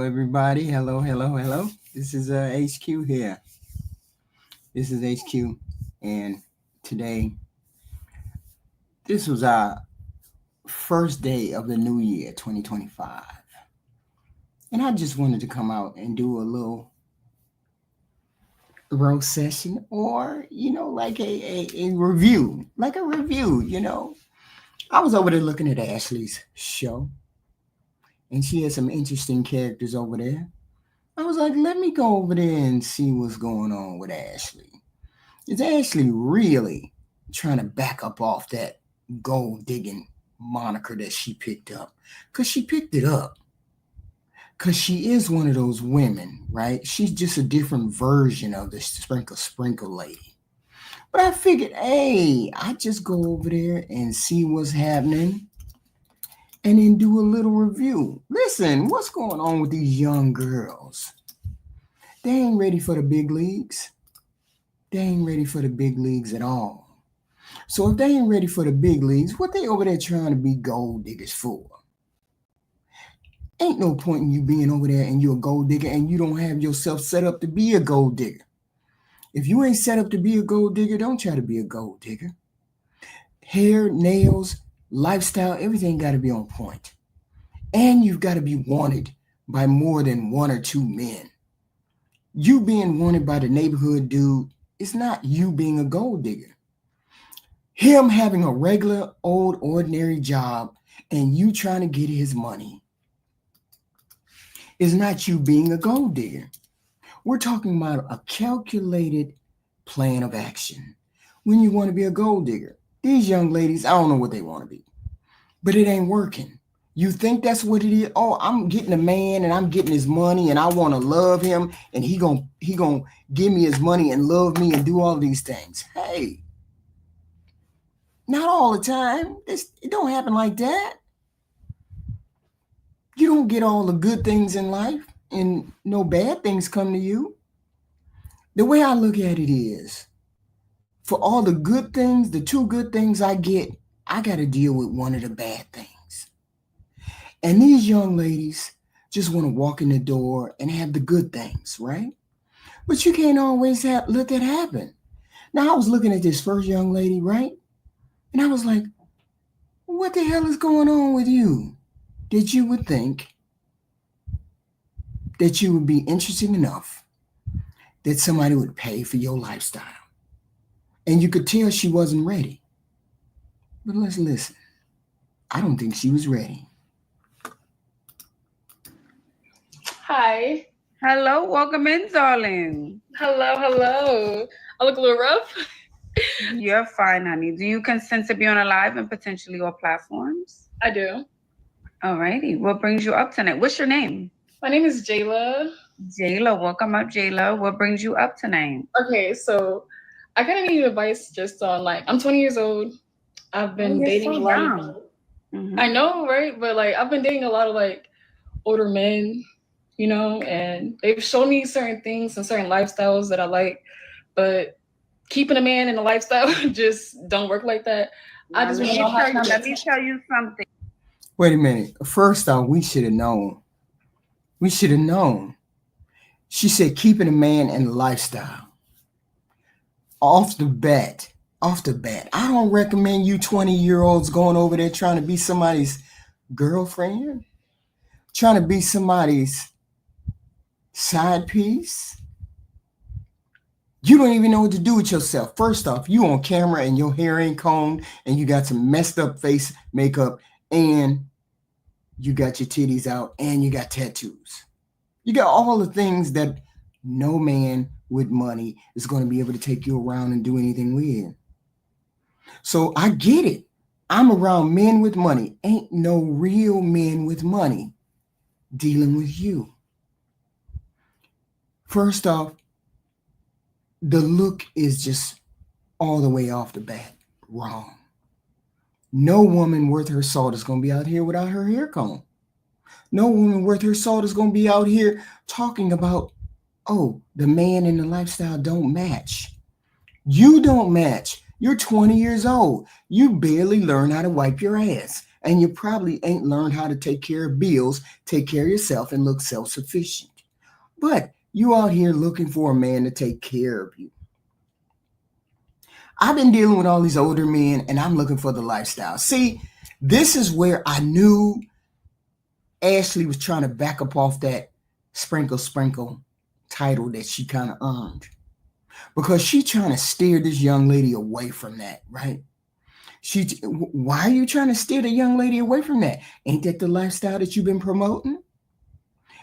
everybody. Hello. This is HQ here. This is HQ, and today this was our first day of the new year, 2025, and I just wanted to come out and do a little roast session, or like a review, like a review. I was over there looking at Ashley's show, and she had some interesting characters over there. I was like, let me go over there and see what's going on with Ashley. Is Ashley really trying to back up off that gold digging moniker that she picked up? Because she picked it up. Because she is one of those women, right? She's just a different version of the sprinkle lady. But I figured, hey, I just go over there and see what's happening and then do a little review. Listen, what's going on with these young girls? They ain't ready for the big leagues. They ain't ready for the big leagues at all. So if they ain't ready for the big leagues, what they over there trying to be gold diggers for? Ain't no point in you being over there and you're a gold digger and you don't have yourself set up to be a gold digger. If you ain't set up to be a gold digger, don't try to be a gold digger. Hair, nails, lifestyle, everything got to be on point. And you've got to be wanted by more than one or two men. You being wanted by the neighborhood dude is not you being a gold digger. Him having a regular, old, ordinary job and you trying to get his money is not you being a gold digger. We're talking about a calculated plan of action when you want to be a gold digger. These young ladies, I don't know what they want to be, but it ain't working. You think that's what it is? Oh, I'm getting a man and I'm getting his money and I want to love him and he gonna give me his money and love me and do all these things. Hey, not all the time. It don't happen like that. You don't get all the good things in life and no bad things come to you. The way I look at it is, for all the good things, the two good things I get, I got to deal with one of the bad things. And these young ladies just want to walk in the door and have the good things, right? But you can't always let that happen. Now, I was looking at this first young lady, right? And I was like, what the hell is going on with you? That you would think that you would be interesting enough that somebody would pay for your lifestyle. And you could tell she wasn't ready. But let's listen. I don't think she was ready. Hi. Hello, welcome in, darling. Hello. I look a little rough. You're fine, honey. Do you consent to be on a live and potentially all platforms? I do. Alrighty. What brings you up tonight? What's your name? My name is Jayla. Jayla, welcome up, Jayla. What brings you up tonight? Okay, so I kind of need advice just on I'm 20 years old. I've been dating a lot of. I know, right? But I've been dating a lot of older men, and they've shown me certain things and certain lifestyles that I like, but keeping a man in a lifestyle just don't work like that. I just want to know how. Let me tell you something. Wait a minute. First off, we should have known. She said keeping a man in a lifestyle. Off the bat, I don't recommend you 20-year-olds going over there trying to be somebody's girlfriend, trying to be somebody's side piece. You don't even know what to do with yourself. First off, you on camera and your hair ain't combed and you got some messed up face makeup and you got your titties out and you got tattoos. You got all the things that no man with money is going to be able to take you around and do anything with. So I get it. I'm around men with money. Ain't no real men with money dealing with you. First off, the look is just all the way off the bat wrong. No woman worth her salt is going to be out here without her hair comb. No woman worth her salt is going to be out here talking about, oh, the man and the lifestyle don't match. You don't match. You're 20 years old. You barely learn how to wipe your ass. And you probably ain't learned how to take care of bills, take care of yourself, and look self-sufficient. But you out here looking for a man to take care of you. I've been dealing with all these older men, and I'm looking for the lifestyle. See, this is where I knew Ashely was trying to back up off that sprinkle title that she kind of earned. Because she's trying to steer this young lady away from that, right? Why are you trying to steer the young lady away from that? Ain't that the lifestyle that you've been promoting?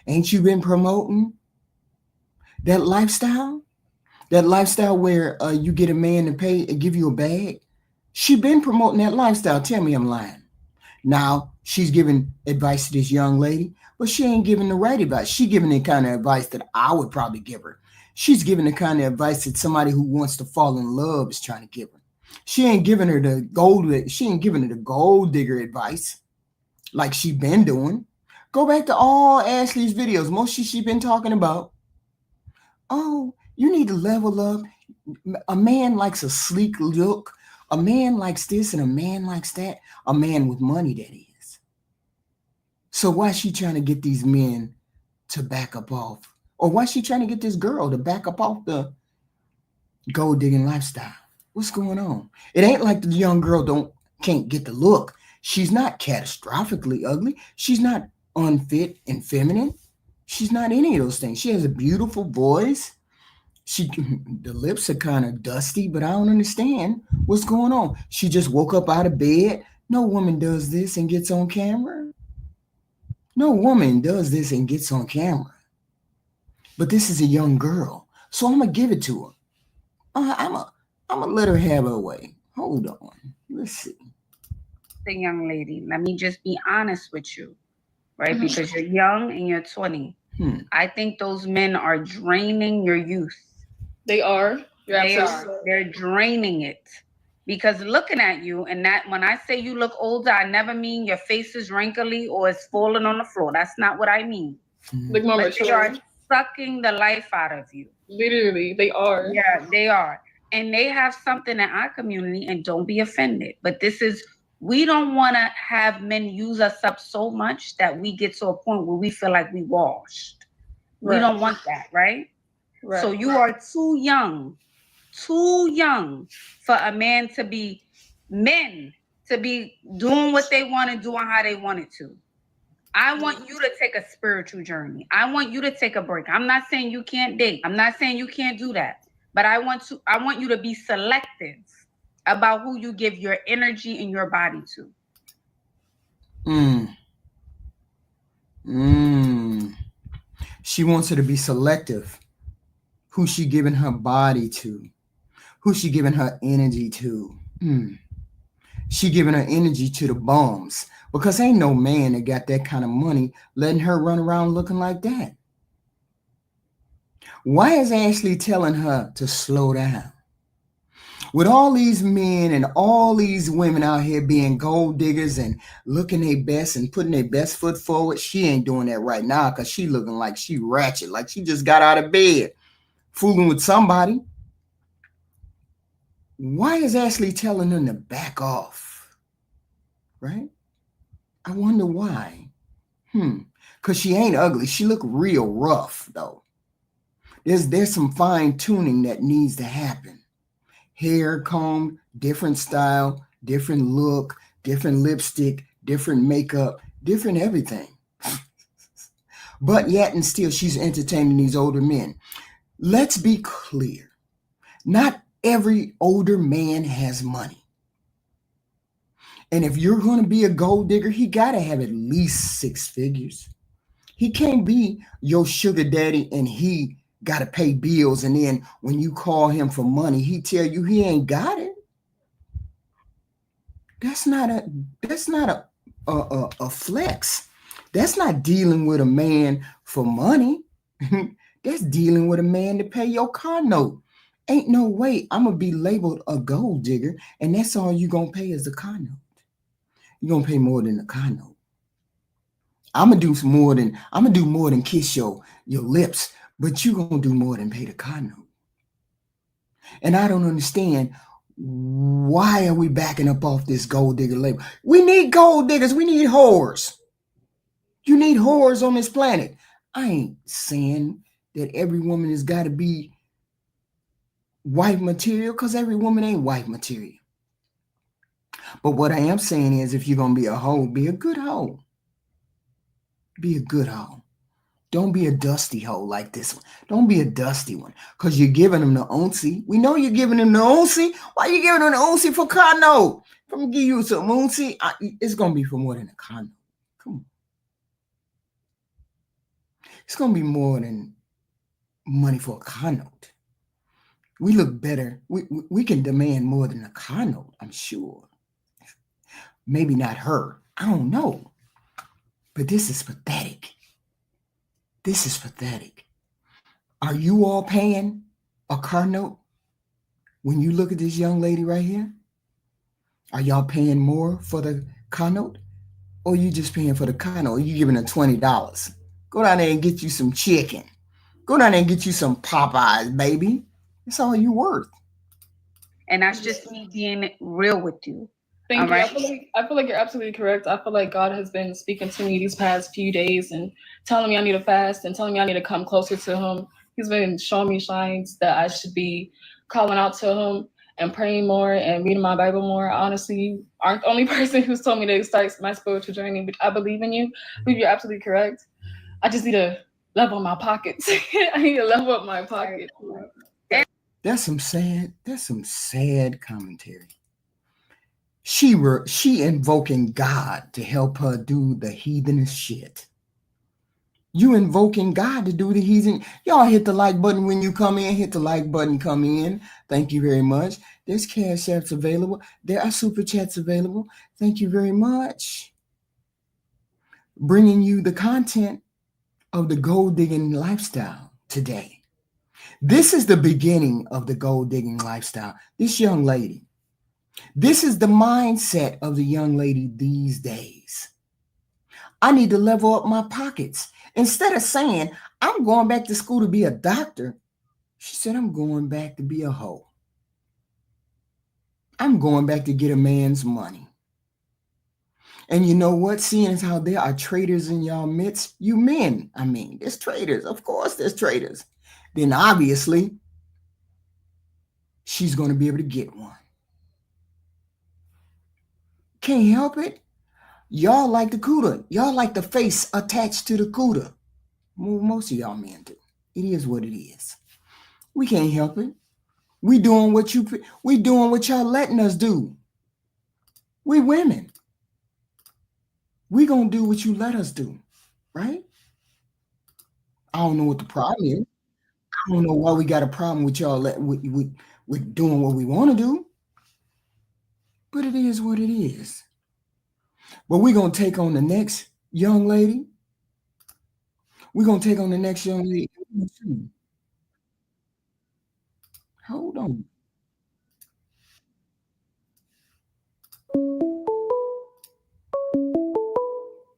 Ain't you been promoting that lifestyle? That lifestyle where you get a man to pay and give you a bag? She been promoting that lifestyle. Tell me I'm lying. Now, she's giving advice to this young lady, but she ain't giving the right advice. She giving the kind of advice that I would probably give her. She's giving the kind of advice that somebody who wants to fall in love is trying to give her. She ain't giving her the gold digger advice like she been doing. Go back to all Ashely's videos. Mostly she been talking about, oh, you need to level up. A man likes a sleek look. A man likes this and a man likes that. A man with money, that is. So why is she trying to get these men to back up off? Or why is she trying to get this girl to back up off the gold digging lifestyle? What's going on? It ain't like the young girl can't get the look. She's not catastrophically ugly. She's not unfit and feminine. She's not any of those things. She has a beautiful voice. The lips are kind of dusty, but I don't understand what's going on. She just woke up out of bed. No woman does this and gets on camera. No woman does this and gets on camera. But this is a young girl, so I'm gonna give it to her. I'm gonna let her have her way. Hold on, let's see. The young lady, let me just be honest with you, right? Because you're young and you're 20. I think those men are draining your youth. They are. They're draining it. Because looking at you, and that when I say you look older, I never mean your face is wrinkly or it's falling on the floor. That's not what I mean. Like Mama, they are sucking the life out of you. Literally, they are. Yeah, they are. And they have something in our community, and don't be offended, but we don't want to have men use us up so much that we get to a point where we feel like we washed. Right. We don't want that, right? So you are too young for a man to be doing what they want and doing how they want it to. I want you to take a spiritual journey. I want you to take a break. I'm not saying you can't date. I'm not saying you can't do that. But I want you to be selective about who you give your energy and your body to. She wants her to be selective. Who she giving her body to? Who she giving her energy to? She giving her energy to the bums, because ain't no man that got that kind of money letting her run around looking like that. Why is Ashely telling her to slow down? With all these men and all these women out here being gold diggers and looking their best and putting their best foot forward, she ain't doing that right now because she looking like she ratchet, like she just got out of bed, fooling with somebody. Why is Ashely telling them to back off? Right? I wonder why. Because she ain't ugly. She look real rough, though. There's some fine tuning that needs to happen. Hair, comb, different style, different look, different lipstick, different makeup, different everything. But yet and still, she's entertaining these older men. Let's be clear. Not every older man has money. And if you're going to be a gold digger, he got to have at least 6 figures. He can't be your sugar daddy and he got to pay bills, and then when you call him for money, he tell you he ain't got it. That's not a flex. That's not dealing with a man for money. That's dealing with a man to pay your car note. Ain't no way I'm gonna be labeled a gold digger and that's all you gonna pay is the car note. You're gonna pay more than the car note. I'm gonna do more than kiss your lips, but you're gonna do more than pay the car note. And I don't understand Why are we backing up off this gold digger label? We need gold diggers. We need whores. You need whores on this planet. I ain't saying that every woman has got to be wife material, because every woman ain't wife material. But what I am saying is, if you're going to be a hoe, be a good hoe. Be a good hoe. Don't be a dusty hoe like this one. Don't be a dusty one, because you're giving them the oncy. We know you're giving them the oncy. Why are you giving them the oncy for condo? If I'm going to give you some oncy, it's going to be for more than a condo. Come on. It's going to be more than money for a condo. We look better. We can demand more than a condo, I'm sure. Maybe not her. I don't know. But this is pathetic. This is pathetic. Are you all paying a car note when you look at this young lady right here? Are y'all paying more for the car note? Or are you just paying for the car note? Or you giving her $20? Go down there and get you some chicken. Go down there and get you some Popeyes, baby. That's all you worth. And that's just me being real with you. Thank you. Right? I feel like you're absolutely correct. I feel like God has been speaking to me these past few days and telling me I need to fast and telling me I need to come closer to him. He's been showing me signs that I should be calling out to him and praying more and reading my Bible more. Honestly, you aren't the only person who's told me to start my spiritual journey, but I believe in you. I believe you're absolutely correct. I just need to level my pockets. I need to level up my pockets. That's some sad commentary. She invoking God to help her do the heathenish shit. You invoking God to do the heathen. Y'all hit the like button when you come in. Hit the like button, come in. Thank you very much. There's cash apps available. There are super chats available. Thank you very much. Bringing you the content of the gold digging lifestyle today. This is the beginning of the gold digging lifestyle. This young lady. This is the mindset of the young lady these days. I need to level up my pockets. Instead of saying, I'm going back to school to be a doctor, she said, I'm going back to be a hoe. I'm going back to get a man's money. And you know what? Seeing as how there are traitors in y'all midst, you men, there's traitors. Of course there's traitors. Then obviously, she's going to be able to get one. Can't help it. Y'all like the cooter. Y'all like the face attached to the cooter. Most of y'all men do. It is what it is. We can't help it. We doing what y'all letting us do. We women. We gonna do what you let us do, right? I don't know what the problem is. I don't know why we got a problem with y'all with doing what we want to do. But it is what it is. But we're gonna take on the next young lady. We're gonna take on the next young lady. Hold on.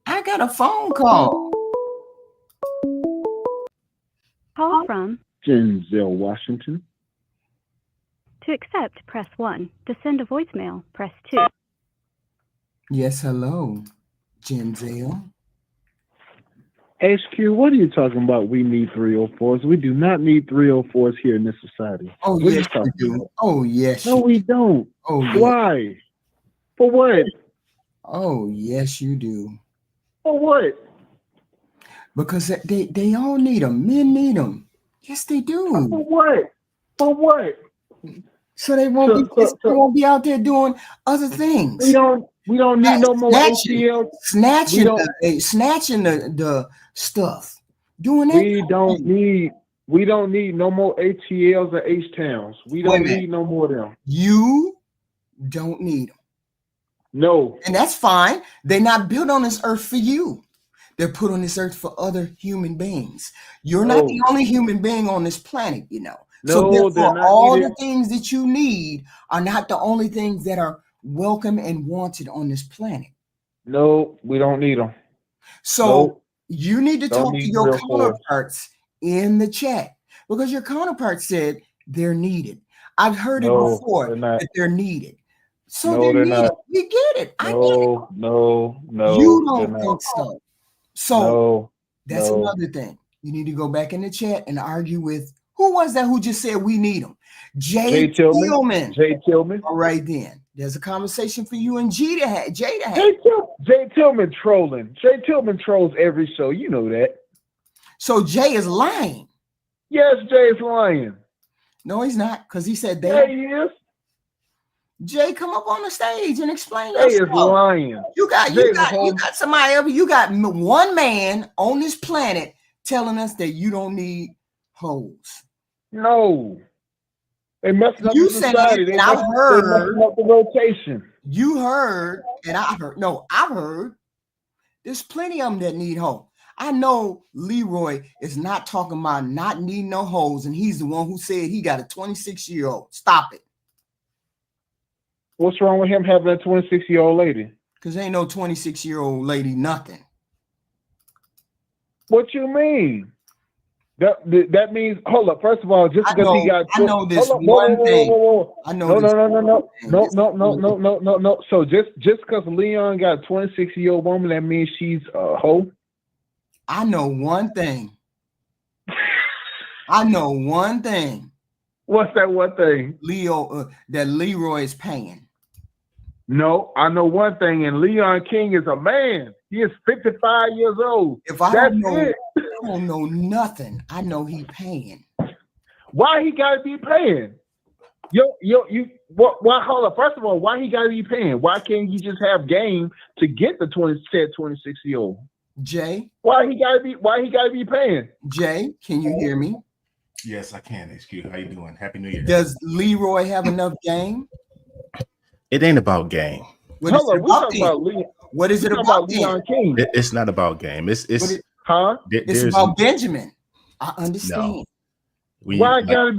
I got a phone call. Call from Denzel Washington. To accept, press 1. To send a voicemail, press 2. Yes, hello, Denzel. HQ, what are you talking about? We need 304s. We do not need 304s here in this society. Oh, what yes, you do. About? Oh, yes. No, we don't. Oh, yes. Why? For what? Oh, yes, you do. For what? Because they all need them. Men need them. Yes, they do. For what? For what? So they won't be out there doing other things. We don't need no more ATLs. Snatching the stuff. Doing that. We don't need no more ATLs or H-Towns. We don't need no more of them. You don't need them. No. And that's fine. They're not built on this earth for you. They're put on this earth for other human beings. You're not the only human being on this planet, you know. No, so therefore, all needed. The things that you need are not the only things that are welcome and wanted on this planet. No, we don't need them. So you need to talk to your counterparts in the chat, because your counterparts said they're needed. I've heard it before that they're needed. So they're needed. We get it. I get it. No. You don't think so. So that's another thing. You need to go back in the chat and argue with who was that who just said we need them? Jay Tillman. Jay Tillman. All right then. There's a conversation for you and Jay to have. Jay Tillman trolling. Jay Tillman trolls every show. You know that. So Jay is lying. Yes, Jay is lying. No, he's not, because he said Yeah, he is. Jay, come up on the stage and explain Jay yourself. is lying. You got somebody else. You got one man on this planet telling us that you don't need hoes. No. They messing up You the society. They messing up the rotation. You heard, and I heard. No, I've heard. There's plenty of them that need hoes. I know Leroy is not talking about not needing no hoes, and he's the one who said he got a 26-year-old. Stop it. What's wrong with him having a 26-year-old lady? Because ain't no 26-year-old lady nothing. What you mean? That means, hold up. First of all, just because he got, I know this one thing. I know. No. So just because Leon got a 26-year-old woman, that means she's a hoe. I know one thing. I know one thing. What's that one thing? That Leroy is paying. No, I know one thing, and Leon King is a man. He is 55 years old. If I don't know nothing, I know he paying. Why he gotta be paying? Why hold up? First of all, why he gotta be paying? Why can't you just have game to get the 26-year-old? Jay? Why he gotta be paying? Jay, can you hear me? Yes, I can. Excuse. How you doing? Happy New Year. Does Leroy have enough game? It ain't about game. What is it about Leon King? It's not about game. It's about Benjamin. I understand. No. Why it gotta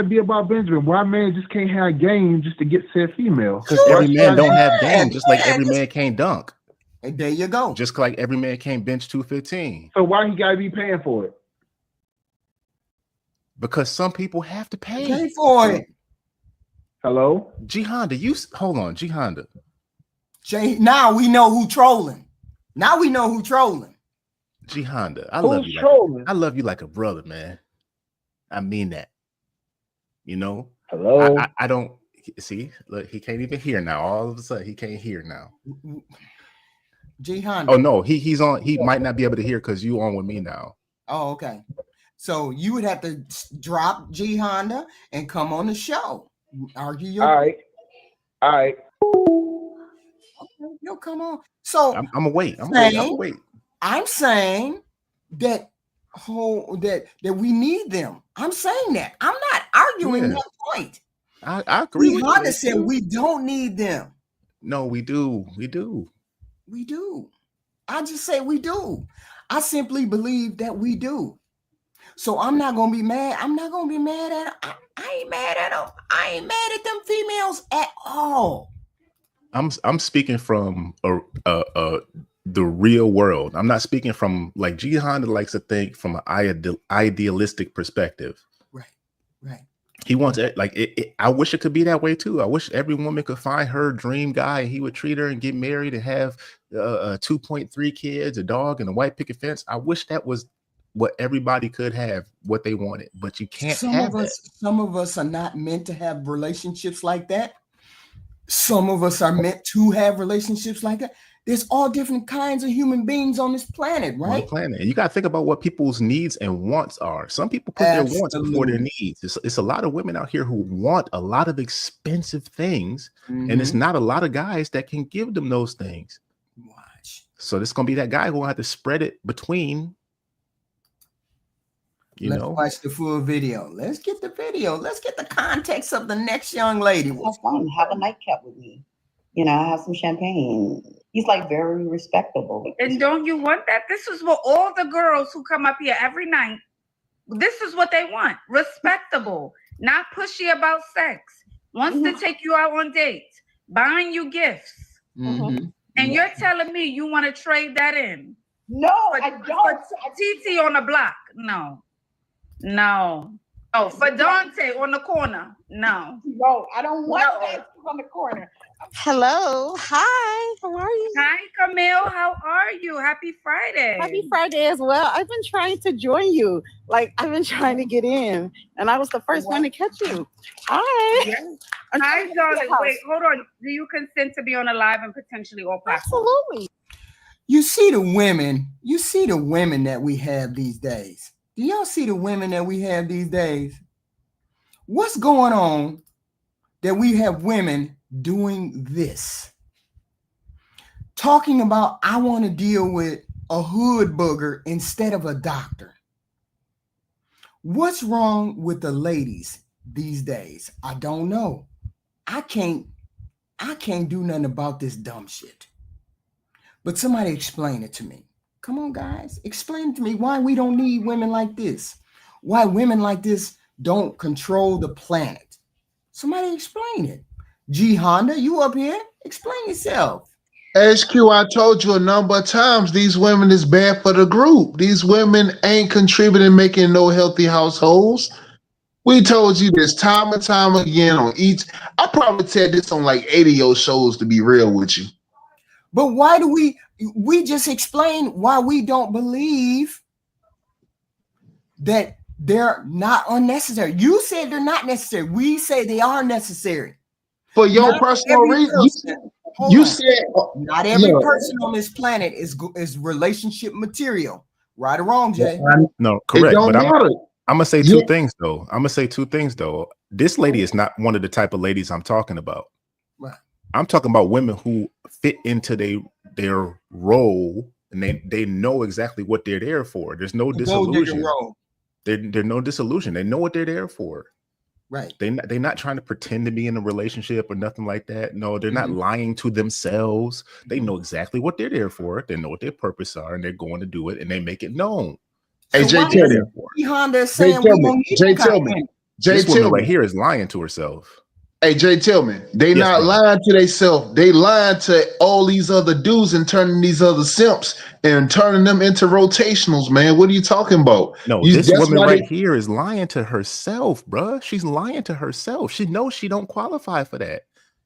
be about Benjamin? Why man just can't have game just to get said female? Because every man don't have game, just like every man can't dunk. And there you go. Just like every man can't bench 215. So why he gotta be paying for it? Because some people have to pay for it. Hello? G Honda, hold on, G Honda. Jay, now we know who trolling. G Honda, I love you. I love you like a brother, man. I mean that. You know? Hello? I don't see. Look, he can't even hear now. All of a sudden, he can't hear now. G Honda. Oh no, he's on. He might not be able to hear because you on with me now. Oh, okay. So you would have to drop G Honda and come on the show. Argue your. All right. Okay, you'll come on. So I'm gonna wait. I'm saying that we need them. I'm saying that. I'm not arguing that point. I agree with you. Honda said we don't need them. No, we do. We do. I just say we do. I simply believe that we do. So I'm not gonna be mad. I'm not gonna be mad at. I ain't mad at them. I ain't mad at them females at all. I'm speaking from the real world. I'm not speaking from like G Honda likes to think from an idealistic perspective. Right. He wants it like it. I wish it could be that way too. I wish every woman could find her dream guy and he would treat her and get married and have 2.3 kids, a dog, and a white picket fence. I wish that was what everybody could have, what they wanted, but you can't have that. Some of us are not meant to have relationships like that. Some of us are meant to have relationships like that. There's all different kinds of human beings on this planet, right? On the planet. And you got to think about what people's needs and wants are. Some people put their wants before their needs. It's a lot of women out here who want a lot of expensive things, and it's not a lot of guys that can give them those things. Watch. So this is going to be that guy who will have to spread it between. Let's watch the full video. Let's get the video. Let's get the context of the next young lady. Have fun. Have a nightcap with me. Have some champagne. He's like very respectable. And don't you want that? This is what all the girls who come up here every night, this is what they want. Respectable, not pushy about sex. Wants to take you out on dates, buying you gifts. And you're telling me you want to trade that in? No, I don't. TT on the block. No. Oh, for Dante on the corner. No, I don't want that on the corner. Hello. Hi. How are you? Hi, Camille. How are you? Happy Friday. Happy Friday as well. I've been trying to join you. Like, I've been trying to get in, and I was the first one to catch you. Hi. Yes. Hi, darling. Wait, hold on. Do you consent to be on a live and potentially all platforms? Absolutely. You see the women that we have these days. Do y'all see the women that we have these days? What's going on that we have women doing this? Talking about, I want to deal with a hood booger instead of a doctor. What's wrong with the ladies these days? I don't know. I can't do nothing about this dumb shit. But somebody explain it to me. Come on, guys. Explain to me why we don't need women like this. Why women like this don't control the planet. Somebody explain it. G Honda, you up here? Explain yourself. HQ, I told you a number of times these women is bad for the group. These women ain't contributing, making no healthy households. We told you this time and time again on each. I probably said this on like 80 of your shows, to be real with you. But why do we just explain why we don't believe that they're not unnecessary? You said they're not necessary. We say they are necessary. For your personal reason. You said not every person on this planet is relationship material. Right or wrong, Jay? No, correct. But I'm gonna say two things though. This lady is not one of the type of ladies I'm talking about. Right. I'm talking about women who fit into their role and they know exactly what they're there for. There's no disillusion. There's no disillusion. They know what they're there for. Right. They're not trying to pretend to be in a relationship or nothing like that. No, they're not lying to themselves. They know exactly what they're there for. They know what their purpose are, and they're going to do it, and they make it known. Hey, Jay, tell me. Honda saying we don't need Jay, tell me. This woman right here is lying to herself. Hey, Jay, tell me. They not lying to themselves. They lying to all these other dudes and turning these other simps and turning them into rotationals, man. What are you talking about? No, this woman right here is lying to herself, bruh. She's lying to herself. She knows she don't qualify for that.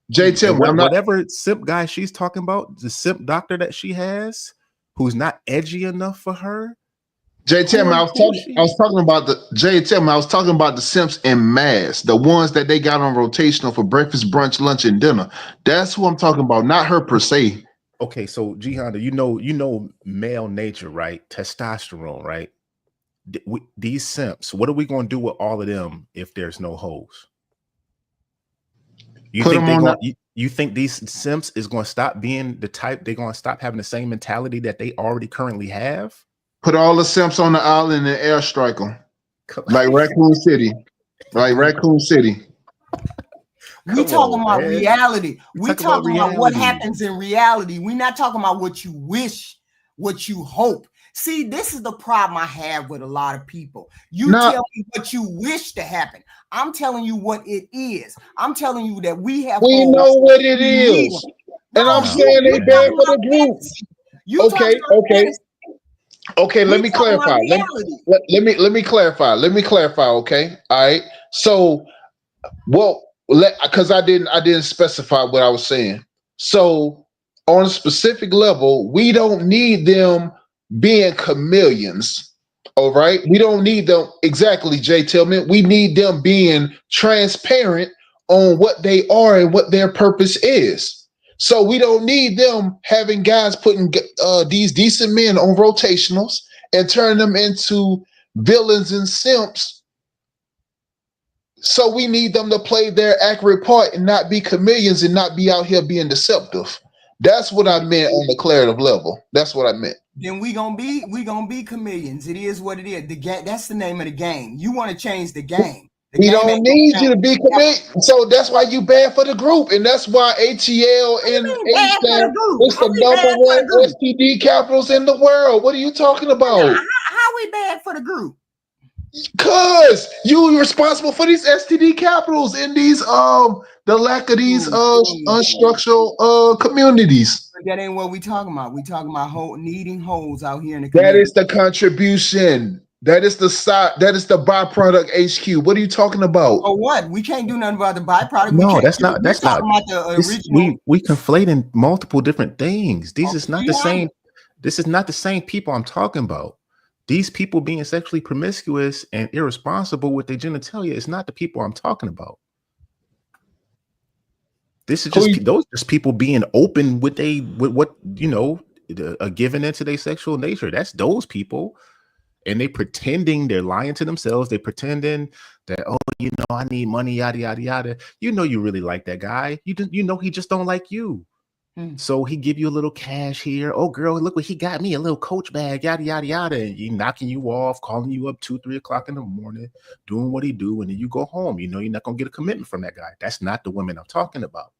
Jay, tell me. Whatever simp guy she's talking about, the simp doctor that she has, who's not edgy enough for her. Jay, tell me, I was talking about the simps in mass, the ones that they got on rotational for breakfast, brunch, lunch, and dinner. That's who I'm talking about, not her per se. Okay, so G Honda, you know male nature, right? Testosterone, right? These simps, what are we going to do with all of them if there's no hoes? You think these simps is going to stop being the type? They're going to stop having the same mentality that they already currently have? Put all the simps on the island and airstrike them. Like Raccoon City. We talking about reality. We talking about what happens in reality. We're not talking about what you wish, what you hope. See, this is the problem I have with a lot of people. You tell me what you wish to happen. I'm telling you what it is. I'm telling you that we know what it is. And I'm saying they bad for the group. Okay, let me clarify. Let me clarify. Okay, all right. So, because I didn't specify what I was saying. So, on a specific level, we don't need them being chameleons. All right, we don't need them exactly. Jay Tillman. We need them being transparent on what they are and what their purpose is. So we don't need them having guys putting these decent men on rotationals and turn them into villains and simps. So we need them to play their accurate part and not be chameleons and not be out here being deceptive. That's what I meant on the declarative level. That's what I meant. Then we gonna be chameleons. It is what it is. The game. That's the name of the game. You want to change the game. We don't need you to be committed. So that's why you bad for the group. And that's why ATL and ASAP is the number one STD capitals in the world. What are you talking about? How we bad for the group? Because you responsible for these STD capitals in these the lack of these unstructured communities. That ain't what we talking about. We talking about needing holes out here in the community. That is the contribution. That is the side. That is the byproduct. HQ. What are you talking about? Or what? We can't do nothing about the byproduct. No, that's not. That's not. About the original. We conflating multiple different things. These is not the yeah. same. This is not the same people I'm talking about. These people being sexually promiscuous and irresponsible with their genitalia is not the people I'm talking about. This is just people being open with what giving into their sexual nature. That's those people. And they pretending they're lying to themselves. They pretending that, oh, I need money, yada, yada, yada. You really like that guy. He just don't like you. So he give you a little cash here. Oh, girl, look what he got me, a little Coach bag, yada, yada, yada. And he knocking you off, calling you up 2-3 o'clock in the morning, doing what he do. And then you go home. You're not going to get a commitment from that guy. That's not the women I'm talking about.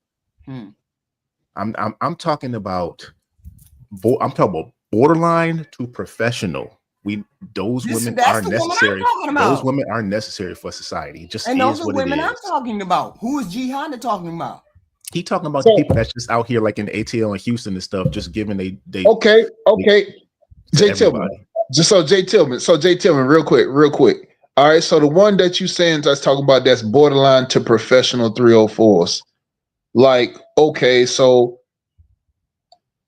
I'm talking about borderline to professional. Those women are necessary. Those women are necessary for society. And those are women I'm talking about. Who is G Honda talking about? He talking about the people that's just out here like in ATL and Houston and stuff, just giving they okay. Jay Tillman. Jay Tillman, real quick. All right. So the one that you saying that's talking about that's borderline to professional 304s. Like, okay, so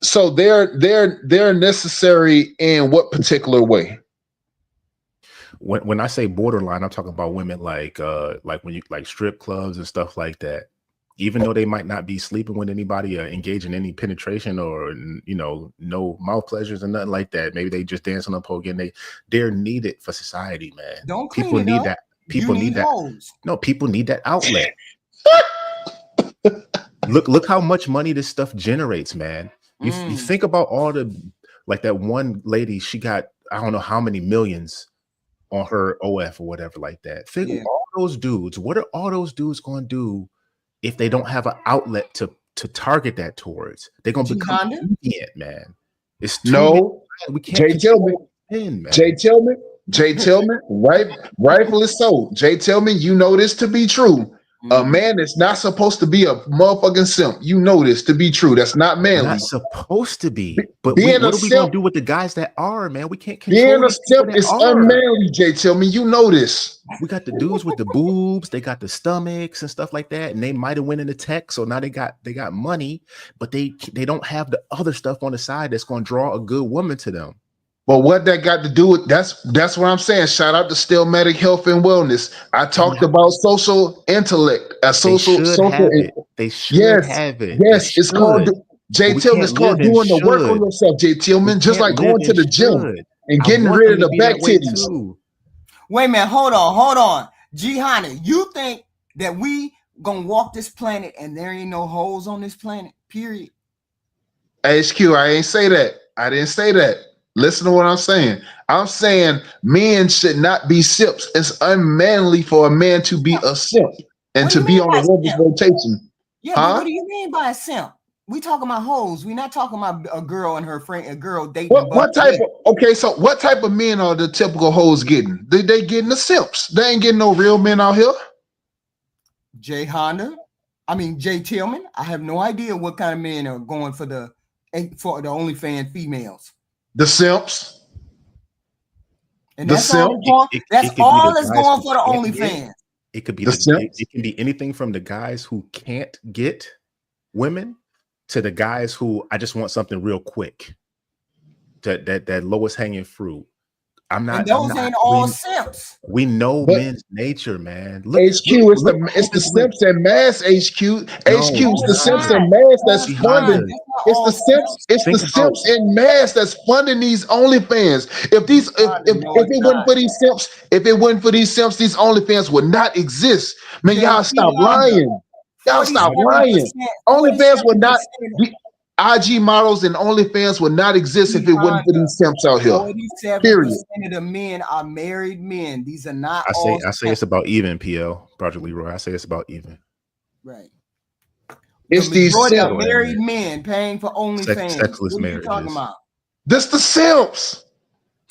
they're necessary in what particular way? When I say borderline, I'm talking about women like when you like strip clubs and stuff like that. Even though they might not be sleeping with anybody or engage in any penetration or no mouth pleasures and nothing like that. Maybe they just dance on the pole again. They're needed for society, man. Don't people need that. People need that. Hoes. No, people need that outlet. Look how much money this stuff generates, man. You think about all the, like that one lady, she got, I don't know how many millions on her OF or whatever like that. Think of all those dudes. What are all those dudes going to do if they don't have an outlet to target that towards? They're going to become deviant, man. It's we can't. Jay Tillman, rightfully so. Jay Tillman, you know this to be true. A man is not supposed to be a motherfucking simp. You know this to be true. That's not manly. Not supposed to be. But what are we going to do with the guys that are, man? We can't control. Being a simp is unmanly, Jay Tillman. You know this. We got the dudes with the boobs. They got the stomachs and stuff like that. And they might have went into tech. So now they got money, but they don't have the other stuff on the side that's going to draw a good woman to them. But what that got to do with that's what I'm saying. Shout out to Stillmatic Health and Wellness. I talked about social intellect. They should have it. Yes, it's called Jay Tillman. It's called doing the work on yourself, Jay Tillman. Just like going to the gym and getting rid of the back titties. Wait a minute, hold on. G Honda, you think that we gonna walk this planet and there ain't no holes on this planet? Period. HQ, I ain't say that. I didn't say that. Listen to what I'm saying. I'm saying men should not be simps. It's unmanly for a man to be a simp and to be on a woman's rotation. Yeah, but what do you mean by a simp? We talking about hoes. We're not talking about a girl and her friend, a girl dating. What type of men are the typical hoes getting? They getting the simps. They ain't getting no real men out here. Jay Tillman. I have no idea what kind of men are going for the OnlyFans females. The simps. And that's all that's all that's going for the OnlyFans. It could be it can be anything from the guys who can't get women to the guys who I just want something real quick. That lowest hanging fruit. Ain't all simps. We know men's nature, man. Look, it's the simps and mass. HQ, it's the simps and mass that's funding. It's the simps and mass that's funding these OnlyFans. If it wasn't for these simps, these OnlyFans would not exist. Man, y'all stop lying. OnlyFans would not. IG models and OnlyFans would not exist if it wasn't for these simps out here. 47% of the men are married men. These are not. I say it's about even. PL Project Leroy. I say it's about even. Right. It's these married men paying for OnlyFans. Sexless marriages. Talking about? This the simps.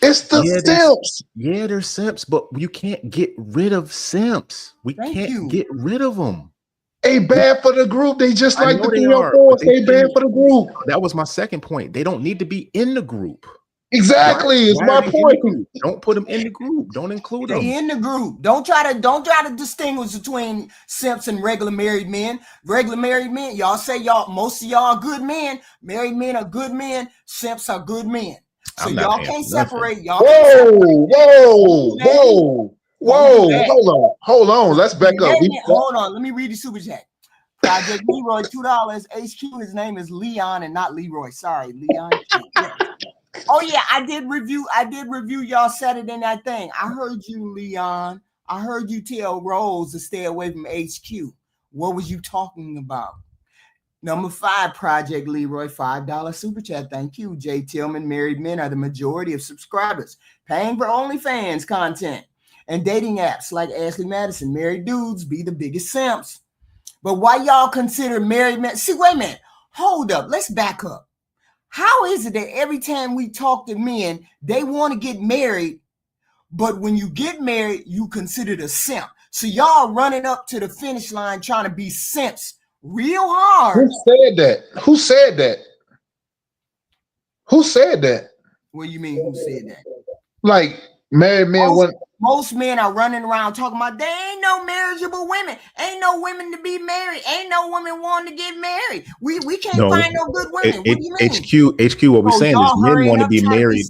It's the simps. They're simps, but you can't get rid of simps. We can't get rid of them. They bad for the group. They just like the 304s. They bad for the group. That was my second point. They don't need to be in the group. Exactly. It's Why my are they in the point. group? Don't put them in the group. Don't include them. They in the group. Don't try to distinguish between simps and regular married men. Regular married men, y'all say most of y'all are good men. Married men are good men. Simps are good men. So y'all can't separate. Y'all can't Whoa. Hold on. Let's back up. Hold on. Let me read the super chat. Project Leroy, $2. HQ, his name is Leon and not Leroy. Sorry, Leon. Oh yeah, I did review y'all Saturday night thing. I heard you, Leon. I heard you tell Rose to stay away from HQ. What was you talking about? Number 5, Project Leroy, $5 super chat. Thank you. Jay Tillman, married men are the majority of subscribers, paying for OnlyFans content and dating apps like Ashely Madison. Married dudes be the biggest simps. But why y'all consider married men? See, wait a minute. Hold up. Let's back up. How is it that every time we talk to men, they want to get married, but when you get married, you considered a simp? So y'all running up to the finish line trying to be simps real hard. Who said that? What do you mean, who said that? Like, married men most men are running around talking about there ain't no marriageable women, ain't no women to be married, ain't no women wanting to get married. We can't find no good women. What do you mean? HQ, what we're saying is men want to be married.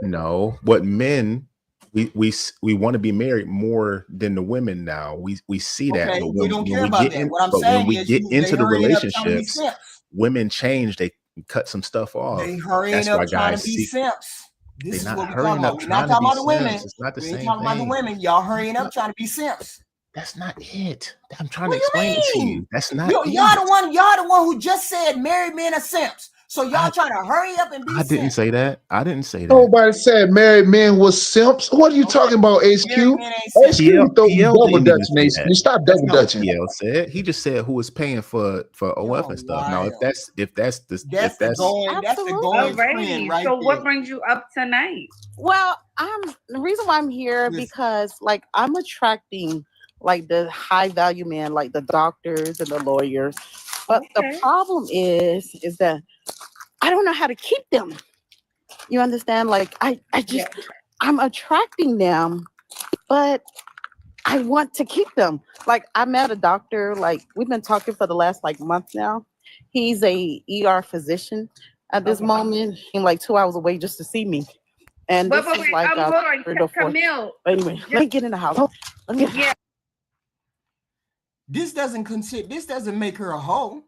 No, what men we want to be married more than the women now. We see that. But we don't care about that. What I'm saying is, get into the relationships, women change. They cut some stuff off. They hurrying up trying to be simps. This is what we're talking about. We're not talking about the women. It's not the we same ain't talking about the women. Y'all hurrying up trying to be simps. That's not it. I'm trying to explain it to you. That's not y'all the one who just said married men are simps. So y'all trying to hurry up and be simps. I didn't say that. Nobody said married men was simps. What are you talking about, HQ? HQ double dutching. Stop double dutching. He just said who was paying for OF and stuff. Now if that's the going trend right so there. What brings you up tonight? Well, the reason why I'm here because like I'm attracting like the high value men, like the doctors and the lawyers. But the problem is that I don't know how to keep them. You understand? Like I'm attracting them, but I want to keep them. Like I met a doctor, like we've been talking for the last like month now. He's a ER physician at this moment. He's like 2 hours away just to see me. And this is like Camille. Anyway, let me get in the house. This doesn't make her a hoe.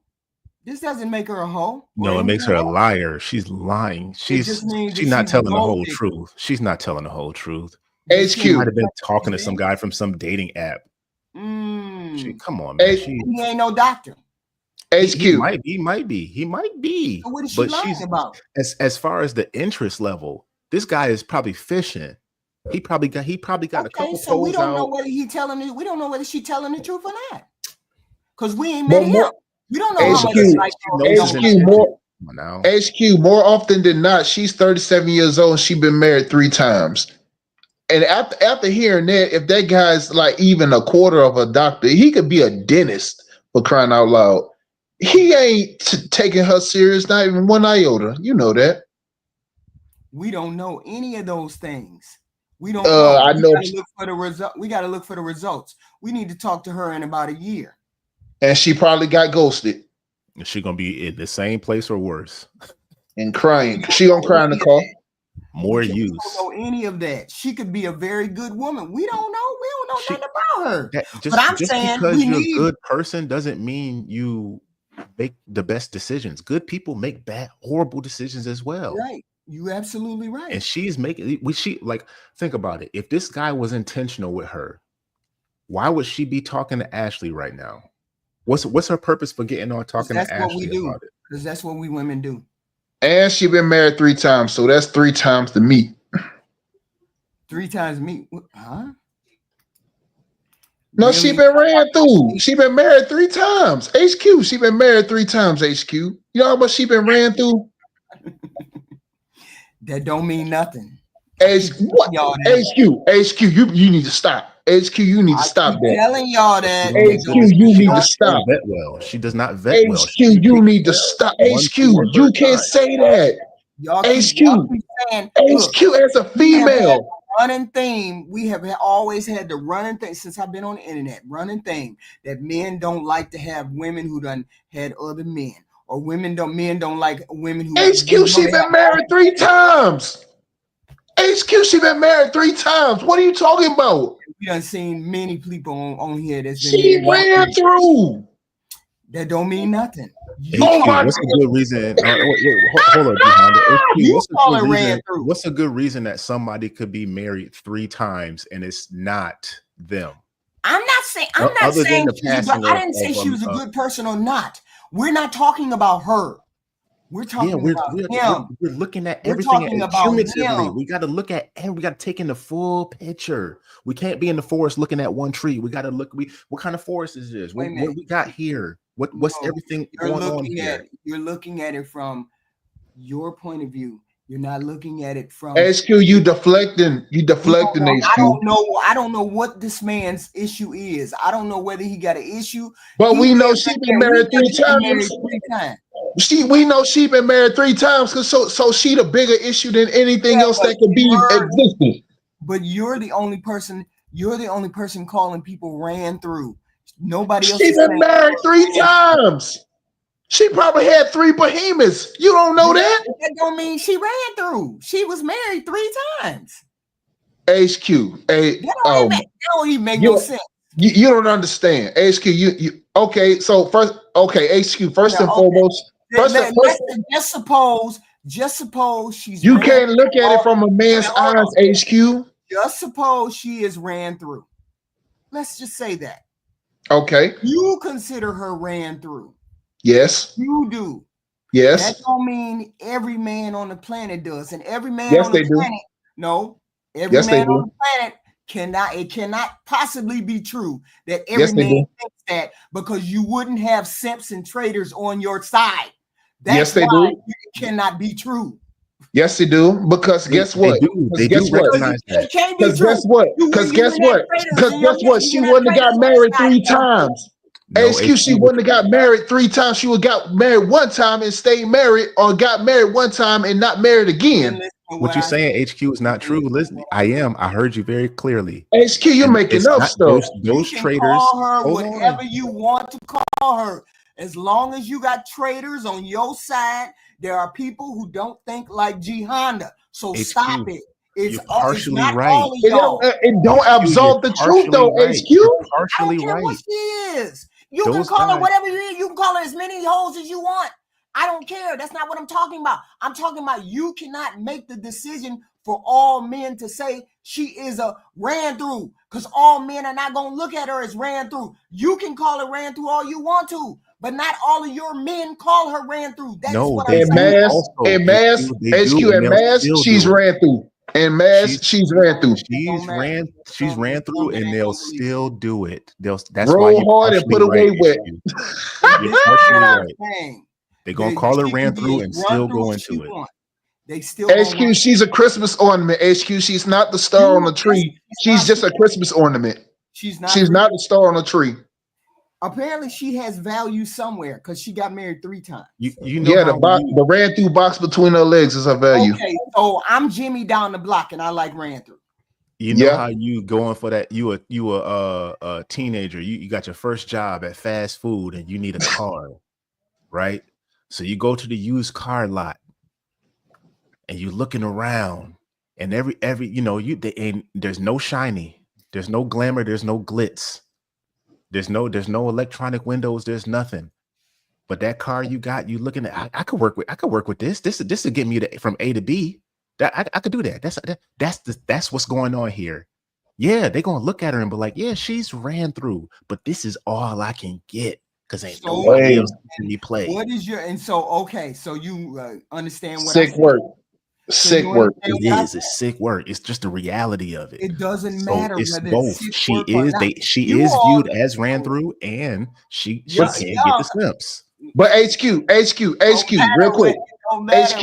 This doesn't make her a hoe. No, it makes her a liar. She's lying. She's not telling the whole truth. She's not telling the whole truth. She might have been talking to some guy from some dating app. Come on, man. He ain't no doctor. HQ. He might be. So what is she lying about? As far as the interest level, this guy is probably fishing. He probably got a couple. So we don't know whether we don't know whether she's telling the truth or not. Because we ain't met him. We don't know how much HQ, more often than not, she's 37 years old and she's been married 3 times. And after hearing that, if that guy's like even a quarter of a doctor, he could be a dentist, for crying out loud. He ain't taking her serious, not even one iota. You know that. We don't know any of those things. We don't know. I know. We got to look for the results. We need to talk to her in about a year. And she probably got ghosted. Is she gonna be in the same place or worse? And crying. She gonna cry in the car. More use. We don't know any of that. She could be a very good woman. We don't know. We don't know nothing about her. But I'm saying because you're a good person doesn't mean you make the best decisions. Good people make horrible decisions as well. Right. You absolutely right. And she's making think about it. If this guy was intentional with her, why would she be talking to Ashely right now? What's her purpose for getting on talking to Ashely? That's what we do. Because that's what we women do. And she been married 3 times, so that's 3 times the meat. 3 times meat? Huh? No, really? She been ran through. She been married 3 times. HQ, she been married 3 times. HQ, you know how much she been ran through? That don't mean nothing. HQ, you need to stop. HQ, you need to stop that. I'm telling y'all that. HQ, you need to stop. She does not vet well. HQ, you need to stop. HQ, you can't say that. Y'all HQ, keep saying, look, HQ as a female. Running theme. We have always had the running thing since I've been on the internet. Running thing that men don't like to have women who done had other men, or men don't like women who. HQ, she been married 3 times. HQ, she been married 3 times. What are you talking about? We done seen many people on here that's been she married. Ran through. That don't mean nothing. HQ, what's a good reason? Hold on, what's a good reason that somebody could be married 3 times and it's not them? I'm not saying. I didn't say she was a good person or not. We're not talking about her. We're talking about him. We're looking at everything cumulatively. We got to look at, and we got to take in the full picture. We can't be in the forest looking at one tree. We got to look. What kind of forest is this? What we got here? What's everything going on here? You're looking at it from your point of view. You're not looking at it from HQ. You deflecting. HQ. I don't know what this man's issue is. I don't know whether he got an issue. But we know she been married 3 times. We know she been married 3 times, because so she the bigger issue than anything else that could be existing. But you're the only person. You're the only person calling people ran through. Nobody else. She been married 3 times. She probably had 3 behemoths. You don't know that? That don't mean she ran through. She was married 3 times. HQ. That don't even make no sense. You don't understand. HQ. You okay? So first, HQ. First and foremost. Just suppose she's. You can't look at it from a man's eyes, HQ. Just suppose she is ran through. Let's just say that. Okay. You consider her ran through. Yes. You do. Yes. That don't mean every man on the planet does, and every man on the planet. No, every man on the planet cannot possibly be true that every man thinks that, because you wouldn't have simps and traitors on your side. That's why it cannot be true. Yes, they do. Because guess what? They do recognize that. Because guess what? Because guess what? She wouldn't have got married 3 times. HQ, she wouldn't have got married 3 times. She would have got married 1 time and stayed married, or got married 1 time and not married again. What you're saying, HQ, is not true. Listen, I heard you very clearly. HQ, you're making up stuff. Those traitors. Call her whatever you want to call her. As long as you got traitors on your side, there are people who don't think like G Honda. So stop it. It's partially not right. all of y'all. It don't absolve the truth, though, HQ. Partially I don't care what she is. You can call her whatever you need. You can call her as many hoes as you want. I don't care. That's not what I'm talking about. I'm talking about you cannot make the decision for all men to say she is a ran through, because all men are not going to look at her as ran through. You can call her ran through all you want to, but not all of your men call her ran through. That's what I'm saying. She's ran through. And mass, she's ran through. She's ran through, and they'll still do it. That's roll why you hard and put away wet. You're partially right. They're gonna call her ran through and still go into it. They still HQ, she's a Christmas ornament. HQ, she's not the star on the tree. She's just a Christmas ornament. She's not the star on the tree. Apparently, she has value somewhere because she got married 3 times. You know, the ran through box between her legs is her value. Okay, so I'm Jimmy down the block, and I like ran through. You know how you going for that? You a teenager. You got your first job at fast food, and you need a car, right? So you go to the used car lot, and you're looking around, and every there's no shiny, there's no glamour, there's no glitz. There's no electronic windows. There's nothing. But that car you got, you looking at. I could work with this. This would get me from A to B. That I could do that. That's what's going on here. Yeah, they're gonna look at her and be like, yeah, she's ran through, but this is all I can get because ain't nobody else can be played. What is your so you understand what sick work. Sick work. It's sick work. It's just the reality of it. It doesn't matter. It's whether both. It's she is viewed as ran through, and she can't get the simps. But HQ, real quick. HQ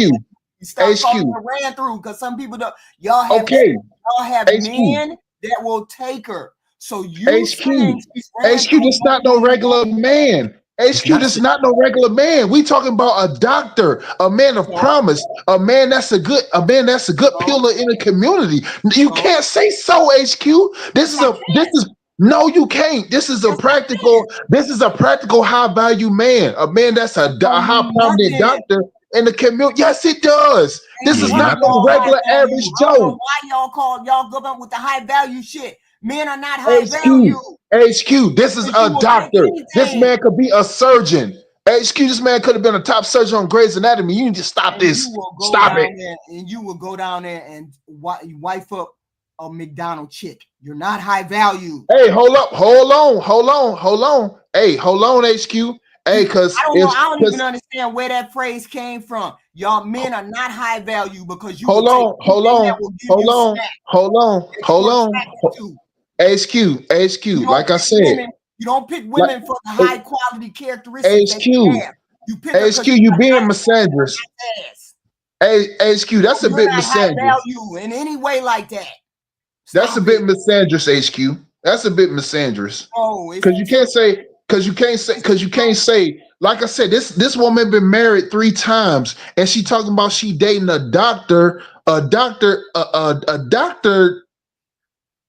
ran through, because some people don't. Y'all have men that will take her. So you HQ, that's not no regular man. HQ, this is not no regular man. We talking about a doctor, a man of promise, a man that's a good pillar in the community. You can't say so, HQ. This is no, you can't. This is a practical high value man, a man that's a high prominent doctor in the community. Yes, it does. This is not no regular average Joe. Why y'all go up with the high value shit? Men are not high value. HQ, this is a doctor. This man could be a surgeon. HQ, this man could have been a top surgeon on Grey's Anatomy. You need to stop this. Stop it. And you will go down there and wife up a McDonald's chick. You're not high value. Hey, hold on. Hey, hold on, HQ. Hey, because I don't even understand where that phrase came from. Y'all men are not high value because you hold on. HQ. Like I said, you don't pick women for the high quality characteristics. HQ, you being misandrous. HQ, that's a bit misandrous. Value in any way like that. That's a bit misandrous, HQ. That's a bit misandrous. Oh, because you can't say, like I said, this woman been married 3 times, and she talking about she dating a doctor.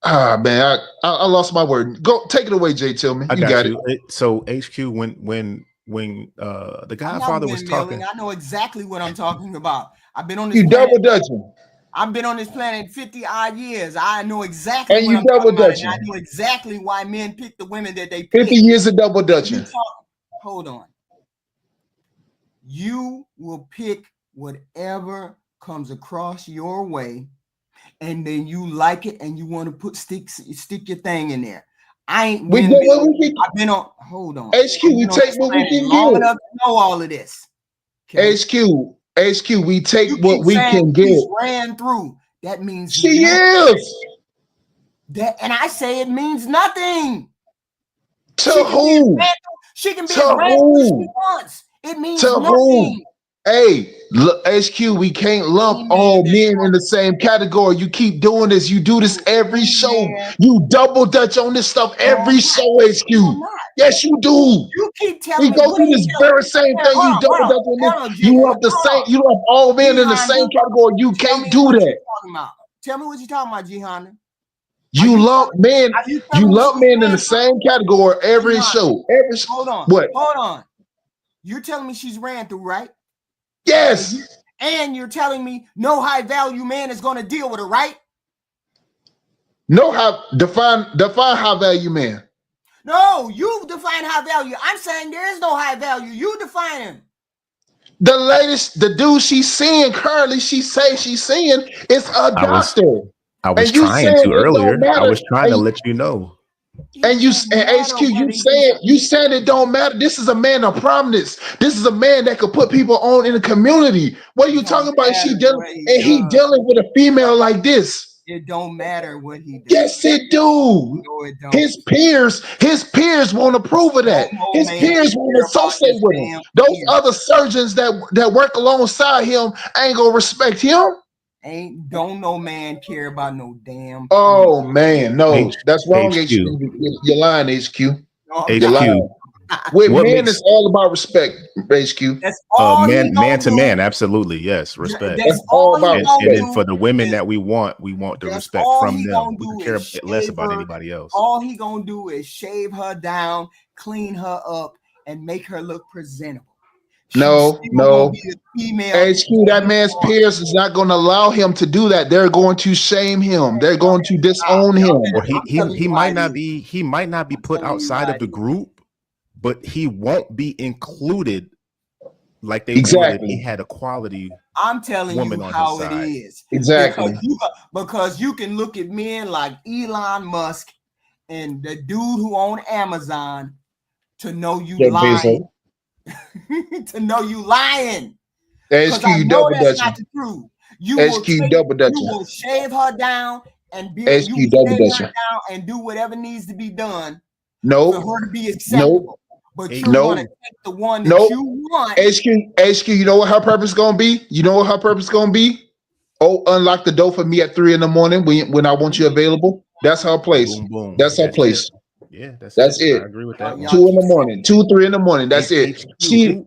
Ah, man, I lost my word. Go take it away, Jay. Tell me. You got it. So HQ, when the Godfather was talking, I know exactly what I'm talking about. I've been on this. You double dutching. I've been on this planet 50 odd years. I know exactly. And you double dutching. I know exactly why men pick the women that they pick. 50 years of double dutching. Hold on. You will pick whatever comes across your way, and then you like it, and you want to stick your thing in there. I ain't. I've been on. Hold on. HQ, we take what we can long enough to know all of this. Okay? HQ, we take what we can get. Ran through. That means she is. That, and I say it means nothing. To who? She can be as ran through as she wants. It means nothing. Who? Hey, look, HQ, we can't lump all men in the same category. You keep doing this. You do this every show. You double dutch on this stuff every show, HQ. Yes, you do. You keep telling me. We go through this very same thing. You double dutch on this. You lump You lump all men in the same category. You can't do that. Tell me what you're talking about, Jihan. You lump men. You lump men in the same category every show. Every show. Hold on. What? Hold on. You're telling me she's ran through, right? Yes. And you're telling me no high value man is going to deal with her, right? No, define high value man. No, you define high value. I'm saying there is no high value. You define him. The dude she's seeing currently, she's seeing is a doctor. I was trying to earlier. I was trying to let you know. And HQ, you saying it don't matter. This is a man of prominence. This is a man that could put people on in the community. What are you talking about? He dealing with a female like this. It don't matter what he does. Yes, it do. No, it don't. His peers won't approve of that. His peers won't associate with him. Those other surgeons that work alongside him ain't gonna respect him. Don't no man care about no damn. Oh man, no, that's wrong. HQ. You're lying, HQ. You're lying. With men, it's all about respect, HQ. That's all man to man, absolutely, yes, respect. That's all about respect. And then for the women that we want the respect from them. We can care less about anybody else. All he gonna do is shave her down, clean her up, and make her look presentable. No. HQ, that man's peers is not going to allow him to do that. They're going to shame him. They're going to disown him. Or he might not be put outside of the group, but he won't be included like they would if he had a quality. I'm telling you how it is. Exactly. Because you can look at men like Elon Musk and the dude who owns Amazon to know you lying. To know you lying. HQ, you double dutching. Not the truth. You will shave her down and do whatever needs to be done for her to be acceptable. But you're gonna take the one that you want. HQ, you know what her purpose is gonna be? Oh, unlock the door for me at 3 a.m. when I want you available. That's her place. Boom, boom. That's her place. Yeah, that's it. I agree with that one. 2 in the morning, 2, 3 in the morning. That's it. She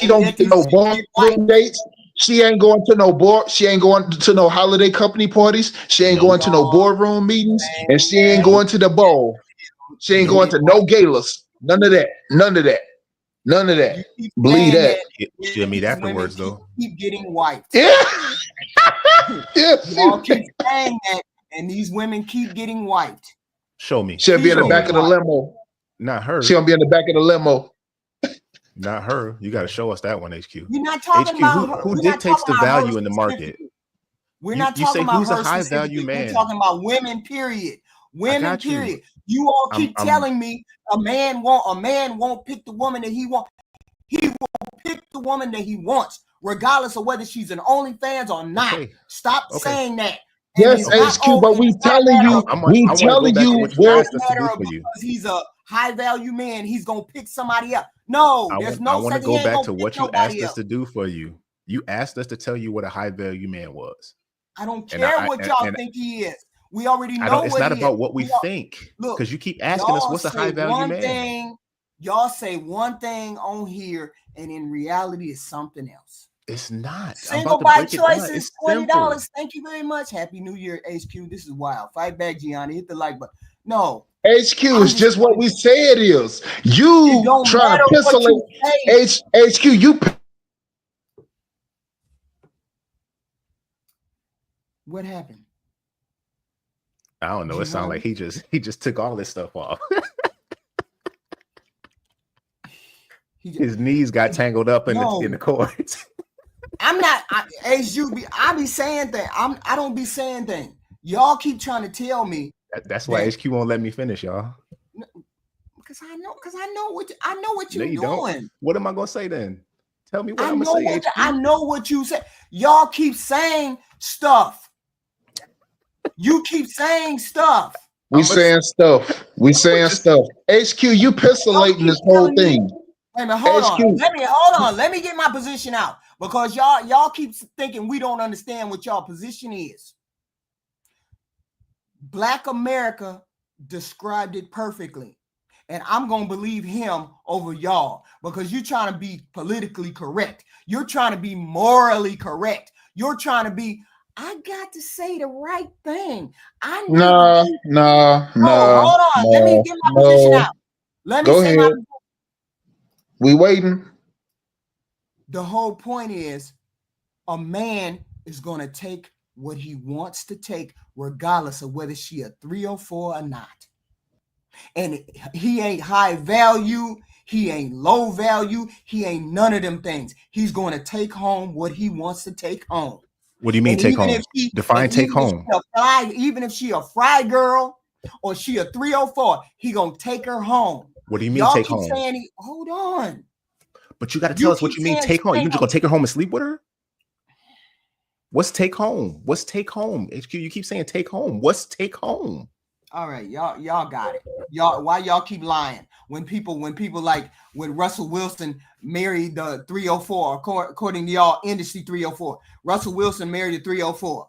don't get no ballroom dates. She ain't going to no board. She ain't going to no holiday company parties. She ain't going to no boardroom meetings, and she ain't going to the bowl. She ain't going to no galas. None of that. None of that. None of that. Believe that. She'll meet afterwards though. Keep getting wiped. Yeah. Yeah. Y'all keep saying that, and these women keep getting wiped. Show me. She'll be in the back of the limo. Not her. She'll be in the back of the limo. Not her. You got to show us that one, HQ. You're not talking about her. Who dictates the value in the market? We're not talking about who's her a high value man. We're talking about women, period. Women, period. You all keep telling me a man won't pick the woman that he wants. He will pick the woman that he wants, regardless of whether she's an OnlyFans or not. Okay. Stop saying that. Yes, HQ, but we telling you, because he's a high value man, he's gonna pick somebody else. No, there's no. I want to go back to what you asked us to do for you. You asked us to tell you what a high value man was. I don't care what y'all think he is. We already know. It's not about what we think, because you keep asking us what's a high value man. Y'all say one thing on here, and in reality, it's something else. It's not. Single by choice is $20. Thank you very much. Happy New Year, HQ. This is wild. Fight back, Gianni. Hit the like button. No. HQ is just what we say it is. You trying to pistolate HQ. You. What happened? I don't know. It sounds like he just took all this stuff off. His knees got tangled up in the cords. I'm not. I be saying things. I don't be saying things. Y'all keep trying to tell me. That's why HQ won't let me finish, y'all. Because I know what you're doing. Don't. What am I gonna say then? Tell me what I'm gonna say. I know what you say. Y'all keep saying stuff. You keep saying stuff. We saying stuff. HQ, you pistolating this whole thing. Wait a minute, hold on. Let me get my position out, because y'all keep thinking we don't understand what y'all position is. Black America described it perfectly, and I'm gonna believe him over y'all, because you're trying to be politically correct. You're trying to be morally correct. You're trying to be. I got to say the right thing. No. Hold on. Let me get my position out. Let me say my position. We waiting. The whole point is, a man is going to take what he wants to take, regardless of whether she a 304 or not. And he ain't high value. He ain't low value. He ain't none of them things. He's going to take home what he wants to take home. What do you mean take home? Define take home. Even if she a fry girl or she a 304, he going to take her home. What do you mean take home? Hold on. But you got to tell us what you mean take home. You just gonna take her home and sleep with her? What's take home? What's take home? HQ, you keep saying take home. What's take home? All right, y'all got it. Why y'all keep lying? When Russell Wilson married the 304, according to y'all industry 304. Russell Wilson married a 304.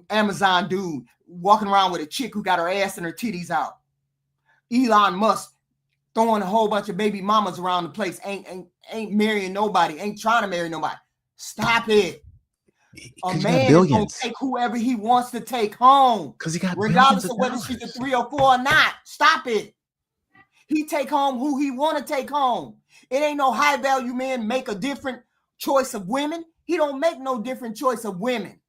Amazon dude walking around with a chick who got her ass and her titties out. Elon Musk throwing a whole bunch of baby mamas around the place, ain't marrying nobody, ain't trying to marry nobody. Stop it. A man is gonna take whoever he wants to take home, because he got regardless of whether she's a 304 or not. Stop it. He take home who he want to take home. It ain't no high value man make a different choice of women. He don't make no different choice of women.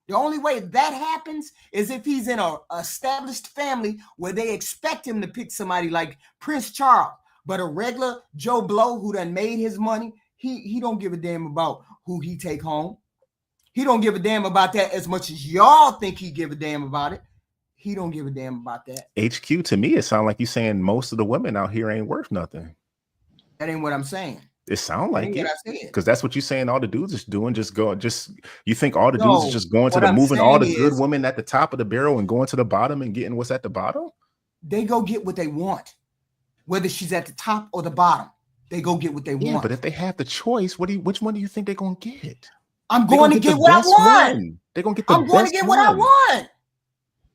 The only way that happens is if he's in a established family where they expect him to pick somebody like Prince Charles. But a regular Joe Blow who done made his money, he don't give a damn about who he take home. He don't give a damn about that as much as y'all think he give a damn about it. He don't give a damn about that. HQ, to me, it sounds like you saying most of the women out here ain't worth nothing. That ain't what I'm saying. It sounds like it, because that's what you're saying. All the dudes is doing, you think all the dudes is just going to the moving all the good women at the top of the barrel and going to the bottom and getting what's at the bottom? They go get what they want, whether she's at the top or the bottom. They go get what they want. But if they have the choice, which one do you think they're gonna get? I'm going to get what I want. They're gonna get the I'm going to get what I want.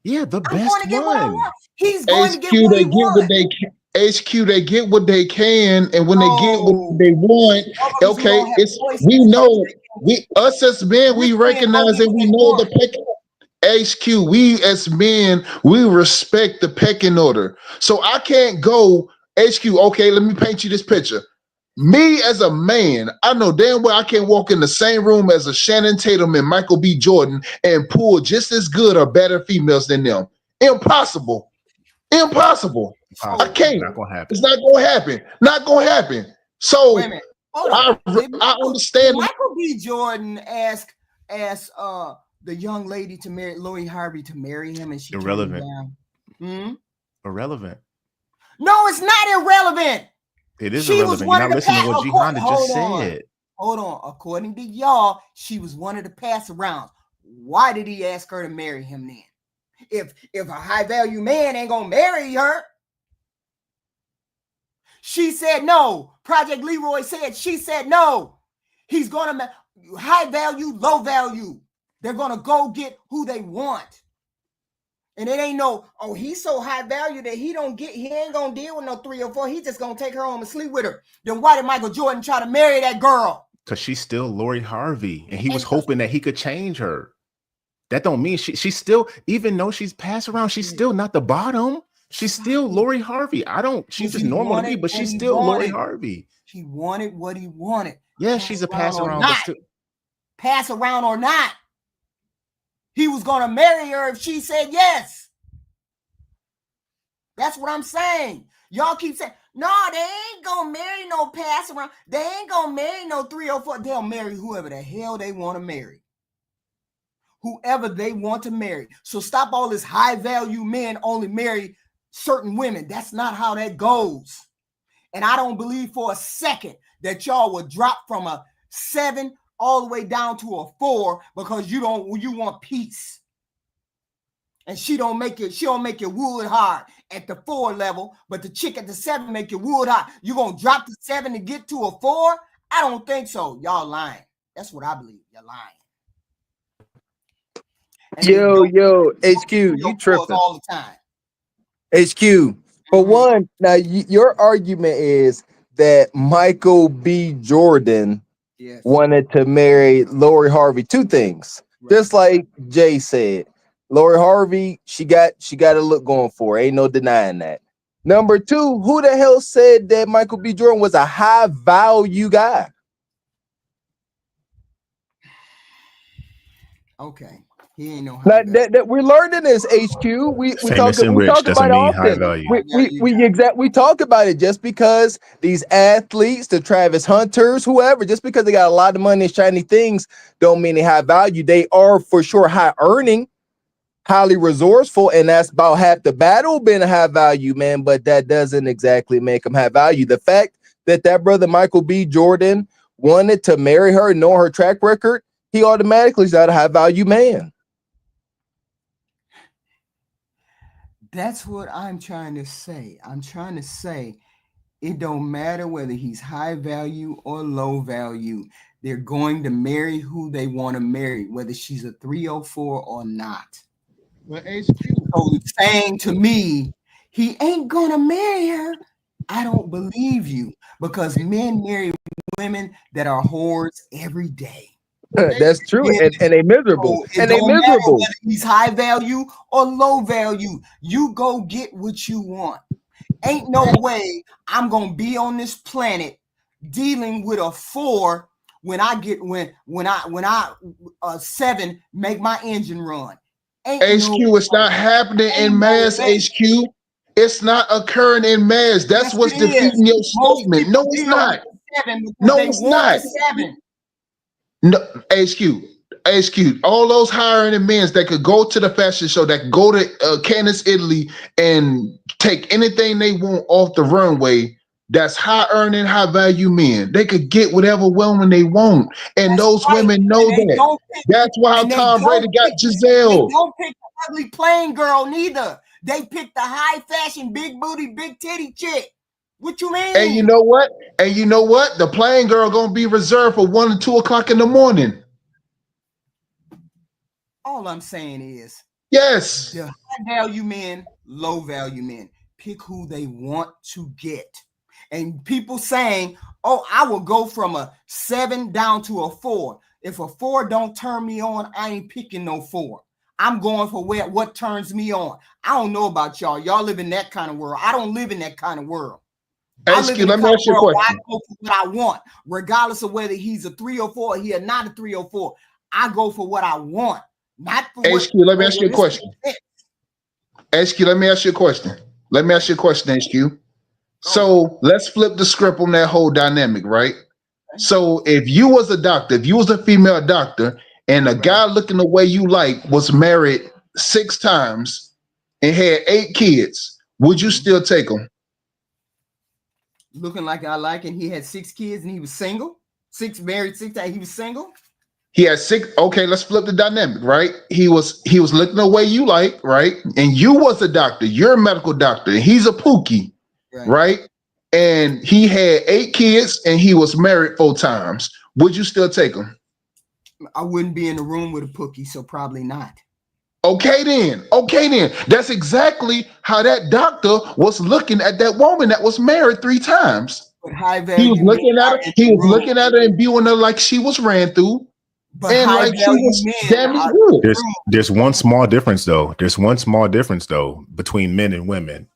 Yeah, the I'm best going to get what I one. want. He's going to get HQ, what he they get what wants. they can. HQ, they get what they can, and when they get what Oh, they want, those who okay, don't have it's choices. we know us as men, We're we saying go recognize get and what we they know the want. HQ, we as men, we respect the pecking order. So I can't go HQ. Okay, let me paint you this picture. Me as a man, I know damn well I can't walk in the same room as a Shannon Tatum and Michael B. Jordan and pull just as good or better females than them. Impossible. Impossible. I Impossible. can't. Not gonna happen. It's not gonna happen. Not gonna happen. Wait a So minute. Hold on. Did I understand. Michael B. Jordan ask the young lady to marry Lori Harvey to marry him, and she Irrelevant. turned him down? Irrelevant. No, it's not irrelevant. It is She was irrelevant. one You're of not the listening to what G Honda just said. Hold on. According to y'all, she was one of the pass arounds. Why did he ask her to marry him then? If a high value man ain't gonna marry her, she said no. Project Leroy said she said no. He's gonna high value, low value. They're gonna go get who they want. And it ain't no, oh, he's so high value that he ain't gonna deal with no 304. He just gonna take her home and sleep with her. Then why did Michael Jordan try to marry that girl? Because she's still Lori Harvey, and he was hoping that he could change her. That don't mean she's still, even though she's passed around, she's still not the bottom. She's still Lori Harvey. She's just normal to me, but she's still Lori Harvey. He wanted what he wanted. Yeah, she's a pass around, but still. Pass around or not. He was gonna marry her if she said yes. That's what I'm saying. Y'all keep saying, no, they ain't gonna marry no pass around. They ain't gonna marry no 304. They'll marry whoever the hell they want to marry. Whoever they want to marry. So stop all this high value men only marry certain women. That's not how that goes. And I don't believe for a second that y'all will drop from a 7 all the way down to a 4 because you want peace. And she don't make your wood hard at the 4 level, but the chick at the 7 make your wood hard. You gonna drop the 7 to get to a 4? I don't think so. Y'all lying. That's what I believe. You're lying. And Yo, HQ, you tripping all the time. HQ. For one, now your argument is that Michael B. Jordan wanted to marry Lori Harvey. Two things, just like Jay said. Lori Harvey, she got a look going for her. Ain't no denying that. Number two, who the hell said that Michael B. Jordan was a high value guy? Okay. He ain't no high value. That we're learning this, HQ. We talk about it often. We talk about it just because these athletes, the Travis Hunters, whoever, just because they got a lot of money and shiny things, don't mean they high value. They are for sure high earning, highly resourceful, and that's about half the battle being a high value, man. But that doesn't exactly make them high value. The fact that brother Michael B. Jordan wanted to marry her, know her track record, he automatically is not a high value man. That's what I'm trying to say. I'm trying to say it don't matter whether he's high value or low value. They're going to marry who they want to marry, whether she's a 304 or not. Well, HQ. So saying to me, he ain't gonna marry her, I don't believe you, because men marry women that are whores every day. That's true, and they miserable. So whether he's high value or low value. You go get what you want. Ain't no way I'm gonna be on this planet dealing with a 4 when I get when I 7 make my engine run. It's not happening in mass, HQ. It's not occurring in mass. That's what's defeating your statement. No, it's not. No, it's not. No, HQ. All those hiring men that could go to the fashion show, that could go to Cannes, Italy, and take anything they want off the runway. That's high earning, high value men. They could get whatever woman they want, and those women know that. That's why Tom Brady got Giselle. They don't pick the ugly plain girl neither. They pick the high fashion, big booty, big titty chick. What you mean? And you know what? The plain girl gonna be reserved for 1 and 2 o'clock in the morning. All I'm saying is, Yes. The high value men, low value men. Pick who they want to get. And people saying, oh, I will go from a 7 down to a 4. If a 4 don't turn me on, I ain't picking no 4. I'm going for what turns me on. I don't know about y'all. Y'all live in that kind of world. I don't live in that kind of world. I live in let me ask you a question. I go for what I want, regardless of whether he's a 3 or 4, he is not a 3 or 4. I go for what I want, not for HQ, let me ask you a question. HQ, let me ask you a question. Let me ask you a question, HQ. So let's flip the script on that whole dynamic, right? So if you was a doctor, if you was a female doctor, and a guy looking the way you like was married 6 times and had 8 kids, would you still take him? Looking like I like, and he had 6 kids and he was single? 6 married, 6 times, he was single? He had 6. Okay, let's flip the dynamic, right? He was looking the way you like, right? And you was a doctor, you're a medical doctor, and he's a pookie, right? And he had 8 kids and he was married 4 times. Would you still take him? I wouldn't be in the room with a pookie, so probably not. Okay then. That's exactly how that doctor was looking at that woman that was married 3 times. But high value, he was looking at her. He was looking at her and viewing her like she was ran through, but and like she was damaged good. There's one small difference though. Between men and women.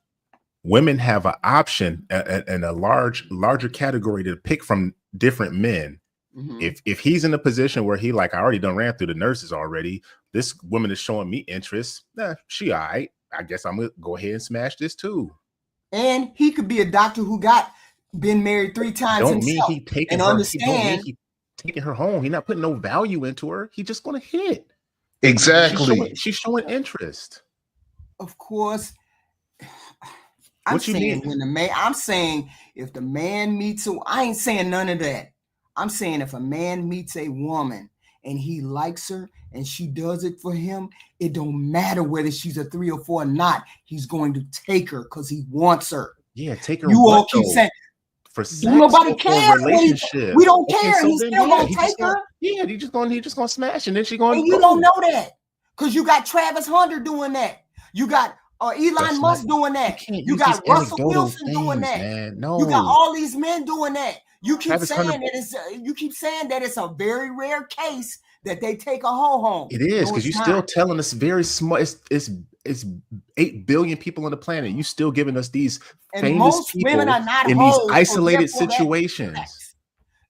Women have an option and a larger category to pick from different men. Mm-hmm. If he's in a position where he like, I already done ran through the nurses already, this woman is showing me interest, she all right, I guess I'm gonna go ahead and smash this too. And he could be a doctor who been married 3 times don't himself. Mean he taking her, don't mean he taking her home. He's not putting no value into her. He's just gonna hit. Exactly. She's showing interest. Of course. I'm saying if the man meets I ain't saying none of that. I'm saying if a man meets a woman and he likes her and she does it for him, it don't matter whether she's a 3 or 4 or not. He's going to take her because he wants her. Yeah, take her. You all keep saying for sex. Nobody cares. Relationship. We don't care. So he's still gonna take her. He's just gonna smash, and then she's gonna. And you don't know that because you got Travis Hunter doing that. You got Elon Musk doing that. You got Russell Wilson doing that. Man. No. You got all these men doing that. You keep saying that it's a very rare case that they take a hoe home. It is because you're still telling us very small. It's 8 billion people on the planet. You still giving us these famous people women are not in these isolated situations.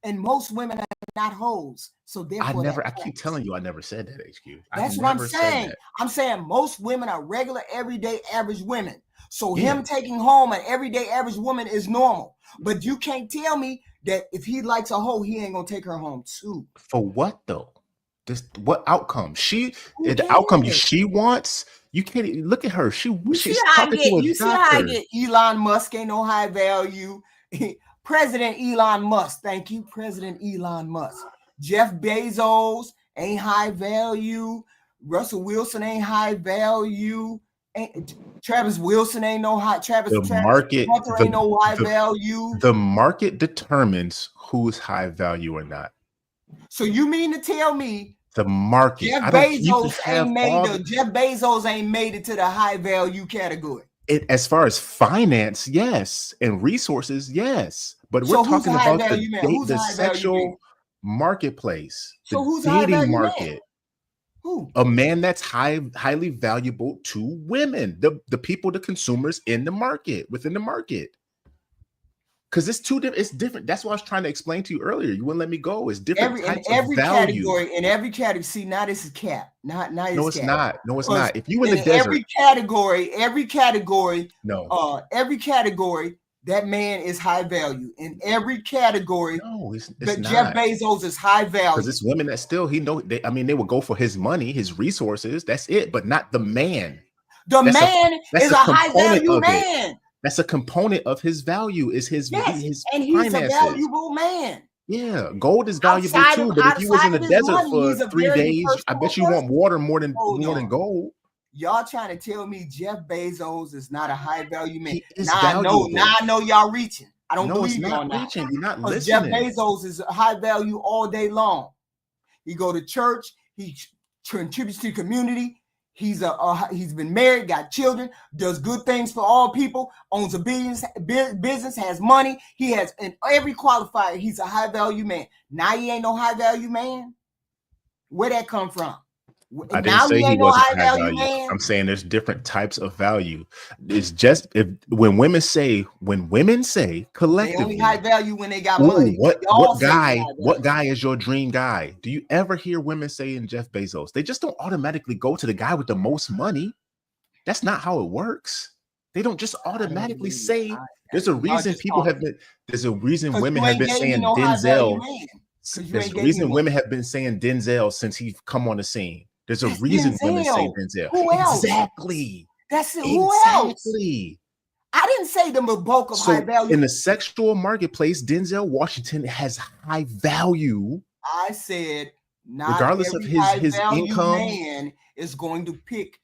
And most women are not hoes. So therefore, I keep telling you, I never said that, HQ. That's what I'm saying. I'm saying most women are regular, everyday, average women. So him taking home an everyday, average woman is normal. But you can't tell me that if he likes a hoe, he ain't gonna take her home too. For what though? What outcome? The outcome she wants. You can't look at her. She's talking to a doctor. You see how I get Elon Musk ain't no high value. President Elon Musk, thank you, President Elon Musk. Jeff Bezos ain't high value. Russell Wilson ain't high value. Travis Wilson ain't no high. Travis Hunter ain't no high value. The market determines who's high value or not. So you mean to tell me the market? Jeff Bezos ain't made it to the high value category. As far as finance, yes, and resources, yes. But we're talking about the sexual marketplace, the dating market. Who? A man that's highly valuable to women, the people, the consumers in the market, within the market. Because it's different. That's what I was trying to explain to you earlier. You wouldn't let me go. It's different types of value. In every category. See, now this is cap. No, it's not. No, it's not. If you in the desert, every category. No. Every category, that man is high value. In every category, no, it's not. Jeff Bezos is high value. Because it's women that still they would go for his money, his resources. That's it, but not the man. The man is a high value man. That's a component of his value. Is his his and he's finances. A valuable man. Yeah, gold is valuable too. But if you was in the desert for 3 days, I bet you want water more than gold. Y'all trying to tell me Jeff Bezos is not a high value man? Now I know y'all reaching. I don't believe y'all now. You're not listening. Jeff Bezos is a high value all day long. He go to church. He contributes to the community. He's been married, got children, does good things for all people, owns a business, has money. He has in every qualifier. He's a high value man. Now he ain't no high value man. Where that come from? I didn't say he wasn't high value. Man. I'm saying there's different types of value. It's just when women say collectively, they only high value when they got money. What guy is your dream guy? Do you ever hear women saying Jeff Bezos? They just don't automatically go to the guy with the most money. That's not how it works. They don't just automatically say. There's a reason people have been. There's a reason women have been saying Denzel. There's a reason women have been saying Denzel since he's come on the scene. There's a reason women say Denzel. Who else? Exactly. That's it. Who else? I didn't say the bulk of high value. In the sexual marketplace, Denzel Washington has high value. I said, not regardless of his income, man is going to pick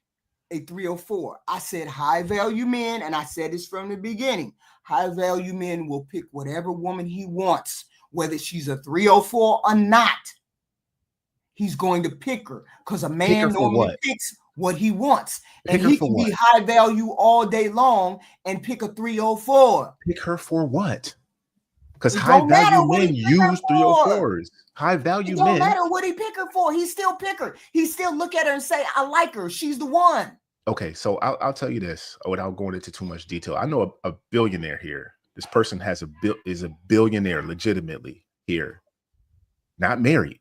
a 304. I said high value men, and I said this from the beginning. High value men will pick whatever woman he wants, whether she's a 304 or not. He's going to pick her because a man normally picks what he wants. And he can be high value all day long and pick a 304. Pick her for what? Because high value men use 304s. High value men. It don't matter what he pick her for. He still pick her. He still look at her and say, I like her. She's the one. Okay, so I'll tell you this without going into too much detail. I know a billionaire here. This person is a billionaire legitimately here. Not married.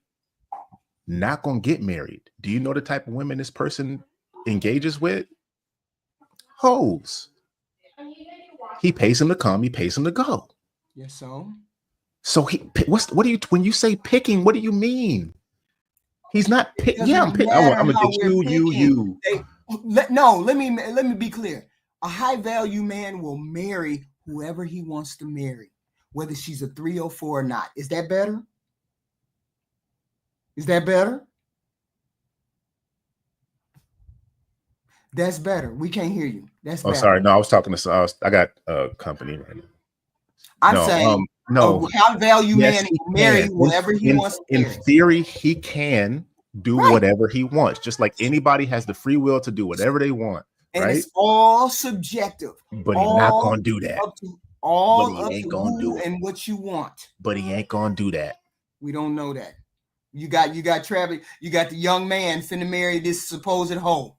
Not gonna get married. Do you know the type of women this person engages with? Hoes. He pays him to come, he pays him to go. Yes, so what do you when you say picking, what do you mean? He's not picking. Yeah, I'm picking. I'm gonna get you. Let me be clear. A high value man will marry whoever he wants to marry, whether she's a 304 or not. Is that better? Is that better? That's better. We can't hear you. That's better. Sorry. No, I was talking to. I got company right now. I'm saying no. High value man will marry whoever he wants to marry. In theory, he can do whatever he wants, just like anybody has the free will to do whatever they want. And it's all subjective. But he's not gonna do that. Up to who and what you want. But he ain't gonna do that. We don't know that. You got Travis. You got the young man finna marry this supposed hoe.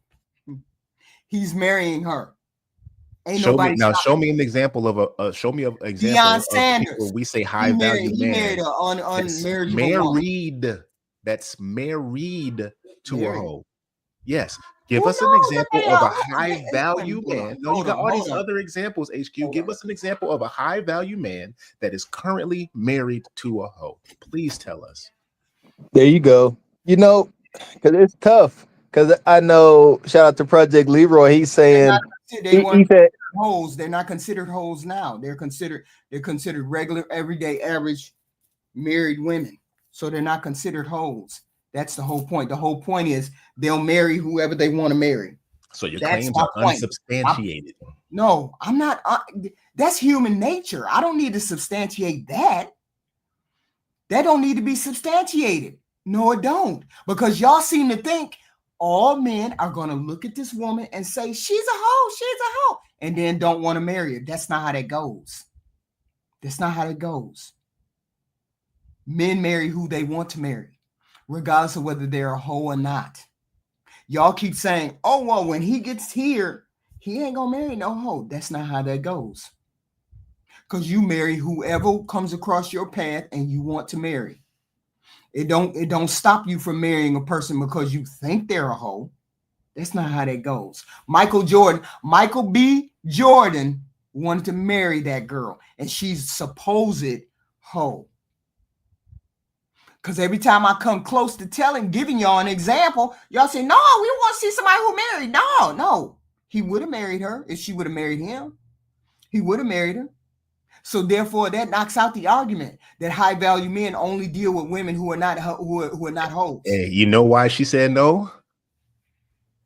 He's marrying her. Show me an example of Deion Sanders. Where we say high value man. He married an unmarried. That's married to a hoe. Yes. Give us an example of a high value man. No, you got all these other examples, HQ. Give us an example of a high value man that is currently married to a hoe. Please tell us. There you go. You know, because it's tough. Because I know, shout out to Project Leroy. He's saying he said hoes. They're not considered hoes now. They're considered regular, everyday, average married women. So they're not considered hoes. That's the whole point. The whole point is they'll marry whoever they want to marry. So your claims are unsubstantiated. No, I'm not. That's human nature. I don't need to substantiate that. That don't need to be substantiated. No, it don't. Because y'all seem to think all men are going to look at this woman and say, she's a hoe, and then don't want to marry her. That's not how that goes. That's not how that goes. Men marry who they want to marry, regardless of whether they're a hoe or not. Y'all keep saying, oh, well, when he gets here, he ain't going to marry no hoe. That's not how that goes. Because you marry whoever comes across your path and you want to marry. It don't stop you from marrying a person because you think they're a hoe. That's not how that goes. Michael B. Jordan wanted to marry that girl, and she's supposed hoe. Because every time I come close to giving y'all an example, y'all say, no, we want to see somebody who married. No. He would have married her if she would have married him. He would have married her. So therefore, that knocks out the argument that high value men only deal with women who are not hoes. Hey, you know why she said no?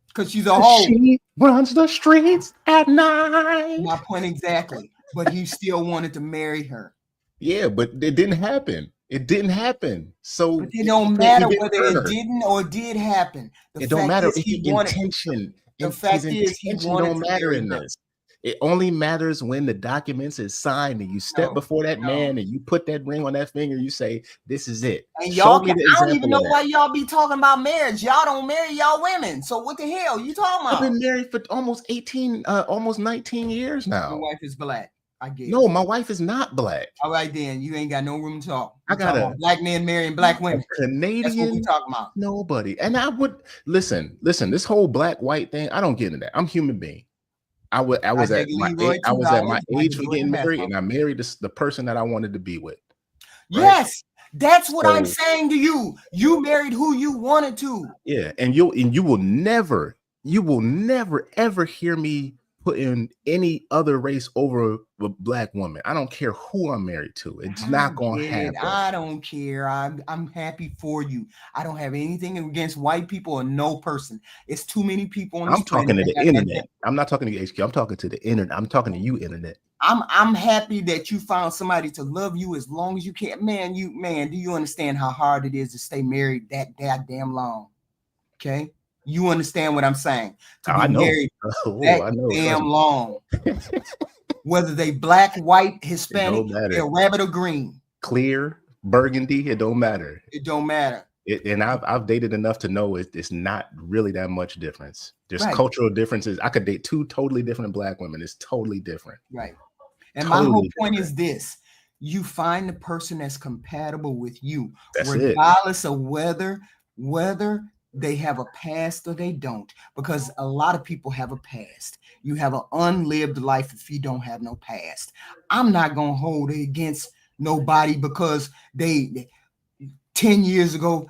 Because she's a hoe. She runs the streets at night. My point exactly. But he still wanted to marry her. Yeah, but it didn't happen. It didn't happen. So but it don't matter whether it didn't or did happen. It don't matter. Intention. The fact is, he wanted don't matter in this. It only matters when the documents is signed and you step before that man and you put that ring on that finger. You say, "This is it." And y'all, I don't even know why y'all be talking about marriage. Y'all don't marry y'all women. So what the hell you talking about? I've been married for almost 19 years now. Your wife is black. I guess. No, my wife is not black. All right, then you ain't got no room to talk. I got a black men marrying black women. Canadian. That's what we talking about. Nobody. And I would listen. This whole black white thing. I don't get into that. I'm a human being. I was at my age for getting married, and I married the person that I wanted to be with. Right? Yes, that's what I'm saying to you. You married who you wanted to. Yeah, and you will never ever hear me put in any other race over a black woman. I don't care who I'm married to. It's not going to happen. I don't care. I'm happy for you. I don't have anything against white people or no person. It's too many people on I'm talking to the internet. I'm not talking to you, HQ. I'm talking to the internet. I'm talking to you, internet. I'm happy that you found somebody to love you as long as you can. Man, do you understand how hard it is to stay married that damn long? Okay? You understand what I'm saying? To be married damn long. Whether they black, white, Hispanic, they're rabbit or green. Clear, burgundy, it don't matter. It don't matter. And I've dated enough to know it's not really that much difference. There's cultural differences. I could date two totally different black women. It's totally different. Right. And my whole point is this. You find the person that's compatible with you, regardless of whether they have a past or they don't, because a lot of people have a past. You have an unlived life if you don't have no past. I'm not going to hold it against nobody because they 10 years ago,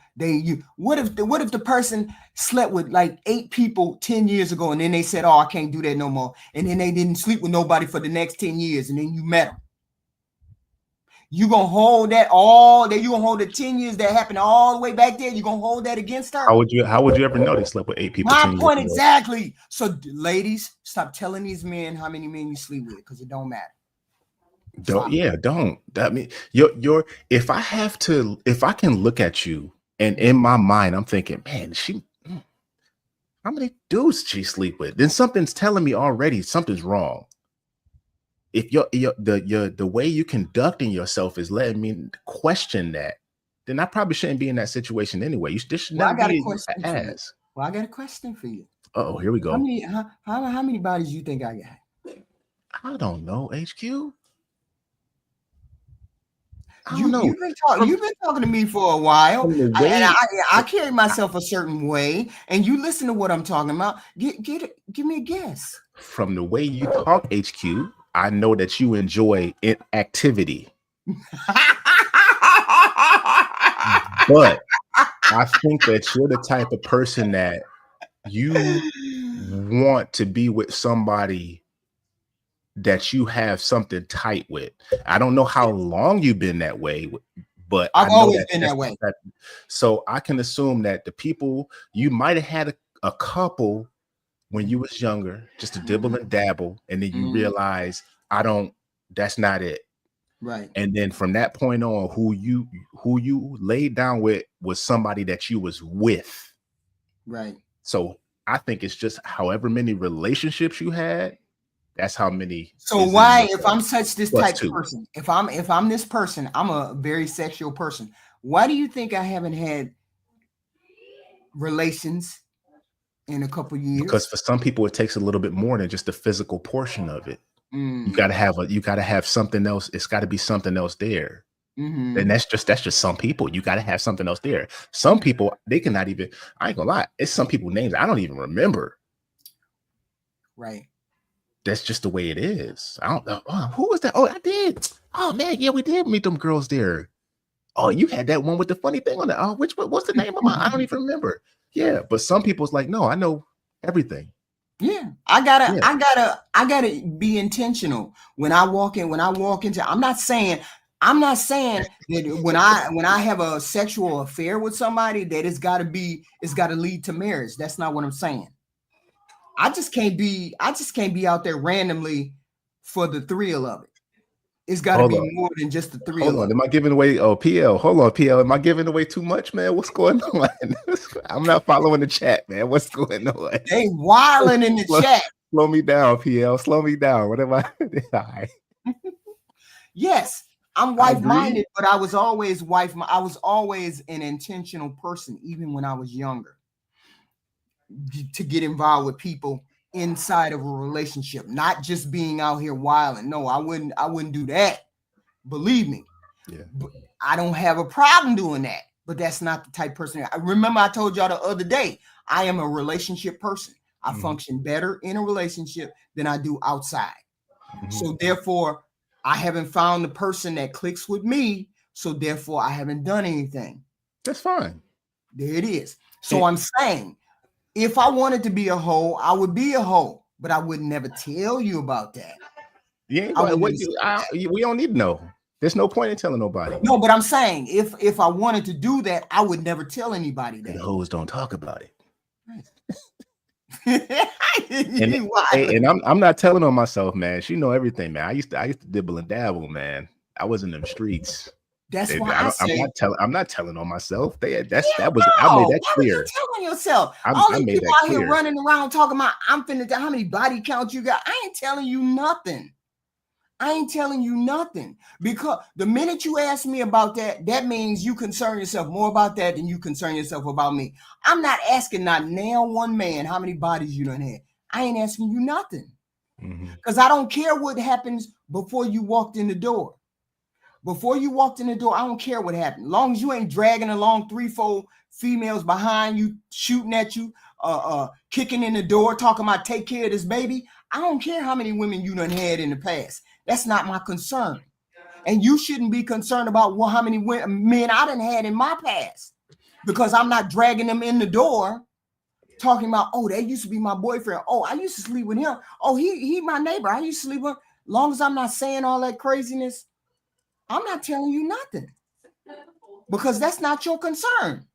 what if the person slept with like 8 people 10 years ago and then they said, "Oh, I can't do that no more." And then they didn't sleep with nobody for the next 10 years and then you met them. You gonna hold that you gonna hold the 10 years that happened all the way back there? You gonna hold that against her? How would you ever know they slept with 8 people? My point exactly. So ladies, stop telling these men how many men you sleep with, because it don't matter. Don't. That mean if I can look at you and in my mind I'm thinking, man, how many dudes she sleep with? Then something's telling me already something's wrong. If the way you conducting yourself is letting me question that, then I probably shouldn't be in that situation anyway. This should not be ass. Well, I got a question for you. Oh, here we go. How many bodies you think I got? I don't know, HQ. You've been talking to me for a while, and I carry myself a certain way, and you listen to what I'm talking about. Give me a guess. From the way you talk, HQ, I know that you enjoy activity. But I think that you're the type of person that you want to be with somebody that you have something tight with. I don't know how long you've been that way, but I've always been that way. So I can assume that the people you might have had a couple when you was younger, just to dibble and dabble, and then you realize that's not it. Right. And then from that point on, who you laid down with was somebody that you was with. Right. So I think it's just however many relationships you had, that's how many. So why, if I'm such this type of person, if I'm this person, I'm a very sexual person. Why do you think I haven't had relations in a couple years? Because for some people, it takes a little bit more than just the physical portion of it. You gotta have something else. It's got to be something else there. And that's just some people. You got to have something else there. Some people, they cannot even. I ain't gonna lie. It's some people names I don't even remember. Right. That's just the way it is. I don't know. Oh, who was that? Oh, I did. Oh man, yeah, we did meet them girls there. Oh, you had that one with the funny thing on it. Oh, what's the name of mine? I don't even remember. Yeah, but some people's like, no, I know everything. Yeah, I gotta be intentional when I walk into. I'm not saying that when I have a sexual affair with somebody that it's got to lead to marriage. That's not what I'm saying. I just can't be out there randomly for the thrill of it. It's got to be more than just the three of us. Am I giving away? Oh, PL. Hold on, PL. Am I giving away too much, man? What's going on? I'm not following the chat, man. What's going on? They wilding in the chat. Slow me down, PL. Slow me down. What am I? Yes, I'm wife-minded, but I was always I was always an intentional person, even when I was younger, to get involved with people inside of a relationship, not just being out here wilding. No, I wouldn't do that. Believe me. Yeah. But I don't have a problem doing that, but that's not the type of person. I remember I told y'all the other day, I am a relationship person. I function better in a relationship than I do outside. So therefore, I haven't found the person that clicks with me. So therefore, I haven't done anything. That's fine. There it is. So I'm saying, if I wanted to be a hoe, I would be a hoe, but I would never tell you about that. Yeah, we don't need to know. There's no point in telling nobody. No, but I'm saying if I wanted to do that, I would never tell anybody that. The hoes don't talk about it. and I'm not telling on myself, man. She know everything, man. I used to dibble and dabble, man. I was in them streets. That's why I'm not telling on myself. I made that clear. Why are you telling yourself? All these people out here running around talking about I'm finna how many body counts you got. I ain't telling you nothing. Because the minute you ask me about that, that means you concern yourself more about that than you concern yourself about me. I'm not asking not now one man how many bodies you done had. I ain't asking you nothing. Because I don't care what happens before you walked in the door. Before you walked in the door, I don't care what happened. As long as you ain't dragging along 3-4 females behind you, shooting at you, kicking in the door, talking about take care of this baby. I don't care how many women you done had in the past. That's not my concern. And you shouldn't be concerned about how many men I done had in my past, because I'm not dragging them in the door talking about, oh, that used to be my boyfriend. Oh, I used to sleep with him. Oh, he my neighbor. I used to sleep with him. Long as I'm not saying all that craziness, I'm not telling you nothing, because that's not your concern.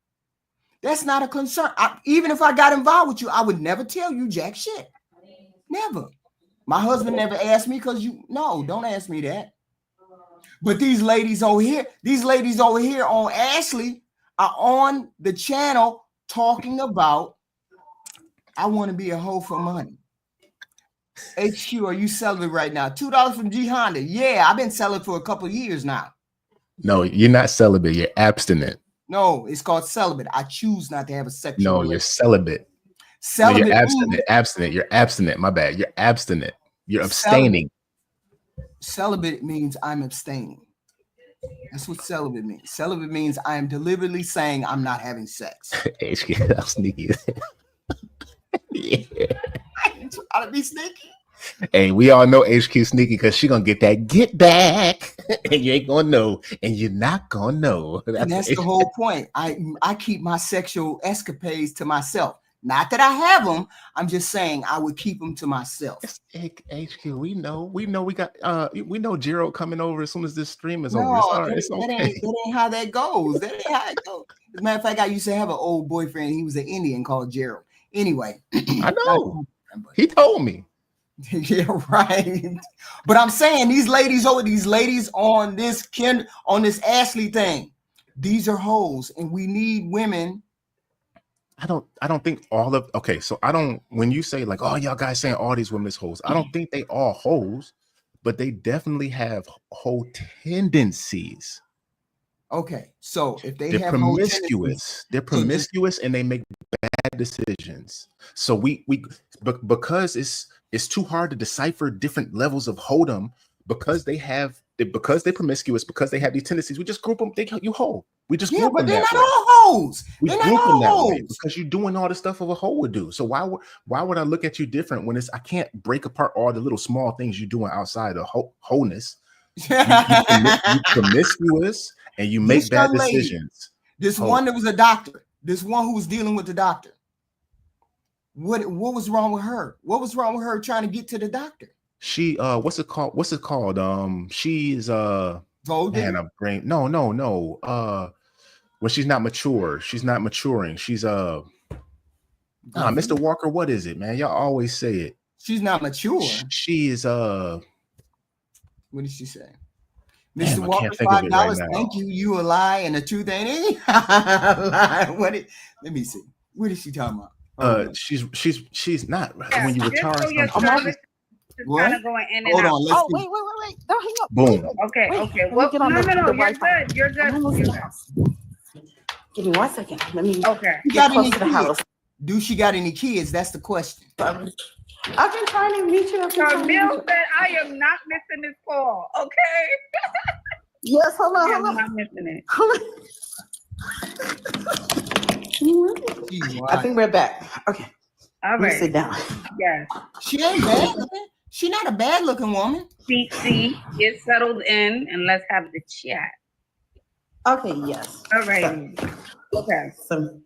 That's not a concern. Even if I got involved with you, I would never tell you jack shit. Never. My husband never asked me, because don't ask me that. But these ladies over here on Ashely are on the channel talking about, I want to be a hoe for money. HQ, are you celibate right now? $2 from G Honda. Yeah, I've been celibate for a couple of years now. No, you're not celibate. You're abstinent. No, it's called celibate. I choose not to have a sexual relationship. You're celibate. Celibate. No, you're abstinent. You're abstinent. My bad. You're abstinent. You're abstaining. Celibate means I'm abstaining. That's what celibate means. Celibate means I am deliberately saying I'm not having sex. HQ, how sneaky. Yeah. I ain't trying to be sneaky. Hey, we all know HQ sneaky because she gonna get that get back, and you ain't gonna know, and you're not gonna know. That's the whole point. I keep my sexual escapades to myself. Not that I have them. I'm just saying I would keep them to myself. HQ, we know we got we know Gerald coming over as soon as this stream is over. That ain't how that goes. That ain't how it goes. As a matter of fact, I used to have an old boyfriend. He was an Indian called Gerald. Anyway, I know. He told me. Yeah, right. But I'm saying these ladies on this Ashely thing, these are hoes, and we need women. I don't think all of so when you say like, oh, y'all guys saying all these women is hoes, I don't think they all hoes, but they definitely have hoe tendencies. Okay, so if they're promiscuous, and they make bad decisions. So because it's too hard to decipher different levels of hoedom, because they're promiscuous, because they have these tendencies, we just group them. You hoe. We just group them. They're not all hoes. We group them that way because you're doing all the stuff of a hoe would do. So why would I look at you different when I can't break apart all the little small things you're doing outside of wholeness? You promiscuous and you make bad decisions. This one that was a doctor. This one who was dealing with the doctor. What was wrong with her? What was wrong with her trying to get to the doctor? She what's it called? She's man, I'm brain. No. When she's not mature, she's not maturing. She's Mr. Walker, what is it, man? Y'all always say it. She's not mature. She is what did she say? Mr. Damn, I Walker, can't think of it right $5. now. Thank you. You a lie and a truth ain't any lie. Let me see. What is she talking about? She's not when you retire something. What? Going in and Hold out. on. Let's see. Wait. Don't hang up. Boom. Okay. Wait, Well, get on no. the You're Wi-Fi. good. You're good. I'm almost in the house. Give me 1 second. Let me Okay. get close to the house. Do she got any kids? That's the question. I've been trying to reach you. Camille said, I am not missing this call. Okay. Yes, hold on. I'm not missing it. I think we're back. Okay. All right. Sit down. Yes. She ain't bad looking. She not a bad looking woman. See, get settled in and let's have the chat. Okay, yes. All right. Okay. So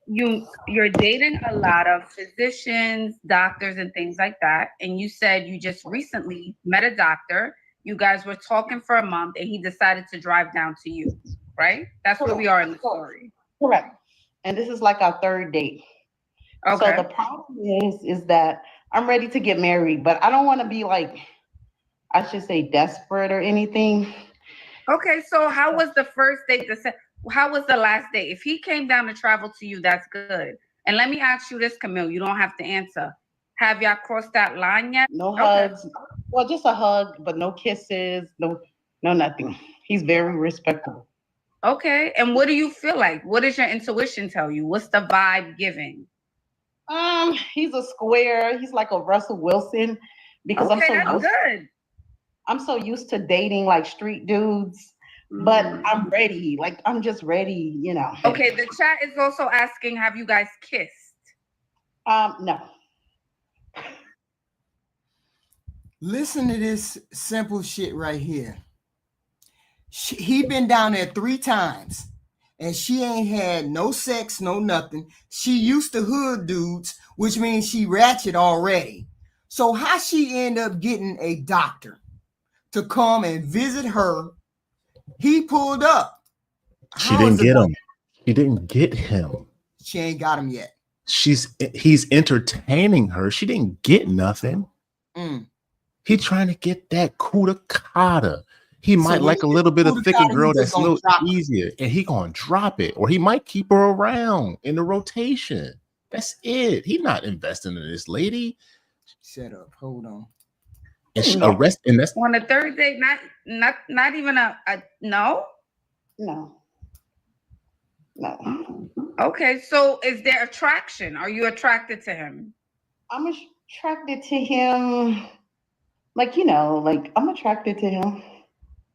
you're dating a lot of physicians, doctors, and things like that. And you said you just recently met a doctor. You guys were talking for a month and he decided to drive down to you, right? That's where we are in the story. Correct. And this is like our third date. Okay. So the problem is that I'm ready to get married, but I don't want to be like, I should say desperate or anything. Okay, so how was the first date? How was the last date? If he came down to travel to you, that's good. And let me ask you this, Camille, you don't have to answer. Have y'all crossed that line yet? No hugs. Well, just a hug, but no kisses, no nothing. He's very respectable. Okay, and what do you feel like? What does your intuition tell you? What's the vibe giving? He's a square. He's like a Russell Wilson because I'm so used to dating like street dudes, but I'm ready. Like I'm just ready, you know. Okay, the chat is also asking, have you guys kissed? No. Listen to this simple shit right here. He been down there 3 times. And she ain't had no sex, no nothing. She used to hood dudes, which means she ratchet already. So how she end up getting a doctor to come and visit her? He pulled up. She didn't get him. She didn't get him. She ain't got him yet. He's entertaining her. She didn't get nothing. He trying to get that kuda kata. He might like a little bit of thicker girl that's a little easier, and he gonna drop it, or he might keep her around in the rotation. That's it. He not investing in this lady. Shut up. Hold on. And she and that's on a third date. Not even a no. No. Okay, so is there attraction? Are you attracted to him? I'm attracted to him. Like, you know, like I'm attracted to him.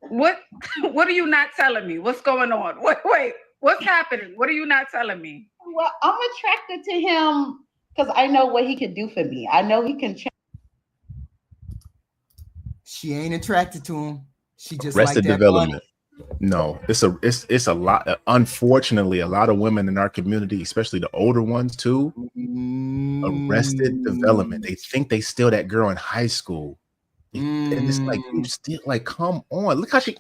What are you not telling me? What's going on? Wait, what's happening? What are you not telling me? Well, I'm attracted to him because I know what he can do for me. I know he can change. She ain't attracted to him. She just Arrested like that Development. No, it's a lot. Unfortunately, a lot of women in our community, especially the older ones too, Arrested Development. They think they still that girl in high school. And it's like, you still like, come on, look how she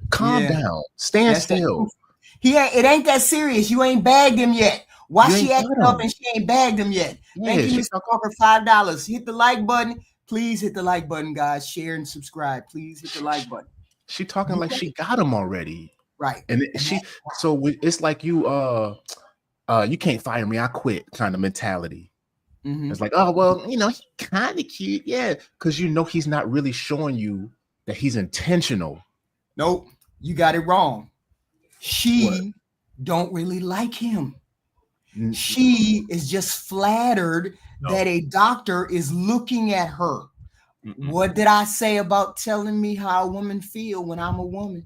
calm down, stand still. It ain't that serious. You ain't bagged him yet. Why she acting up and she ain't bagged him yet? Thank you, Mr. Walker, $5. Hit the like button. Please hit the like button, guys. Share and subscribe. Please hit the like button. She talking like she got him already. Right. And it's like you can't fire me, I quit kind of mentality. It's like, oh, well, you know, he kind of cute. Yeah. Because you know he's not really showing you that he's intentional. Nope. You got it wrong. She don't really like him. She is just flattered that a doctor is looking at her. What did I say about telling me how a woman feel when I'm a woman?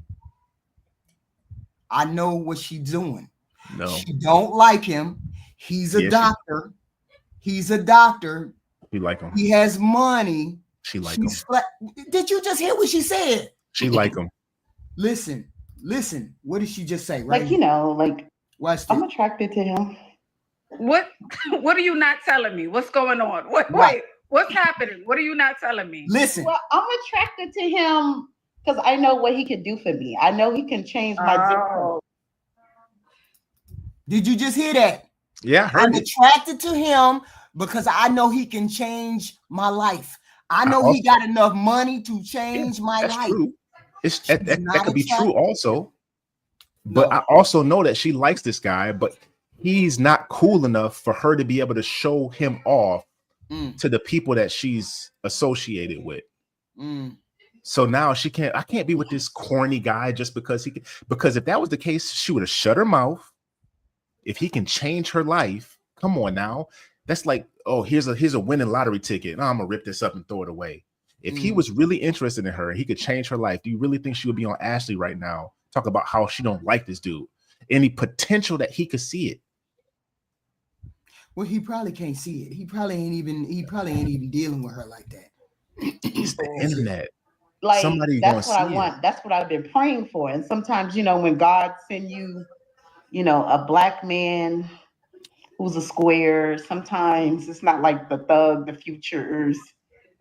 I know what she's doing. No. She don't like him. He's a doctor. He's a doctor. You like him. He has money. She like him. Did you just hear what she said? She like him. Listen. What did she just say? Right? Like, you know, like I'm attracted to him. What are you not telling me? What's going on? Wait, what's happening? What are you not telling me? Listen. Well, I'm attracted to him because I know what he can do for me. I know he can change my zip. Did you just hear that? Yeah, I heard I'm attracted to him because I know he can change my life. I know he got enough money to change my life. True. That could be true also. But I also know that she likes this guy, but he's not cool enough for her to be able to show him off to the people that she's associated with. So now I can't be with this corny guy just because because if that was the case, she would have shut her mouth. If he can change her life, come on now. That's like, oh, here's a winning lottery ticket. No, I'm gonna rip this up and throw it away. If he was really interested in her and he could change her life, do you really think she would be on Ashely right now? Talk about how she don't like this dude. Any potential that he could see it. Well, he probably can't see it. He probably ain't even dealing with her like that. It's the internet. Like, that's what I want. That's what I've been praying for. And sometimes, when God send you, a black man who's a square, sometimes it's not like the thug, the futures,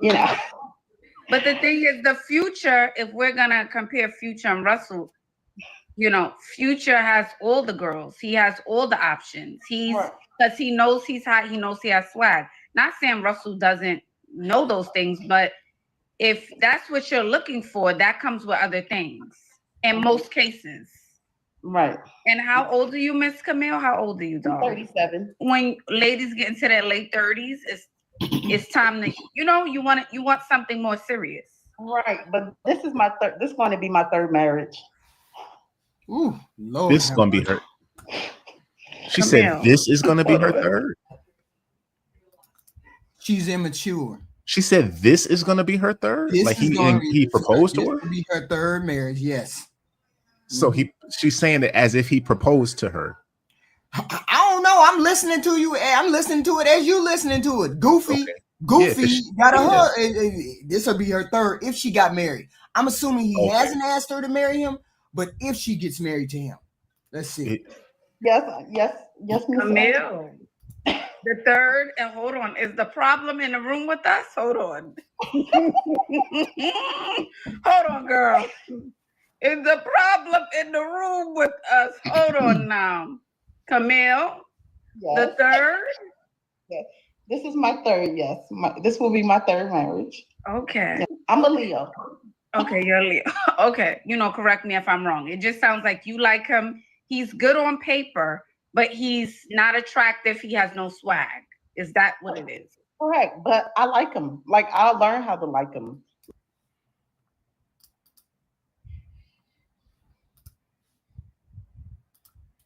But the thing is, the Future, if we're gonna compare Future and Russell, Future has all the girls. He has all the options. Because he knows he's hot. He knows he has swag. Not saying Russell doesn't know those things, but if that's what you're looking for, that comes with other things in most cases. Right. And how old are you, Miss Camille? How old are you, dog? 37. When ladies get into their late 30s, it's time to, you want something more serious. Right. But this is this is going to be my third marriage. Ooh, Lord. This is going to be her. She said this is going to be her third. She's immature. She said this is going to be her third. Like he proposed to her. This will be her third marriage. Yes. So she's saying it as if he proposed to her. I don't know. I'm listening to you. I'm listening to it as you listening to it. Goofy got this will be her third if she got married. I'm assuming he hasn't asked her to marry him, but if she gets married to him, let's see. Yes, Camille. The third, and hold on, is the problem in the room with us? Hold on. Hold on, girl. Is the problem in the room with us? Hold on now. Camille, the third? Yes. This is my third, yes. This will be my third marriage. Okay. Yeah. I'm a Leo. Okay, you're a Leo. Okay, correct me if I'm wrong. It just sounds like you like him. He's good on paper, but he's not attractive. He has no swag. Is that what it is? Correct, but I like him. Like, I'll learn how to like him.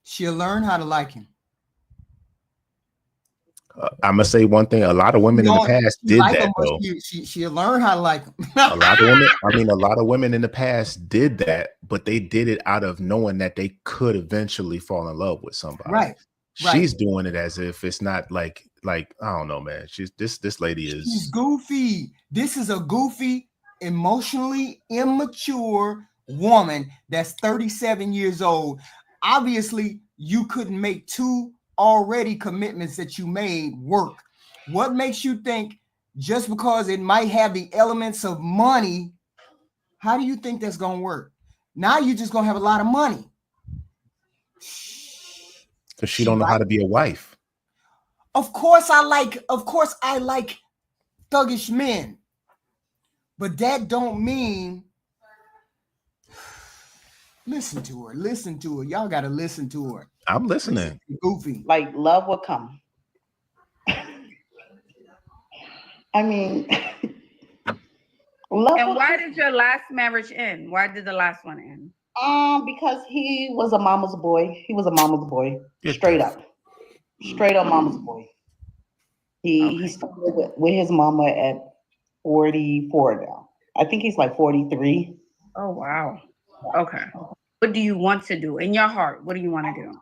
She'll learn how to like him. I'm gonna say one thing. A lot of women in the past did that, though. She'll learn how to like him. A lot of women in the past did that, but they did it out of knowing that they could eventually fall in love with somebody. Right. She's doing it as if it's not like I don't know, man. This lady is. She's goofy. This is a goofy, emotionally immature woman that's 37 years old. Obviously, you couldn't make two already commitments that you made work. What makes you think just because it might have the elements of money, how do you think that's gonna work? Now you're just gonna have a lot of money. Because she don't know how to be a wife. Of course I like thuggish men, but that don't mean listen to her. Y'all gotta listen to her. I'm listening. Goofy. Like, love will come. I mean, love. And why did your last marriage end? Why did the last one end? Because he was a mama's boy. He was a mama's boy. Straight up mama's boy. He started with his mama at 44 now. I think he's like 43. Oh, wow. Okay. What do you want to do in your heart? What do you want to do?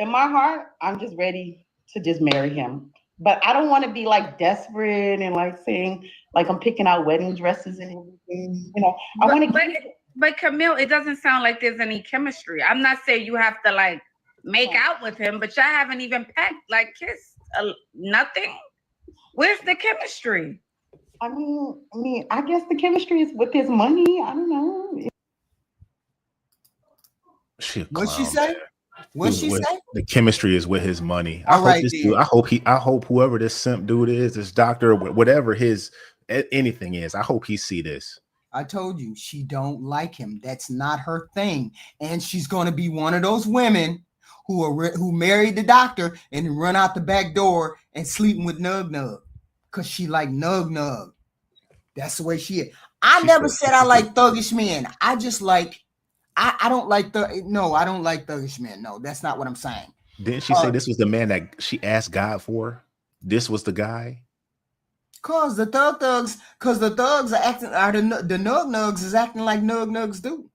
In my heart, I'm just ready to just marry him. But I don't want to be like desperate and like saying like I'm picking out wedding dresses and everything. I want to. But Camille, it doesn't sound like there's any chemistry. I'm not saying you have to like make out with him, but y'all haven't even pecked, like kissed, nothing. Where's the chemistry? I mean, I guess the chemistry is with his money. I don't know. What'd she say? The chemistry is with his money. I hope whoever this simp dude is, this doctor, whatever his anything is. I hope he see this. I told you she don't like him. That's not her thing, and she's gonna be one of those women who married the doctor and run out the back door and sleeping with Nug Nug because she like Nug Nug. That's the way she is. I never said I like thuggish men. I just like I don't like I don't like thuggish men. No, that's not what I'm saying. Didn't she say this was the man that she asked God for? This was the guy. Cause the thugs are acting. The Nug Nugs is acting like Nug Nugs do,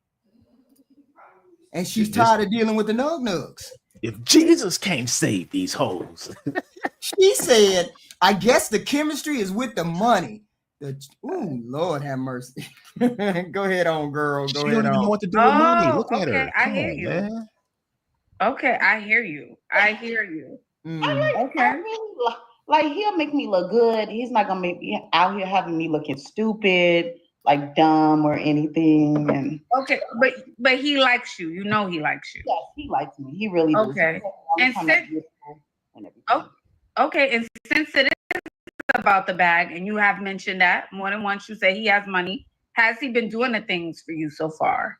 and she's tired of dealing with the Nug Nugs. If Jesus can't save these hoes, she said, "I guess the chemistry is with the money." Ooh, Lord have mercy. Go ahead on, girl. Go ahead on. She don't even know what to do with money. Look at her. I hear you. Man. Okay, I hear you. I really like he'll make me look good. He's not gonna make me out here having me looking stupid, like dumb or anything. And okay, but he likes you. You know he likes you. Yes, he likes me. He really does. Okay. And and since it is about the bag, and you have mentioned that more than once, you say he has money. Has he been doing the things for you so far?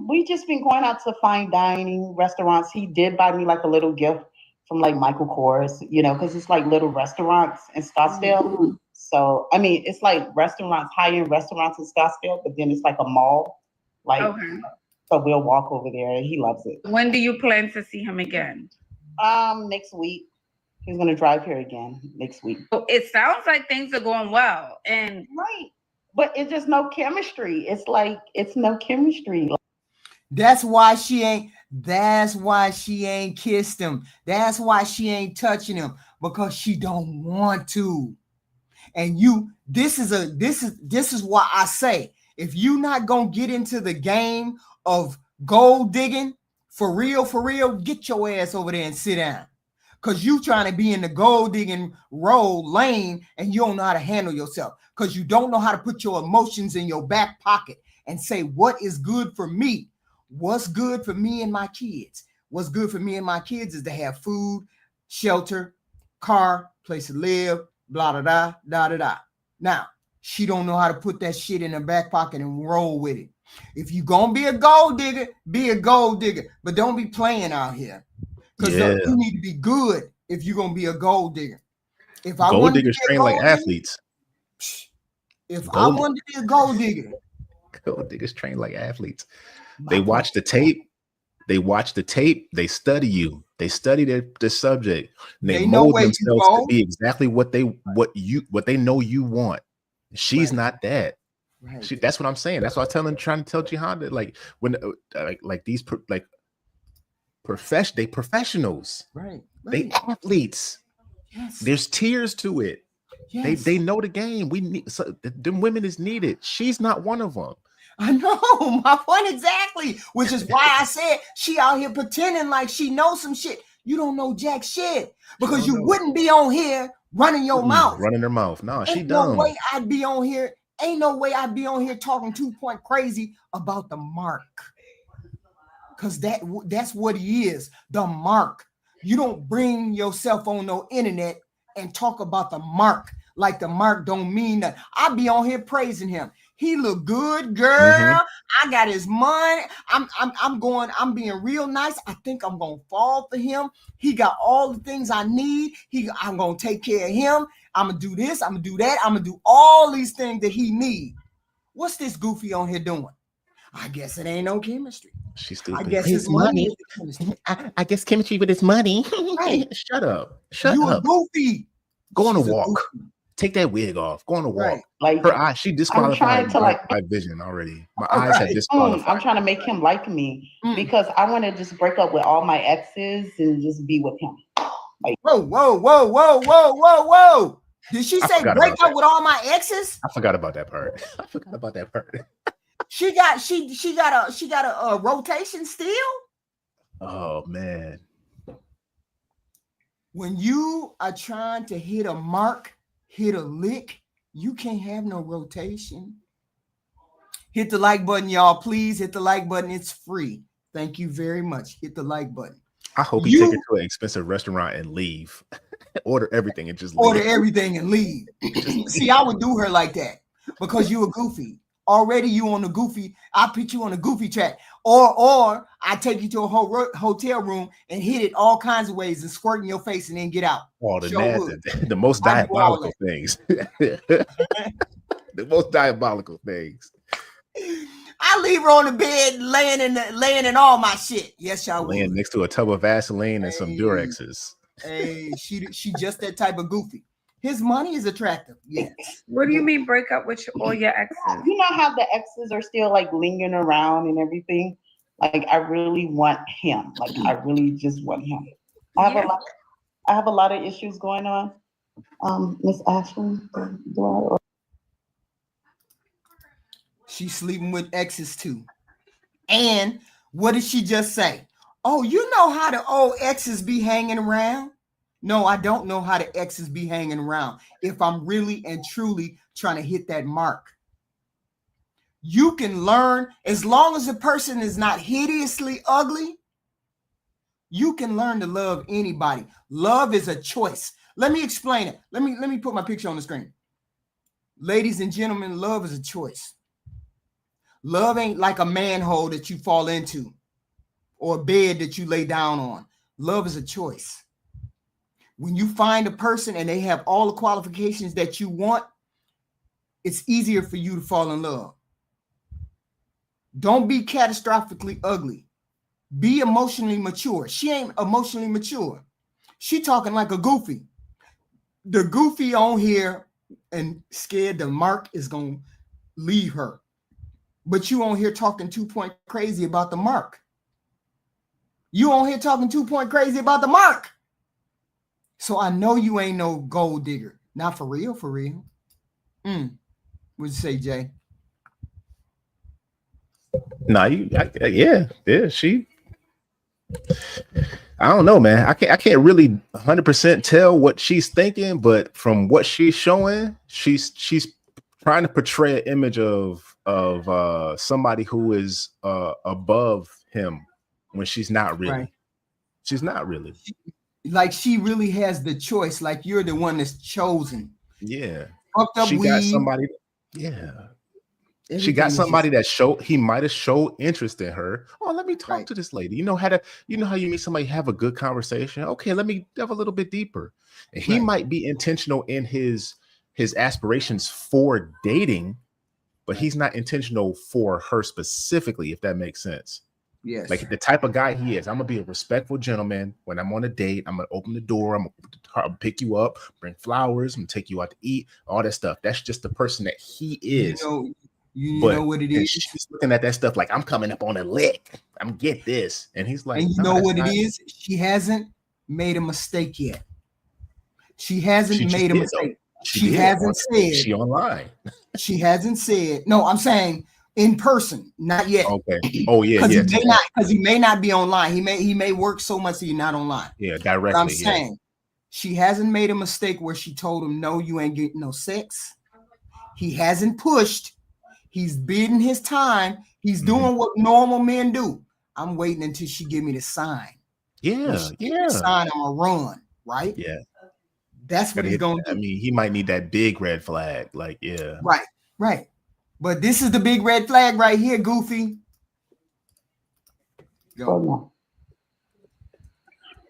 We just been going out to fine dining restaurants. He did buy me like a little gift from like Michael Kors, because it's like little restaurants in Scottsdale. Mm-hmm. So, I mean, it's like restaurants, high-end restaurants in Scottsdale, but then it's like a mall. So we'll walk over there and he loves it. When do you plan to see him again? Next week. He's going to drive here again next week. So it sounds like things are going well. And right. But it's just no chemistry. It's like, it's no chemistry. That's why she ain't kissed him. That's why she ain't touching him, because she don't want to. And this is why I say, if you not gonna get into the game of gold digging for real, get your ass over there and sit down. Cause you trying to be in the gold digging lane and you don't know how to handle yourself. Cause you don't know how to put your emotions in your back pocket and say, what is good for me? What's good for me and my kids? What's good for me and my kids is to have food, shelter, car, place to live, blah, da, da, da, da, da. Now, she don't know how to put that shit in her back pocket and roll with it. If you gonna be a gold digger, be a gold digger, but don't be playing out here. Because you need to be good if you're gonna be a gold digger. If I gold diggers train like athletes. I wanted to be a gold digger, gold diggers train like athletes. They watch the tape. They study you. They study the subject. They mold themselves to be exactly what they know you want. She's not that. Right. That's what I'm saying. That's what I'm trying to tell Jihan that like when these professionals. Right. They athletes. Yes. There's tears to it. Yes. They know the game. Them women is needed. She's not one of them. I know my point exactly, which is why I said she out here pretending like she knows some shit. You don't know jack shit because you wouldn't be on here running your mouth. Running her mouth. No, she dumb. No way I'd be on here. Ain't no way I'd be on here talking 2-point crazy about the mark. Because that's what he is, the mark. You don't bring yourself on no internet and talk about the mark like the mark don't mean that. I be on here praising him. He look good, girl. Mm-hmm. I got his money. I'm being real nice. I think I'm gonna fall for him. He got all the things I need. I'm gonna take care of him. I'm gonna do this. I'm gonna do that. I'm gonna do all these things that he need. What's this goofy on here doing? I guess it ain't no chemistry. She's stupid. I guess his money. I guess chemistry with his money. Right. Shut up. Shut you up. You a goofy. Go on a walk. Take that wig off. Go on a walk. Right. Like her eyes, she disqualified my vision already. My eyes have disqualified. I'm trying to make him like me because I want to just break up with all my exes and just be with him. Like, whoa. Did she say break up with all my exes? I forgot about that part. She got a rotation still. Oh man. When you are trying to hit a mark, hit a lick, you can't have no rotation. Hit the like button, y'all. Please hit the like button. It's free. Thank you very much. Hit the like button. I hope he take her to an expensive restaurant and leave. Order everything and just order leave. everything and leave. See, I would do her like that because you a goofy. Already you on the goofy. I put you on a goofy track. Or I take you to a whole hotel room and hit it all kinds of ways and squirt in your face and then get out. All the most diabolical things. The most diabolical things. I leave her on the bed laying in all my shit. Yes, y'all laying would. next to a tub of Vaseline and some Durexes. Hey, she just that type of goofy. His money is attractive. Yes. What do you mean break up with all your exes? You know how the exes are still like lingering around and everything? Like I really want him. Like I really just want him. I have a lot of issues going on. Miss Ashely, she's sleeping with exes too. And what did she just say? Oh, you know how the old exes be hanging around? No, I don't know how the exes be hanging around if I'm really and truly trying to hit that mark. You can learn, as long as a person is not hideously ugly, you can learn to love anybody. Love is a choice. Let me explain it. Let me put my picture on the screen. Ladies and gentlemen, love is a choice. Love ain't like a manhole that you fall into or a bed that you lay down on. Love is a choice. When you find a person and they have all the qualifications that you want, it's easier for you to fall in love. Don't be catastrophically ugly. Be emotionally mature. She ain't emotionally mature. She talking like a goofy. The goofy on here and scared the mark is going to leave her. But you on here talking 2-point crazy about the mark. You on here talking 2-point crazy about the mark. So I know you ain't no gold digger. Not for real, for real. What'd you say, Jay? No, she. I don't know, man. I can't really 100% tell what she's thinking, but from what she's showing, she's trying to portray an image of somebody who is above him when she's not really. Right. She's not really. Like she really has the choice. Like you're the one that's chosen. Yeah. She got somebody. Yeah. Everything she got somebody that he might have showed interest in her. Oh, let me talk to this lady. You know how you meet somebody, have a good conversation. Okay, let me delve a little bit deeper. And he might be intentional in his aspirations for dating, but he's not intentional for her specifically, if that makes sense. Yes. Like the type of guy he is. I'm gonna be a respectful gentleman. When I'm on a date, I'm gonna open the door, I'm gonna pick you up, bring flowers, I'm gonna take you out to eat, all that stuff. That's just the person that he is. You know what it is. She's looking at that stuff like, I'm coming up on a lick. I'm get this. And he's like, and you know what it is? She hasn't made a mistake yet. She hasn't made a mistake. She hasn't said. She online. She hasn't said. No, I'm saying in person, not yet. Okay. Oh yeah, because he may not be online. He may work so much that he's not online. Yeah, directly. But I'm saying she hasn't made a mistake where she told him, no, you ain't getting no sex. He hasn't pushed. He's beating his time. He's doing what normal men do. I'm waiting until she give me the sign. Yeah, the sign, I'm gonna run. Right. Yeah. That's what he's going to do. I mean, he might need that big red flag. Like, yeah. Right. But this is the big red flag right here, Goofy. Go.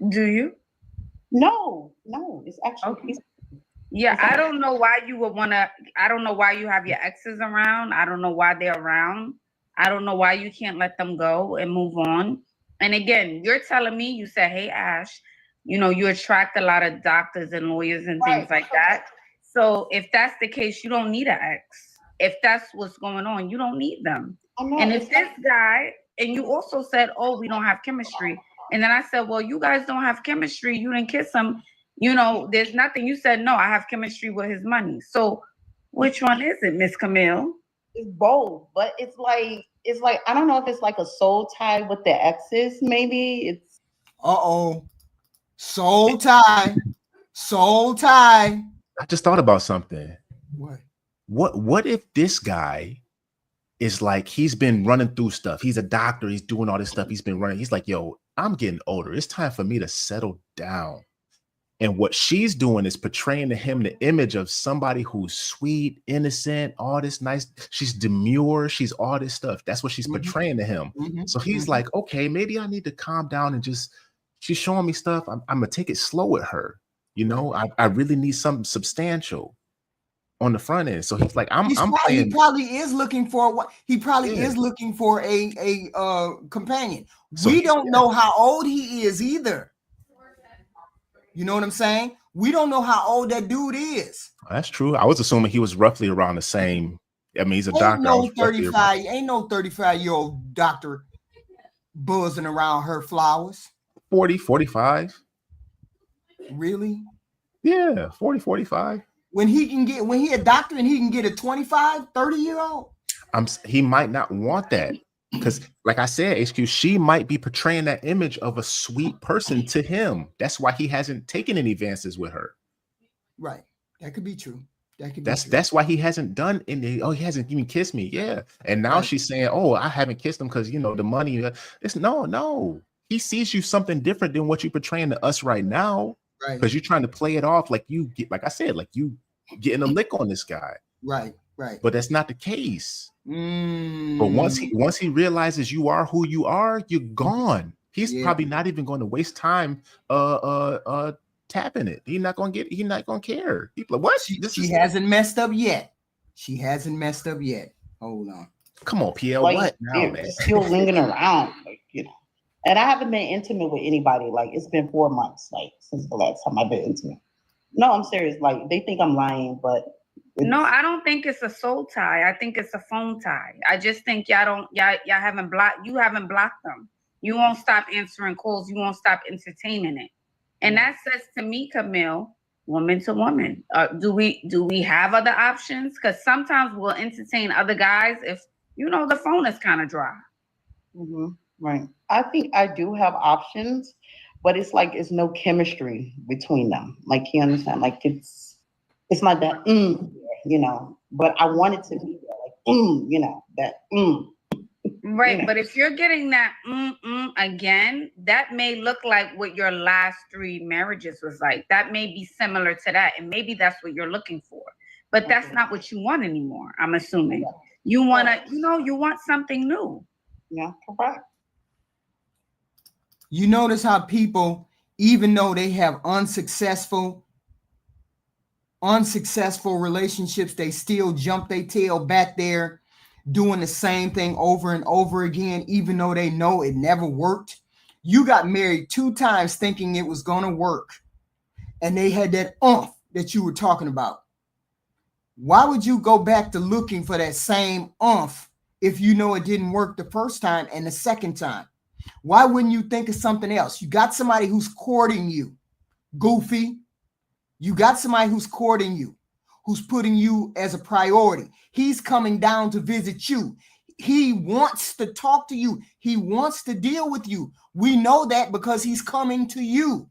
Do you? No. It's actually. Okay. Yeah, I don't know why you would want to. I don't know why you have your exes around. I don't know why they're around. I don't know why you can't let them go and move on. And again, you're telling me, you said, hey, Ash, you attract a lot of doctors and lawyers and things like that. So if that's the case, you don't need an ex. If that's what's going on, you don't need them. And if this guy, and you also said, oh, we don't have chemistry. And then I said, well, you guys don't have chemistry. You didn't kiss him. There's nothing. You said, no, I have chemistry with his money. So which one is it, Miss Camille? It's both, but it's like, I don't know if it's like a soul tie with the exes. Maybe it's. Soul tie. I just thought about something. What? What if this guy is like, he's been running through stuff. He's a doctor. He's doing all this stuff. He's been running. He's like, yo, I'm getting older. It's time for me to settle down. And what she's doing is portraying to him the image of somebody who's sweet, innocent, all this nice. She's demure. She's all this stuff. That's what she's portraying to him. So he's like, okay, maybe I need to calm down and just, she's showing me stuff. I'm going to take it slow with her. You know, I really need something substantial on the front end. So he's like, he probably is looking for what he probably is looking for a companion. So we don't know how old he is either. You know what I'm saying? We don't know how old that dude is. That's true. I was assuming he was roughly around the same. I mean, he's a doctor. Ain't no 35-year-old doctor buzzing around her flowers. 40, 45. Really? Yeah, 40, 45. When he a doctor and he can get a 25, 30-year-old? He might not want that. Because, like I said, HQ, she might be portraying that image of a sweet person to him. That's why he hasn't taken any advances with her. Right. That could be true. That's why he hasn't done any. Oh, he hasn't even kissed me. Yeah. And now she's saying, oh, I haven't kissed him because, you know, the money. It's no. He sees you something different than what you're portraying to us right now. Right. Because you're trying to play it off like you get, like I said, like you getting a lick on this guy. Right. But that's not the case. But once he realizes you are who you are, you're gone. He's probably not even going to waste time tapping it. He's not going to care. People like, what? She hasn't messed up yet. Hold on. Come on, PL. Like, what now, man? Still lingering around, like, you know. And I haven't been intimate with anybody. Like, it's been 4 months, like, since the last time I've been intimate. No, I'm serious. Like, they think I'm lying, but no, I don't think it's a soul tie. I think it's a phone tie. I just think y'all haven't blocked them. You won't stop answering calls. You won't stop entertaining it. And that says to me, Camille, woman to woman, do we have other options? Because sometimes we'll entertain other guys if, you know, the phone is kind of dry. Right. I think I do have options, but it's like it's no chemistry between them. Like, you understand? Like, it's not that you know, but I want it to be there, like you know, that Right, yeah. But if you're getting that again, that may look like what your last 3 marriages was like. That may be similar to that, and maybe that's what you're looking for. But that's not what you want anymore, I'm assuming. You want to, you want something new. Yeah, correct. You notice how people, even though they have unsuccessful relationships, they still jump their tail back there doing the same thing over and over again, even though they know it never worked. You got married 2 times thinking it was going to work, and they had that oomph that you were talking about. Why would you go back to looking for that same oomph if you know it didn't work the first time and the second time? Why wouldn't you think of something else? You got somebody who's courting you, goofy. You got somebody who's courting you, who's putting you as a priority. He's coming down to visit you. He wants to talk to you. He wants to deal with you. We know that because he's coming to you.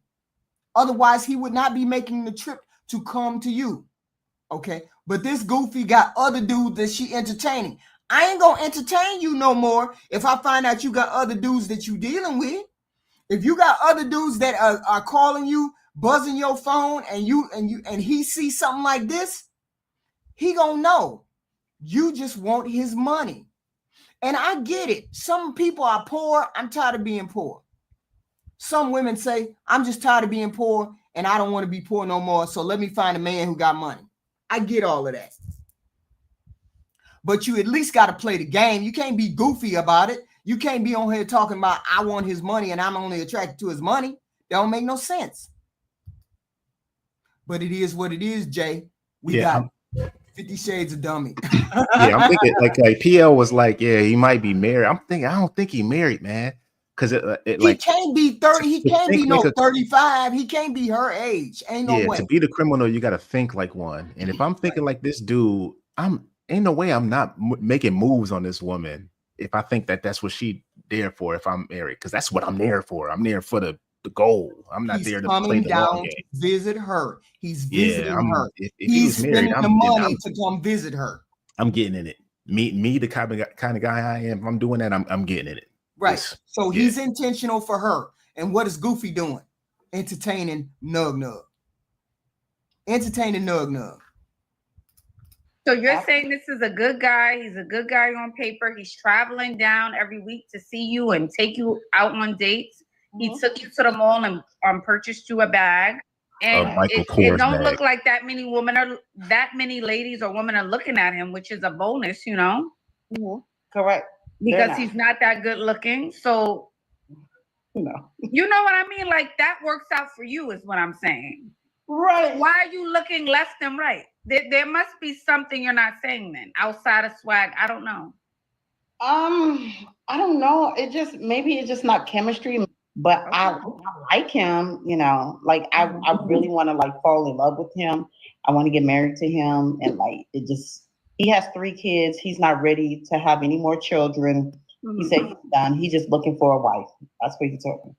Otherwise, he would not be making the trip to come to you. Okay. But this goofy got other dudes that she entertaining. I ain't going to entertain you no more if I find out you got other dudes that you dealing with. If you got other dudes that are calling you, buzzing your phone, and he sees something like this, he gonna know you just want his money. And I get it. Some people are poor. I'm tired of being poor. Some women say, I'm just tired of being poor and I don't want to be poor no more. So let me find a man who got money. I get all of that. But you at least got to play the game. You can't be goofy about it. You can't be on here talking about I want his money and I'm only attracted to his money. That don't make no sense. But it is what it is, Jay. We got 50 Shades of Dummy. I'm thinking like PL was like, yeah, he might be married. I'm thinking, I don't think he married, man. Because he can't be 30. He can't be no 35. He can't be her age. Ain't no way. To be the criminal, you got to think like one. And if I'm thinking like this dude, ain't no way I'm not making moves on this woman if I think that that's what she there for if I'm married. Because that's what I'm there for. I'm there for the goal. I'm not there to play the long game. Visit her. He's visiting her. If he's he was married, spending the money to come visit her. I'm getting in it. Me, the kind of guy I am. If I'm doing that, I'm getting in it. Right. So he's intentional for her. And what is Goofy doing? Entertaining Nug Nug. entertain the nug. So you're saying this is a good guy. He's a good guy on paper. He's traveling down every week to see you and take you out on dates. He took you to the mall and purchased you a bag. And it don't look like that many ladies or women are looking at him, which is a bonus, you know? Correct. Because he's not that good looking. So, you know what I mean? Like, that works out for you is what I'm saying. Right. Why are you looking left and right? There must be something you're not saying then, outside of swag. I don't know. I don't know. Maybe it's just not chemistry. But I like him, you know, like I really want to like fall in love with him. I want to get married to him. And like, he has 3 kids. He's not ready to have any more children. He said he's done. He's just looking for a wife. That's what he told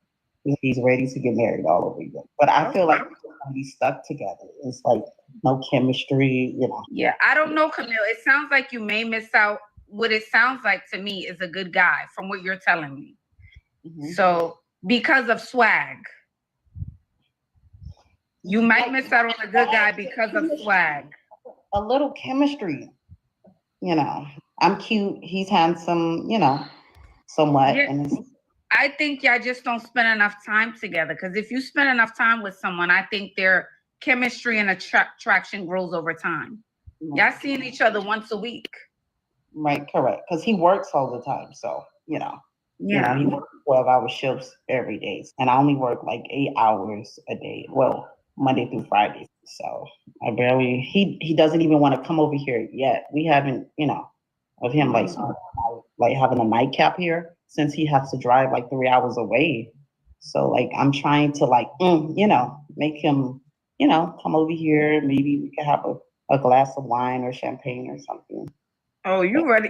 me. He's ready to get married all over again. But I feel like we're going to be stuck together. It's like no chemistry, you know. Yeah, I don't know, Camille. It sounds like you may miss out. What it sounds like to me is a good guy from what you're telling me. So, because of swag, you might miss out on a good guy because of swag. A little chemistry, you know. I'm cute. He's handsome, you know, somewhat. Yeah. I think y'all just don't spend enough time together. Because if you spend enough time with someone, I think their chemistry and attraction grows over time. Y'all seeing each other once a week. Right, correct. Because he works all the time, so you know. Yeah. You know, he works 12-hour shifts every day. And I only work like 8 hours a day. Well, Monday through Friday. So he doesn't even want to come over here yet. We haven't, you know, of him like having a nightcap here since he has to drive like 3 hours away. So like I'm trying to like, you know, make him, you know, come over here. Maybe we could have a glass of wine or champagne or something. Oh, you ready?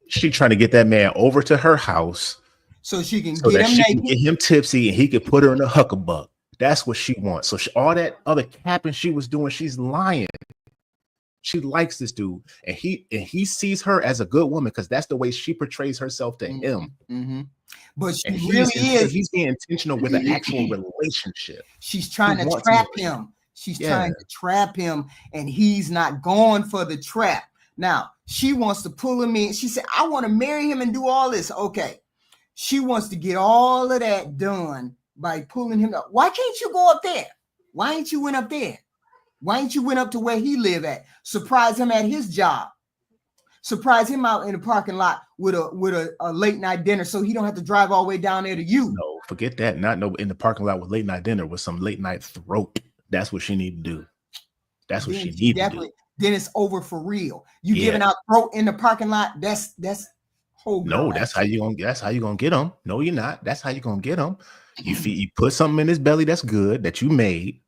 She trying to get that man over to her house so she can get him tipsy and he could put her in a huckabuck. That's what she wants. So all that other capping she was doing, she's lying. She likes this dude, and he sees her as a good woman because that's the way she portrays herself to him. But she he's being intentional with an actual relationship. She's trying to trap him. She's trying to trap him, and he's not going for the trap. Now, she wants to pull him in. She said, I want to marry him and do all this. Okay. She wants to get all of that done by pulling him up. Why can't you go up there? Why ain't you went up there? Why ain't you went up to where he live at? Surprise him at his job. Surprise him out in the parking lot with a late night dinner so he don't have to drive all the way down there to you. No, forget that. Not in the parking lot with late night dinner with some late night throat. That's what she need to do. That's what she need to do. Then it's over for real. You giving out throat in the parking lot. That's whole. No, that's how you gonna get them. No, you're not. That's how you gonna get them. You put something in his belly that's good that you made.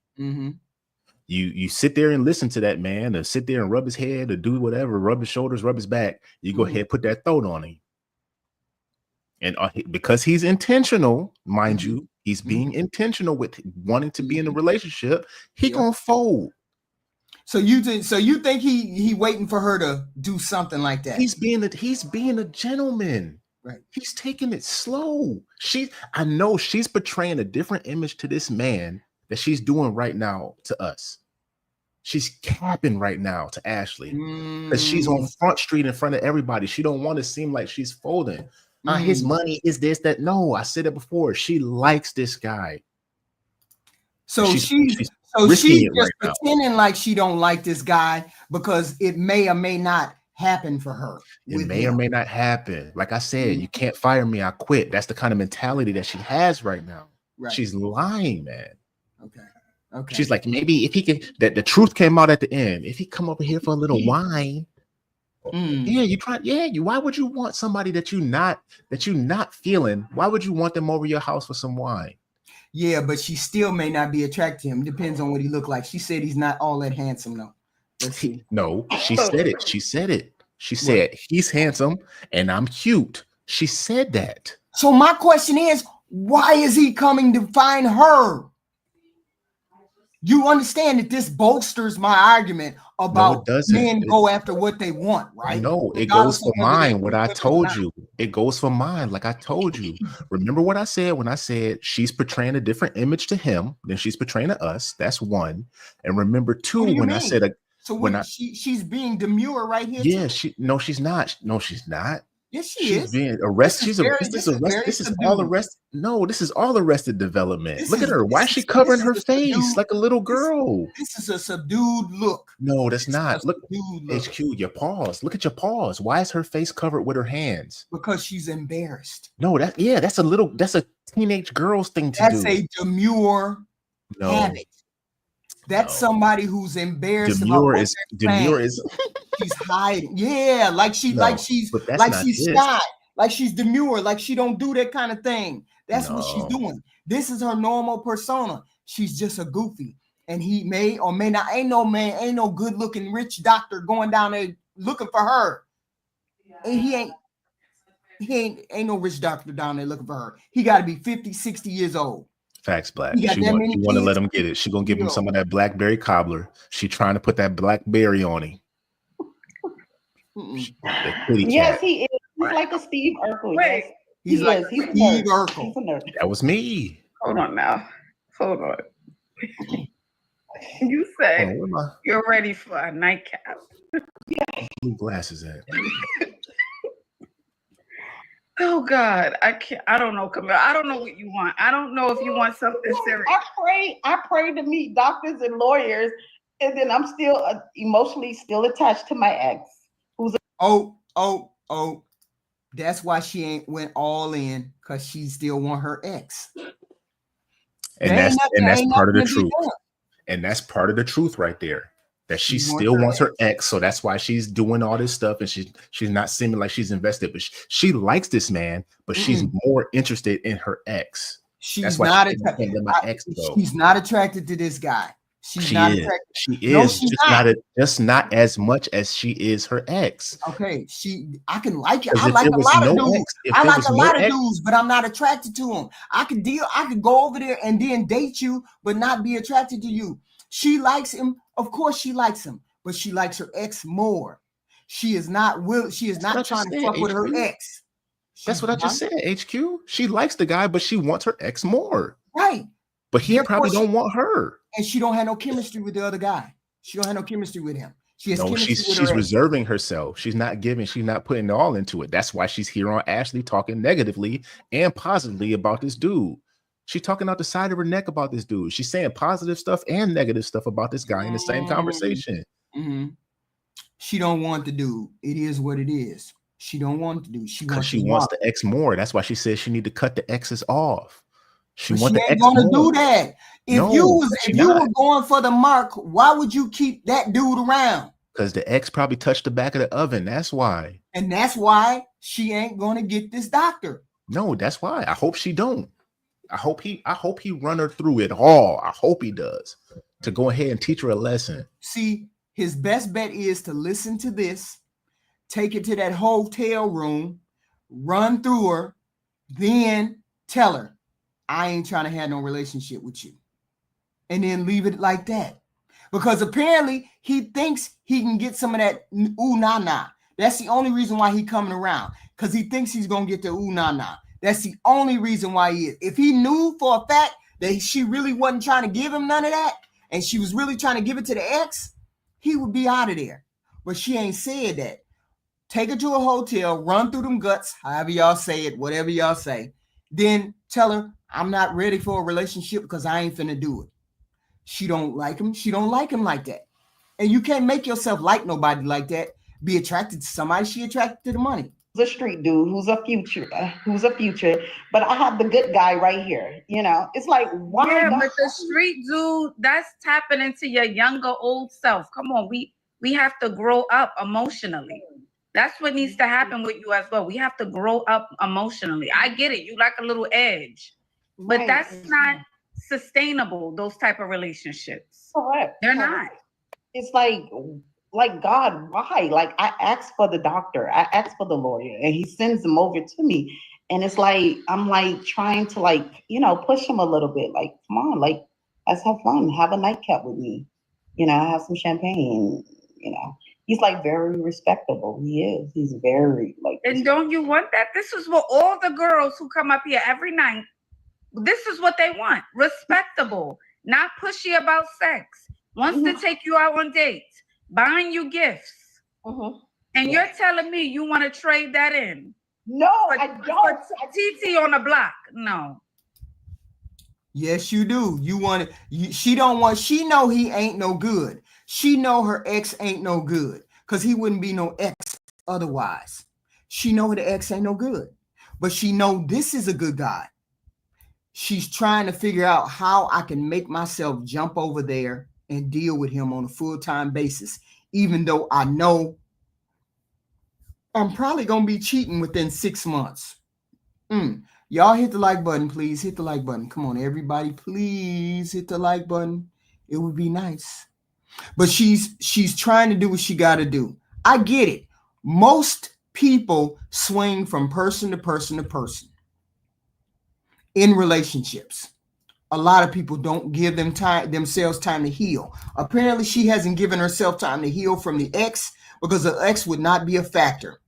You sit there and listen to that man, or sit there and rub his head, or do whatever, rub his shoulders, rub his back. You go ahead, put that throat on him, and because he's intentional, mind you, he's being intentional with wanting to be in a relationship. He gonna fold. So you think he waiting for her to do something like that? He's being a gentleman. Right. He's taking it slow. I know she's portraying a different image to this man that she's doing right now to us. She's capping right now to Ashely because she's on Front Street in front of everybody. She don't want to seem like she's folding. His money is this, that. No, I said it before. She likes this guy. So she's just pretending like she don't like this guy because it may or may not happen for her. It may or may not happen. Like I said, you can't fire me, I quit. That's the kind of mentality that she has right now. Right. She's lying, man. Okay. She's like, maybe if he can, that the truth came out at the end. If he come over here for a little wine, why would you want somebody that you not feeling? Why would you want them over your house for some wine? Yeah, but she still may not be attracted to him. Depends on what he look like. She said he's not all that handsome, though. No, she said it. She said he's handsome and I'm cute. She said that. So my question is, why is he coming to find her? You understand that this bolsters my argument about doesn't. men go after what they want, right? No, it Regardless goes for of whether they mine. What I want it or told not. you, it goes for mine. Like I told you. Remember what I said when I said she's portraying a different image to him than she's portraying to us. That's one. And remember two, What do you when mean? I said she's being demure right here. Yeah, too. she's not. No, she's not. Yes, she She's is. being arrested. This is All arrested. No, this is all arrested development. Look at her. Why is she this covering is her a face subdued- like a little girl? This is a subdued look. No, that's not. Look, subdued look. HQ, your paws. Look at your paws. Why is her face covered with her hands? Because she's embarrassed. No, that's a teenage girl's thing to do. That's a demure habit. That's somebody who's embarrassed demure about is she's hiding. Yeah, like she's shy, like she's demure, like she don't do that kind of thing. That's what she's doing. This is her normal persona. She's just a goofy. And he may or may not, ain't no good looking rich doctor going down there looking for her. And he ain't no rich doctor down there looking for her. He got to be 50, 60 years old. Facts, Black. She want to let him get it. She gonna give him some of that blackberry cobbler. She trying to put that blackberry on him. Yes, he is. He's like a Steve Urkel. Wait, yes. He's like Steve Urkel. He's a nerd. That was me. Hold on now. Hold on. You said you're ready for a nightcap. Blue glasses at. Oh God, I can't. I don't know, Camille. I don't know what you want. I don't know if you want something serious. I pray to meet doctors and lawyers, and then I'm still emotionally still attached to my ex. That's why she ain't went all in, because she still want her ex. And that's part of the truth. And that's part of the truth right there. That she still wants her ex, so that's why she's doing all this stuff, and she's not seeming like she's invested. But she likes this man, but she's more interested in her ex. She's not attracted to this guy. She is just not as much as she is her ex. Okay, I can like it. I like a lot of dudes. I like a lot of dudes, but I'm not attracted to them. I could go over there and then date you, but not be attracted to you. She likes him. Of course she likes him, but she likes her ex more. She is not trying to fuck with her ex. That's what I just said, HQ. She likes the guy, but she wants her ex more. Right. But he probably don't want her. And she don't have no chemistry with the other guy. She don't have no chemistry with him. She's reserving herself. She's not giving. She's not putting it all into it. That's why she's here on Ashely talking negatively and positively about this dude. She's talking out the side of her neck about this dude. She's saying positive stuff and negative stuff about this guy in the same conversation. Mm-hmm. She don't want the dude. It is what it is. She don't want the dude. She wants the ex more. That's why she says she need to cut the exes off. She ain't gonna do that. If you were going for the mark, why would you keep that dude around? Because the ex probably touched the back of the oven. That's why. And that's why she ain't gonna get this doctor. No, that's why. I hope she don't. I hope he run her through it all. I hope he does, to go ahead and teach her a lesson. See, his best bet is to listen to this, take it to that hotel room, run through her, then tell her, I ain't trying to have no relationship with you. And then leave it like that. Because apparently he thinks he can get some of that ooh nah nah. That's the only reason why he coming around. Because he thinks he's gonna get the ooh nah nah. That's the only reason why he is. If he knew for a fact that she really wasn't trying to give him none of that, and she was really trying to give it to the ex, he would be out of there. But she ain't said that. Take her to a hotel, run through them guts, however y'all say it, whatever y'all say. Then tell her, I'm not ready for a relationship because I ain't finna do it. She don't like him. She don't like him like that. And you can't make yourself like nobody like that. Be attracted to somebody. She attracted to the money. A street dude who's a future, but I have the good guy right here. You know, it's like, why? Yeah, but the street dude, that's tapping into your younger old self. Come on, we have to grow up emotionally. That's what needs to happen with you as well. We have to grow up emotionally. I get it. You like a little edge, but that's not sustainable. Those type of relationships. Correct. They're not. It's like God, why? Like, I asked for the doctor, I asked for the lawyer, and he sends them over to me. And it's like, I'm like trying to push him a little bit. Like, come on, like, let's have fun. Have a nightcap with me. Have some champagne. you know. He's like very respectable. He is. He's very like. And don't you want that? This is what all the girls who come up here every night, this is what they want. Respectable, not pushy about sex. Wants to take you out on dates, buying you gifts. And you're telling me you want to trade that in? No, I don't. TT on the block. No. Yes, you do. You want it. She don't want. She know he ain't no good. She know her ex ain't no good because he wouldn't be no ex otherwise. She know the ex ain't no good, but she know this is a good guy. She's trying to figure out how I can make myself jump over there and deal with him on a full-time basis, even though I know I'm probably gonna be cheating within 6 months. Y'all hit the like button, please. Hit the like button. Come on, everybody, please hit the like button. It would be nice. But she's trying to do what she got to do. I get it. Most people swing from person to person to person in relationships. A lot of people don't give themselves time to heal. Apparently, she hasn't given herself time to heal from the ex because the ex would not be a factor.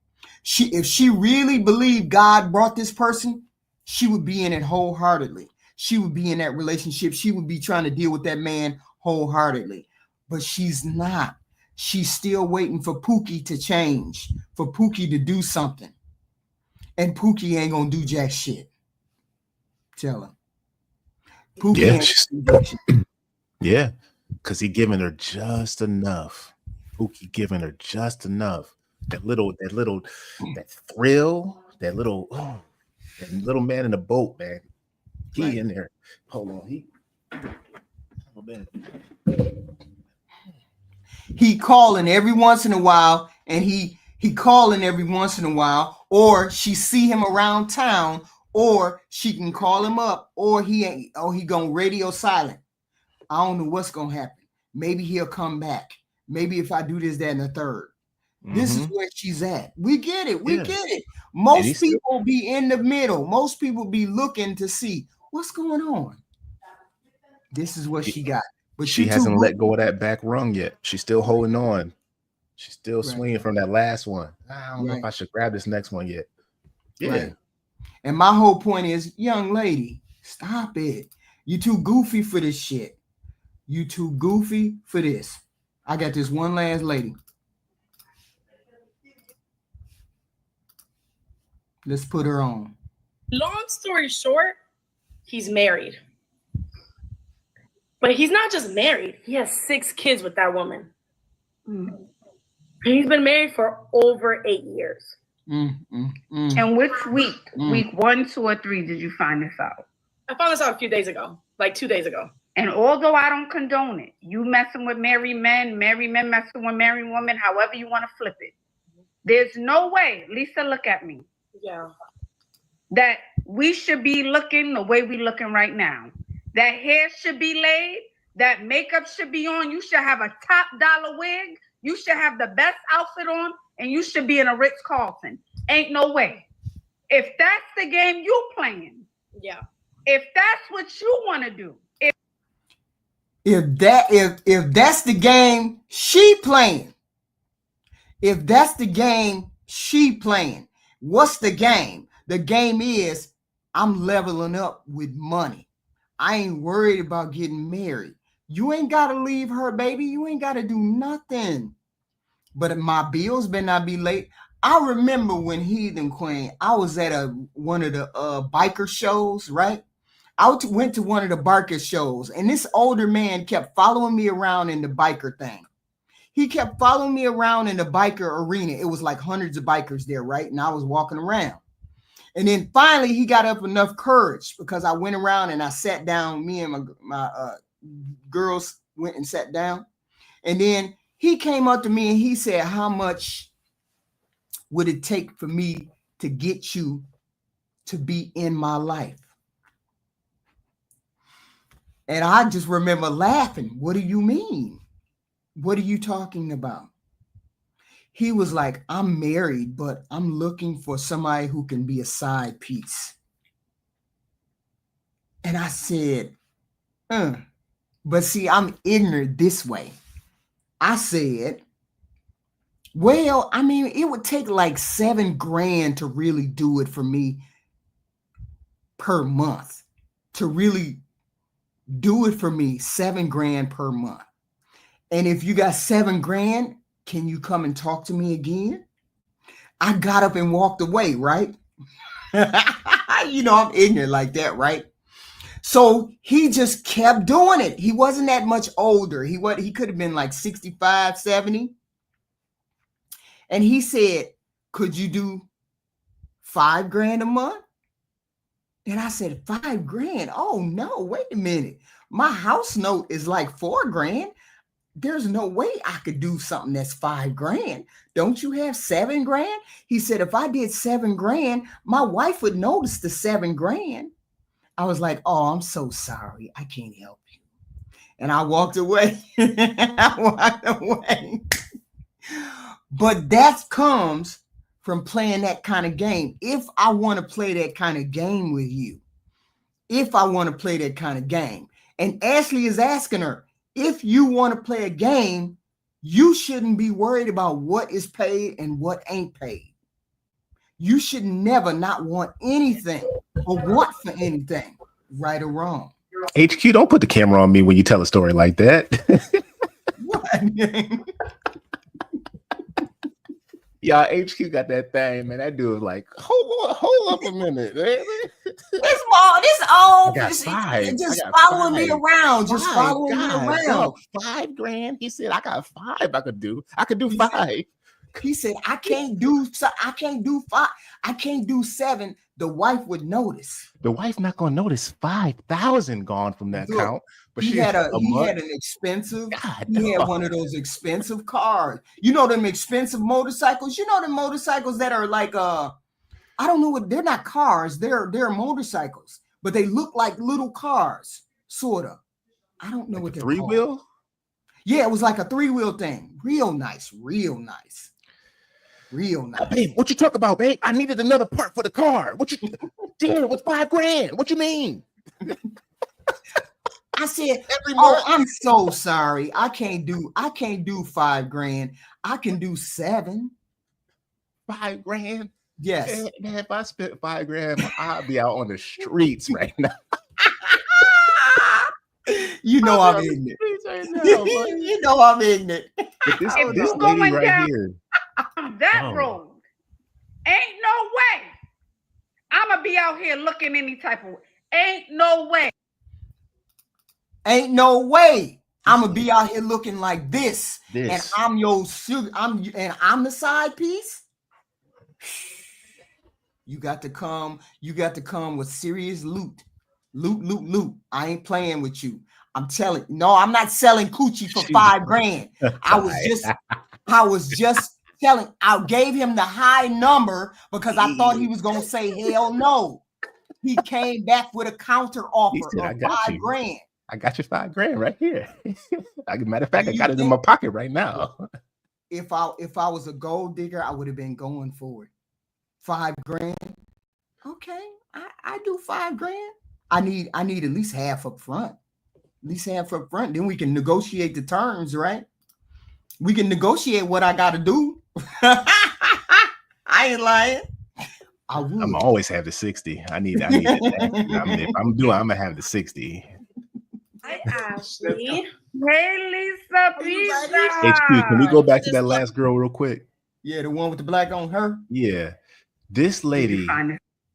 If she really believed God brought this person, she would be in it wholeheartedly. She would be in that relationship. She would be trying to deal with that man wholeheartedly. But she's not. She's still waiting for Pookie to change, for Pookie to do something. And Pookie ain't going to do jack shit. Tell her. Pookie yeah, because he giving her just enough. Pookie giving her just enough. That thrill, that little man in the boat, man. He in there. Hold on. He calling every once in a while, and he calling every once in a while, or she see him around town, or she can call him up, or he gonna radio silent. I don't know what's gonna happen. Maybe he'll come back. Maybe if I do this, that, and the third. This is where she's at. We get it. We get it. Most people be in the middle. Most people be looking to see what's going on. This is what she got. But she hasn't let go of that back rung yet. She's still holding on. She's still swinging from that last one. I don't know if I should grab this next one yet. Yeah. Right. And my whole point is, young lady, stop it. You too goofy for this shit. You too goofy for this. I got this one last lady. Let's put her on. Long story short, he's married. But he's not just married. He has 6 kids with that woman. He's been married for over 8 years. And which week? Week 1, 2, or 3 did you find this out? I found this out a few days ago, like 2 days ago. And although I don't condone it, you messing with married men messing with married women, however you want to flip it. There's no way, Lisa, look at me. Yeah. That we should be looking the way we looking right now. That hair should be laid. That makeup should be on. You should have a top dollar wig. You should have the best outfit on. And you should be in a Ritz-Carlton. Ain't no way. If that's the game you playing. Yeah. If that's what you want to do. If that's the game she playing. If that's the game she playing. What's the game? The game is I'm leveling up with money. I ain't worried about getting married. You ain't got to leave her, baby. You ain't got to do nothing. But my bills better not be late. I remember when Heathen Queen, I was at one of the biker shows, right? I went to one of the biker shows, and this older man kept following me around in the biker thing. He kept following me around in the biker arena. It was like hundreds of bikers there, right? And I was walking around. And then finally, he got up enough courage because I went around and I sat down. Me and my girls went and sat down. And then he came up to me and he said, how much would it take for me to get you to be in my life? And I just remember laughing. What do you mean? What are you talking about? He was like, I'm married, but I'm looking for somebody who can be a side piece. And I said, but see, I'm ignorant this way. I said, Well, I mean, it would take like $7,000 to really do it for me per month. To really do it for me, $7,000 per month. And if you got $7,000, can you come and talk to me again? I got up and walked away, right? You know, I'm ignorant like that, right? So he just kept doing it. He wasn't that much older. He could have been like 65, 70. And he said, could you do $5,000 a month? And I said, $5,000? Oh no, wait a minute. My house note is like $4,000. There's no way I could do something that's $5,000. Don't you have $7,000? He said, if I did $7,000, my wife would notice the $7,000. I was like, oh, I'm so sorry. I can't help you. And I walked away. But that comes from playing that kind of game. If I want to play that kind of game with you, and Ashely is asking her, if you want to play a game, you shouldn't be worried about what is paid and what ain't paid. You should never not want anything or want for anything, right or wrong. HQ, don't put the camera on me when you tell a story like that. What? Y'all, HQ got that thing, man. That dude was like, hold up a minute. This old, just following me around. Just following me around. $5,000. He said, I got 5 I could do 5. He said, I can't do 5. I can't do 7. The wife would notice. The wife not gonna notice 5,000 gone from that account. But he had an expensive. He had one of those expensive cars. You know them expensive motorcycles. You know the motorcycles that are like I don't know what. They're not cars. They're motorcycles, but they look like little cars, sorta. I don't know what they're called. 3-wheel. Yeah, it was like a 3-wheel thing. Real nice. Babe, what you talk about, babe? I needed another part for the car. What you did with $5,000? What you mean? I said, oh, I'm so sorry. I can't do $5,000. I can do 7. $5,000? Yes. Man, if I spent $5,000, I'd be out on the streets right now. You know I'm ignorant. You know I'm ignorant. But this lady right here. That road, ain't no way I'ma be out here looking any type of way. Ain't no way I'm gonna be out here looking like this. And I'm your sugar. I'm the side piece. You got to come with serious loot. I ain't playing with you. I'm not selling coochie for $5,000. I was just telling, I gave him the high number because I thought he was gonna say hell no. He came back with a counter offer of $5,000. I got your $5,000 right here. Matter of fact, I got it in my pocket right now. If I was a gold digger, I would have been going for it. $5,000. Okay, I do $5,000. I need at least half up front. Then we can negotiate the terms, right? We can negotiate what I got to do. I ain't lying. I'm always have the 60. I need it. If I'm gonna have the 60. Hi, Ashely. Hey, Lisa Pizza. HQ, can we go back to that last girl real quick? Yeah, the one with the black on her. Yeah, this lady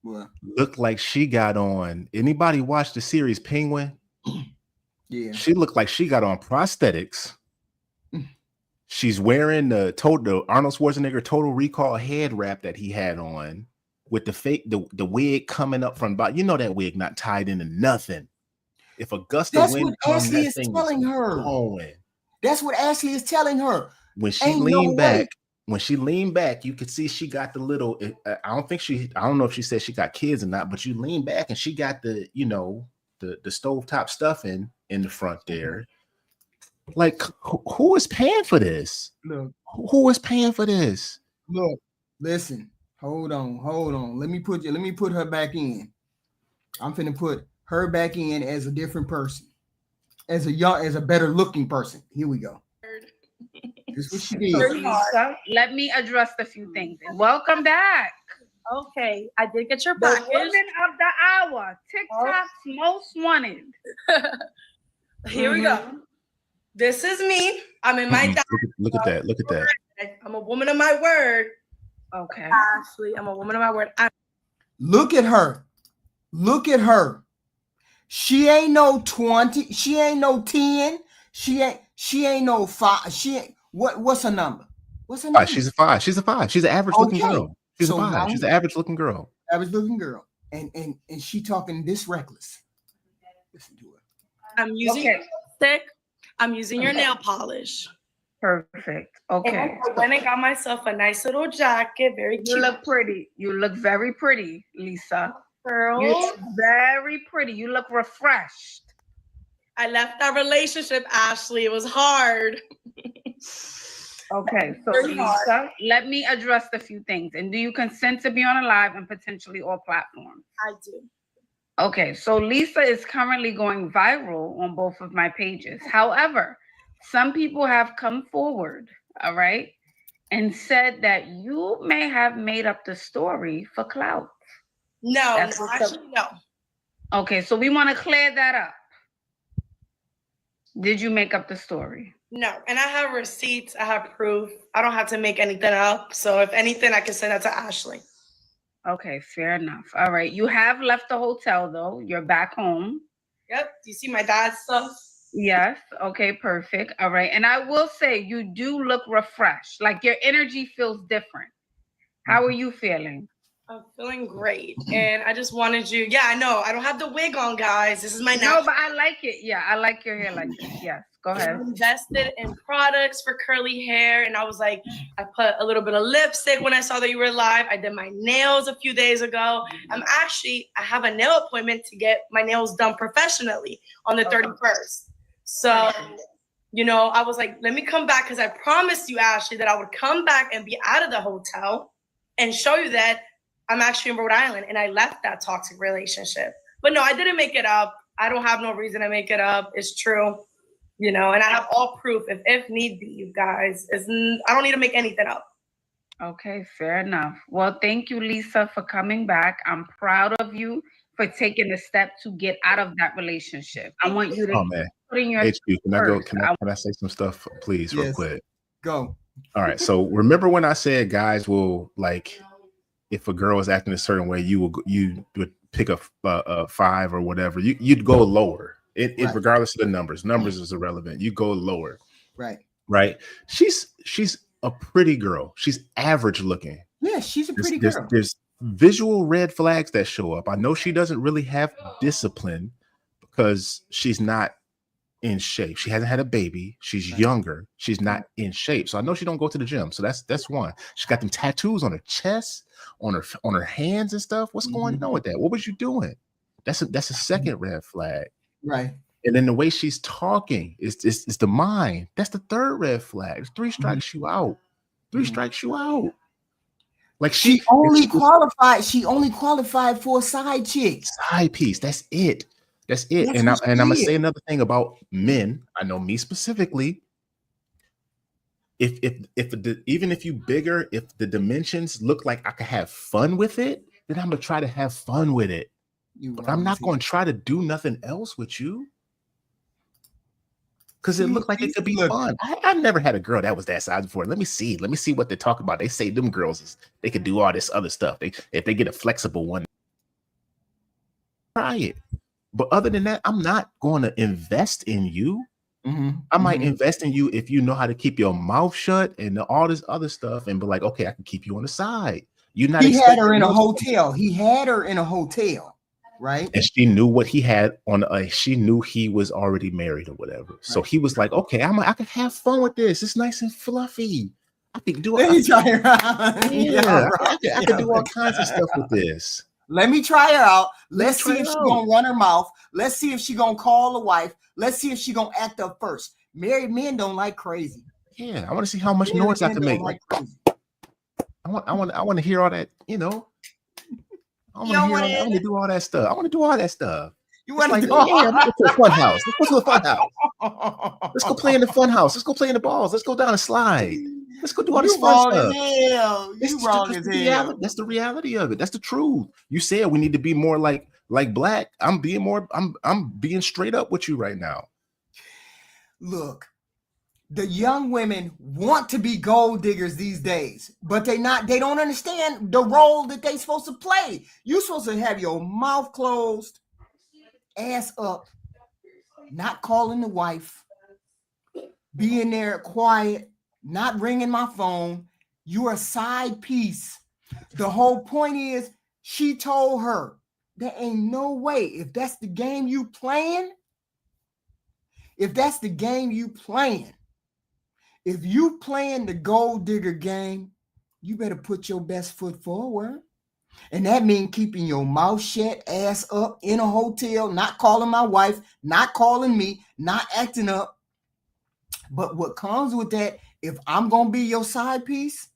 looked like she got on. Anybody watch the series Penguin? Yeah, she looked like she got on prosthetics. She's wearing the Arnold Schwarzenegger Total Recall head wrap that he had on with the wig coming up from about, that wig not tied into nothing. If a gust of wind comes, Ashely is telling her. That's what Ashely is telling her. When she leaned back, you could see she got the little. I don't know if she said she got kids or not, but you lean back and she got the stovetop stuff in the front there. Like, who is paying for this? Look, who is paying for this? Look, listen, hold on. Let me put her back in. I'm finna put her back in as a different person, as a better looking person. Here we go. This is what she So, did. Lisa, let me address a few things. Welcome back. Okay, I did get your The package. woman of the hour, TikTok's most wanted. Here we go. This is me. I'm in my look at that. Look at that. I'm a woman of my word. Okay. Ashely, I'm a woman of my word. Look at her. Look at her. She ain't no 20. She ain't no 10. She ain't no 5. She ain't what's her number? What's her number? She's a 5. She's a 5. She's an average looking girl. She's a 5. Now, she's an average looking girl. Average looking girl. And she talking this reckless. Listen to her. I'm using your lipstick. I'm using your nail polish. Perfect. Okay. And I went and got myself a nice little jacket. Very cute. You look pretty. You look very pretty, Lisa. Girl. You look very pretty. You look refreshed. I left that relationship, Ashely. It was hard. Okay, so Lisa, let me address a few things. And do you consent to be on a live and potentially all platforms? I do. Okay, so Lisa is currently going viral on both of my pages. However, some people have come forward, all right, and said that you may have made up the story for clout. No, actually, no. Okay, so we want to clear that up. Did you make up the story? No, and I have receipts. I have proof. I don't have to make anything up. So if anything, I can send that to Ashely. Okay, fair enough. All right, you have left the hotel though. You're back home. Yep. Do you see my dad's stuff? Yes. Okay, perfect. All right. And I will say you do look refreshed. Like your energy feels different. How are you feeling? I'm feeling great. And I just wanted you. Yeah, I know. I don't have the wig on, guys. This is my No, but I like it. Yeah, I like your hair like this. Yes. Go ahead. I invested in products for curly hair. And I was like, I put a little bit of lipstick when I saw that you were live. I did my nails a few days ago. I have a nail appointment to get my nails done professionally on the 31st. So, you know, I was like, let me come back because I promised you, Ashely, that I would come back and be out of the hotel and show you that I'm actually in Rhode Island and I left that toxic relationship. But no, I didn't make it up. I don't have no reason to make it up. It's true, you know, and I have all proof if need be, you guys. I don't need to make anything up. Okay, fair enough. Well, thank you, Lisa, for coming back. I'm proud of you for taking the step to get out of that relationship. I want you to put in your HQ, can I go? Can I say some stuff, please, real quick? Go. All right. So remember when I said guys will like, if a girl is acting a certain way, you would pick a 5 or whatever. You'd go lower. It regardless of the numbers. Numbers is irrelevant. You go lower. Right. She's a pretty girl. She's average looking. Yeah, she's a pretty girl. There's visual red flags that show up. I know she doesn't really have discipline because she's not in shape. She hasn't had a baby. She's younger. She's not in shape. So I know she don't go to the gym. So that's one. She's got them tattoos on her chest, on her hands and stuff. What's going on with that? What was you doing? That's a second red flag. Right. And then the way she's talking is the mind. That's the third red flag. 3 strikes you out. 3 strikes you out. Like she only qualified for a side chick. Side piece. That's it. And I'm gonna say another thing about men. I know me specifically. Even if you bigger, if the dimensions look like I could have fun with it, then I'm gonna try to have fun with it. But I'm not gonna try to do nothing else with you. Because it looked like it could be fun. I've never had a girl that was that size before. Let me see what they talk about. They say them girls they could do all this other stuff. If they get a flexible one, try it. But other than that, I'm not going to invest in you. I might invest in you if you know how to keep your mouth shut and all this other stuff, and be like, okay, I can keep you on the side. He had her in a hotel. He had her in a hotel. Right. And she knew what he had on. She knew he was already married or whatever. Right. So he was like, okay, I can have fun with this. It's nice and fluffy. I can do it. I can do all kinds of stuff with this. Let me try her out. Let's see if she's gonna run her mouth. Let's see if she's gonna call the wife. Let's see if she's gonna act up first. Married men don't like crazy. Yeah, I want to see how much noise I can make. I want to hear all that, you know. I want to do all that stuff. You want like, to yeah, let's go to a fun house. Let's go to a fun house. Let's go play in the fun house. Let's go play in the balls. Let's go down a slide. Let's go do all this fun stuff. You wrong as hell. That's the reality of it. That's the truth. You said we need to be more like Black. I'm being straight up with you right now. Look, the young women want to be gold diggers these days, but they don't understand the role that they're supposed to play. You're supposed to have your mouth closed, ass up, not calling the wife, being there quiet, not ringing my phone. You're a side piece. The whole point is, she told her, there ain't no way, if that's the game you playing, if you playing the gold digger game, you better put your best foot forward. And that means keeping your mouth shut, ass up in a hotel, not calling my wife, not calling me, not acting up. But what comes with that, if I'm going to be your side piece,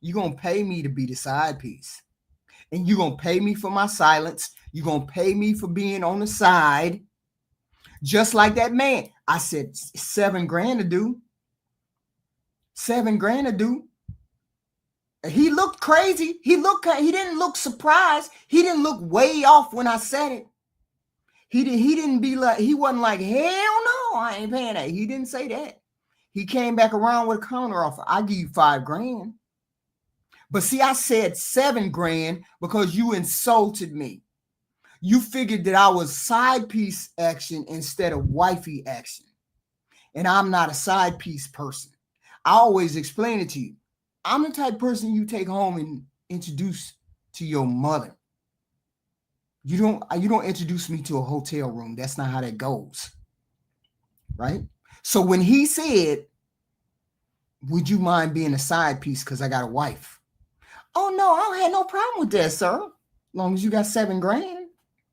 you're going to pay me to be the side piece. And you're going to pay me for my silence. You're going to pay me for being on the side. Just like that man. I said $7,000 to do. $7,000 to do. He looked crazy. He didn't look surprised. He didn't look way off when I said it. He wasn't like, hell no, I ain't paying that. He didn't say that. He came back around with a counter offer. I give you $5,000. But see, I said $7,000 because you insulted me. You figured that I was side piece action instead of wifey action. And I'm not a side piece person. I always explain it to you. I'm the type of person you take home and introduce to your mother. You don't introduce me to a hotel room. That's not how that goes. Right? So when he said, would you mind being a side piece because I got a wife? Oh no, I don't have no problem with that, sir. As long as you got $7,000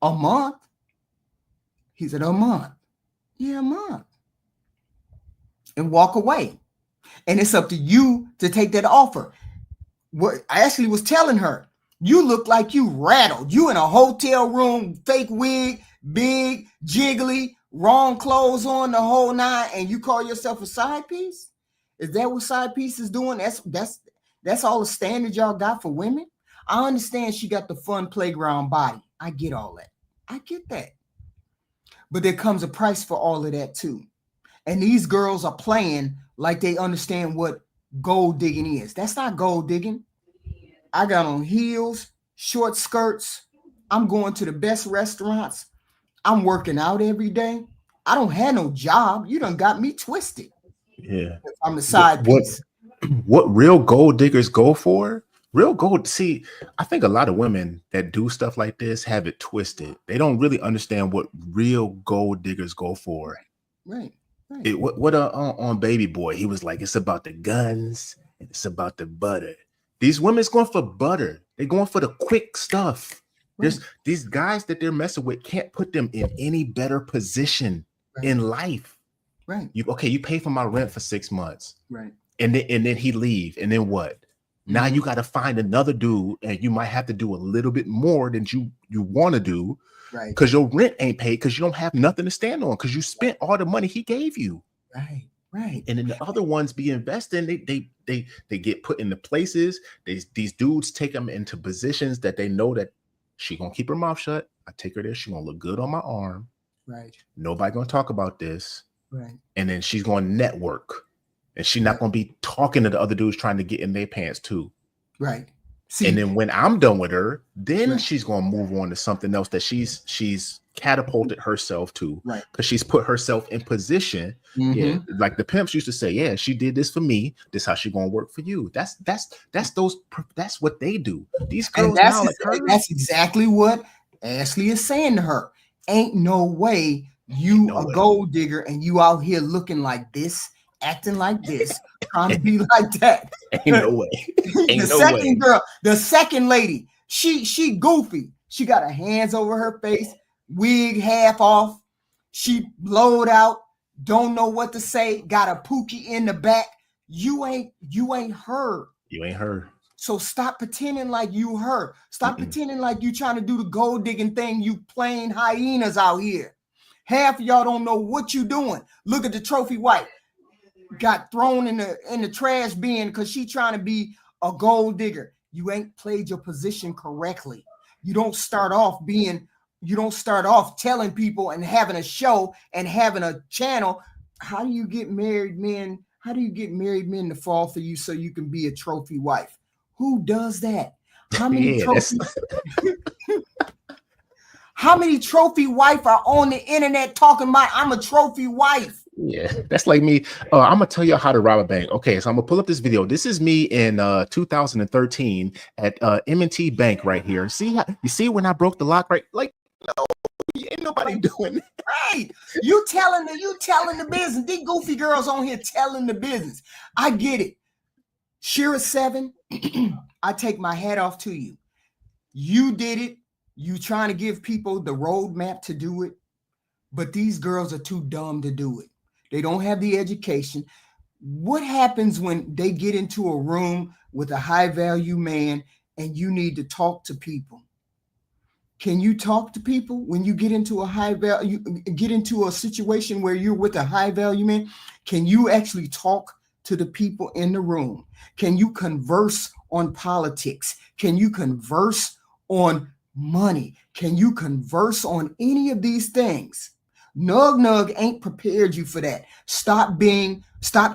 a month. He said, a month. Yeah, a month. And walk away. And it's up to you to take that offer. What I actually was telling her, you look like you rattled. You in a hotel room, fake wig, big, jiggly, wrong clothes on, the whole nine, and you call yourself a side piece? Is that what side piece is doing? That's all the standard y'all got for women? I understand she got the fun playground body. I get all that. I get that. But there comes a price for all of that too. And these girls are playing like they understand what gold digging is. That's not gold digging. I got on heels, short skirts. I'm going to the best restaurants. I'm working out every day. I don't have no job. You done got me twisted. Yeah. I'm the side piece. What real gold diggers go for? Real gold. See, I think a lot of women that do stuff like this have it twisted. They don't really understand what real gold diggers go for. Right. On Baby Boy, he was like, it's about the guns and it's about the butter. These women's going for butter. They're going for the quick stuff. Right. These guys that they're messing with can't put them in any better position in life. Right. You pay for my rent for 6 months. Right. And then he leave. And then what? Mm-hmm. Now you got to find another dude, and you might have to do a little bit more than you want to do. Right. Because your rent ain't paid because you don't have nothing to stand on because you spent all the money he gave you. Right. And then the other ones be investing, they get put into places. These dudes take them into positions that they know that she gonna keep her mouth shut. I take her there, she gonna look good on my arm. Right. Nobody gonna talk about this. Right. And then she's gonna network. And she's not gonna be talking to the other dudes trying to get in their pants too. Right. See, and then when I'm done with her, then she's gonna move on to something else that she's catapulted herself to, right? Because she's put herself in position. Mm-hmm. Yeah, like the pimps used to say, yeah, she did this for me. This how she gonna work for you. That's what they do. These girls now, that's exactly what Ashely is saying to her. Ain't no way you a gold digger and you out here looking like this, acting like this, trying to be like that. Ain't no way. The second lady, she goofy. She got her hands over her face, wig half off. She blowed out, don't know what to say, got a pookie in the back. You ain't her. You ain't her. So stop pretending like you hurt. Stop pretending like you trying to do the gold digging thing. You plain hyenas out here. Half of y'all don't know what you doing. Look at the trophy wife. Got thrown in the trash bin because she trying to be a gold digger. You ain't played your position correctly. You don't start off telling people and having a show and having a channel. How do you get married men? How do you get married men to fall for you so you can be a trophy wife? Who does that? How many How many trophy wife are on the internet talking about I'm a trophy wife? Yeah, that's like me. I'm gonna tell you how to rob a bank. Okay, so I'm gonna pull up this video. This is me in 2013 at M&T Bank right here. You see when I broke the lock, right? Like, no, ain't nobody doing it. Right. You telling the business. These goofy girls on here telling the business. I get it. Shira 7, I take my hat off to you. You did it. You trying to give people the roadmap to do it, but these girls are too dumb to do it. They don't have the education. What happens when they get into a room with a high value man and you need to talk to people? Can you talk to people when you get into a situation where you're with a high value man? Can you actually talk to the people in the room? Can you converse on politics? Can you converse on money? Can you converse on any of these things? Nug ain't prepared you for that. Stop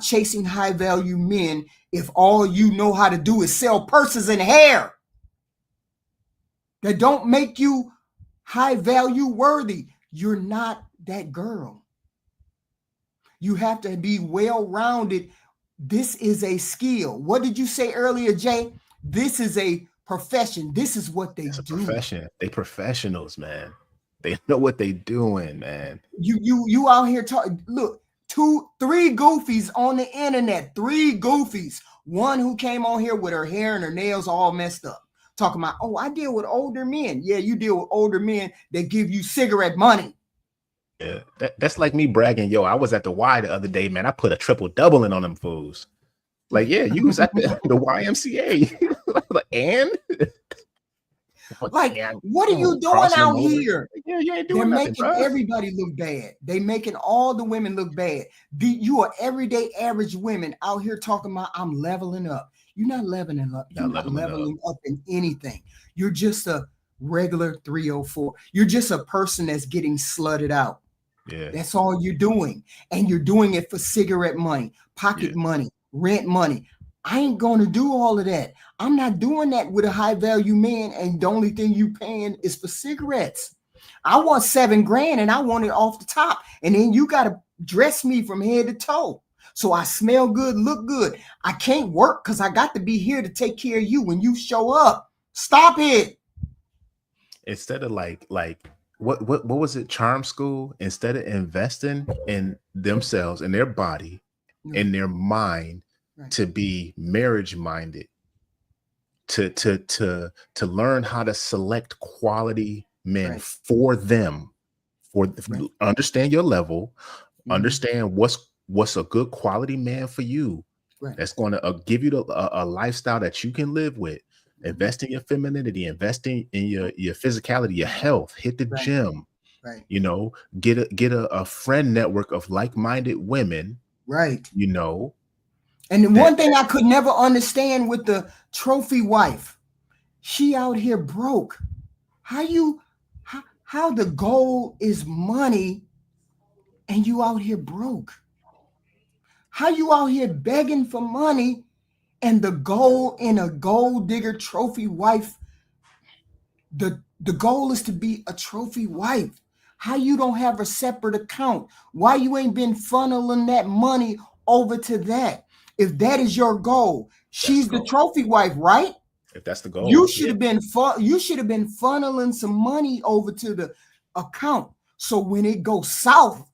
chasing high value men if all you know how to do is sell purses and hair that don't make you high value worthy. You're not that girl. You have to be well-rounded. This is a skill. What did you say earlier, Jay? This is a profession. This is what they do. Profession. They professionals, man. They know what they doing, man. You out here talking. Look, 3 goofies on the internet. 3 goofies. One who came on here with her hair and her nails all messed up. Talking about, oh, I deal with older men. Yeah, you deal with older men that give you cigarette money. Yeah, that's like me bragging. Yo, I was at the Y the other day, man. I put a triple-double in on them fools. Like, yeah, you was at the YMCA. And like, what are you doing out here? Yeah, you ain't doing They're nothing, making bro. everybody look bad. They making all the women look bad. You are everyday average women out here talking about I'm leveling up. You're not leveling up. You're not leveling up in anything. You're just a regular 304. You're just a person that's getting slutted out. Yeah. That's all you're doing. And you're doing it for cigarette money, pocket money, rent money. I ain't going to do all of that. I'm not doing that with a high value man. And the only thing you paying is for cigarettes. I want $7 grand and I want it off the top. And then you got to dress me from head to toe. So I smell good, look good. I can't work because I got to be here to take care of you when you show up. Stop it. Instead of like what was it? Charm School. Instead of investing in themselves and their body and their mind to be marriage minded, to learn how to select quality men for them, understand your level, understand what's a good quality man for you. That's going to give you a lifestyle that you can live with. Invest in your femininity, investing in your physicality, your health, hit the gym, you know, get a friend network of like-minded women, you know. And the one thing I could never understand with the trophy wife, she out here broke. How the goal is money and you out here broke? How you out here begging for money and the goal in a gold digger trophy wife, the goal is to be a trophy wife. How you don't have a separate account? Why you ain't been funneling that money over to that? If that is your goal, she's the trophy wife, right? If that's the goal, you should have been funneling some money over to the account. So when it goes south,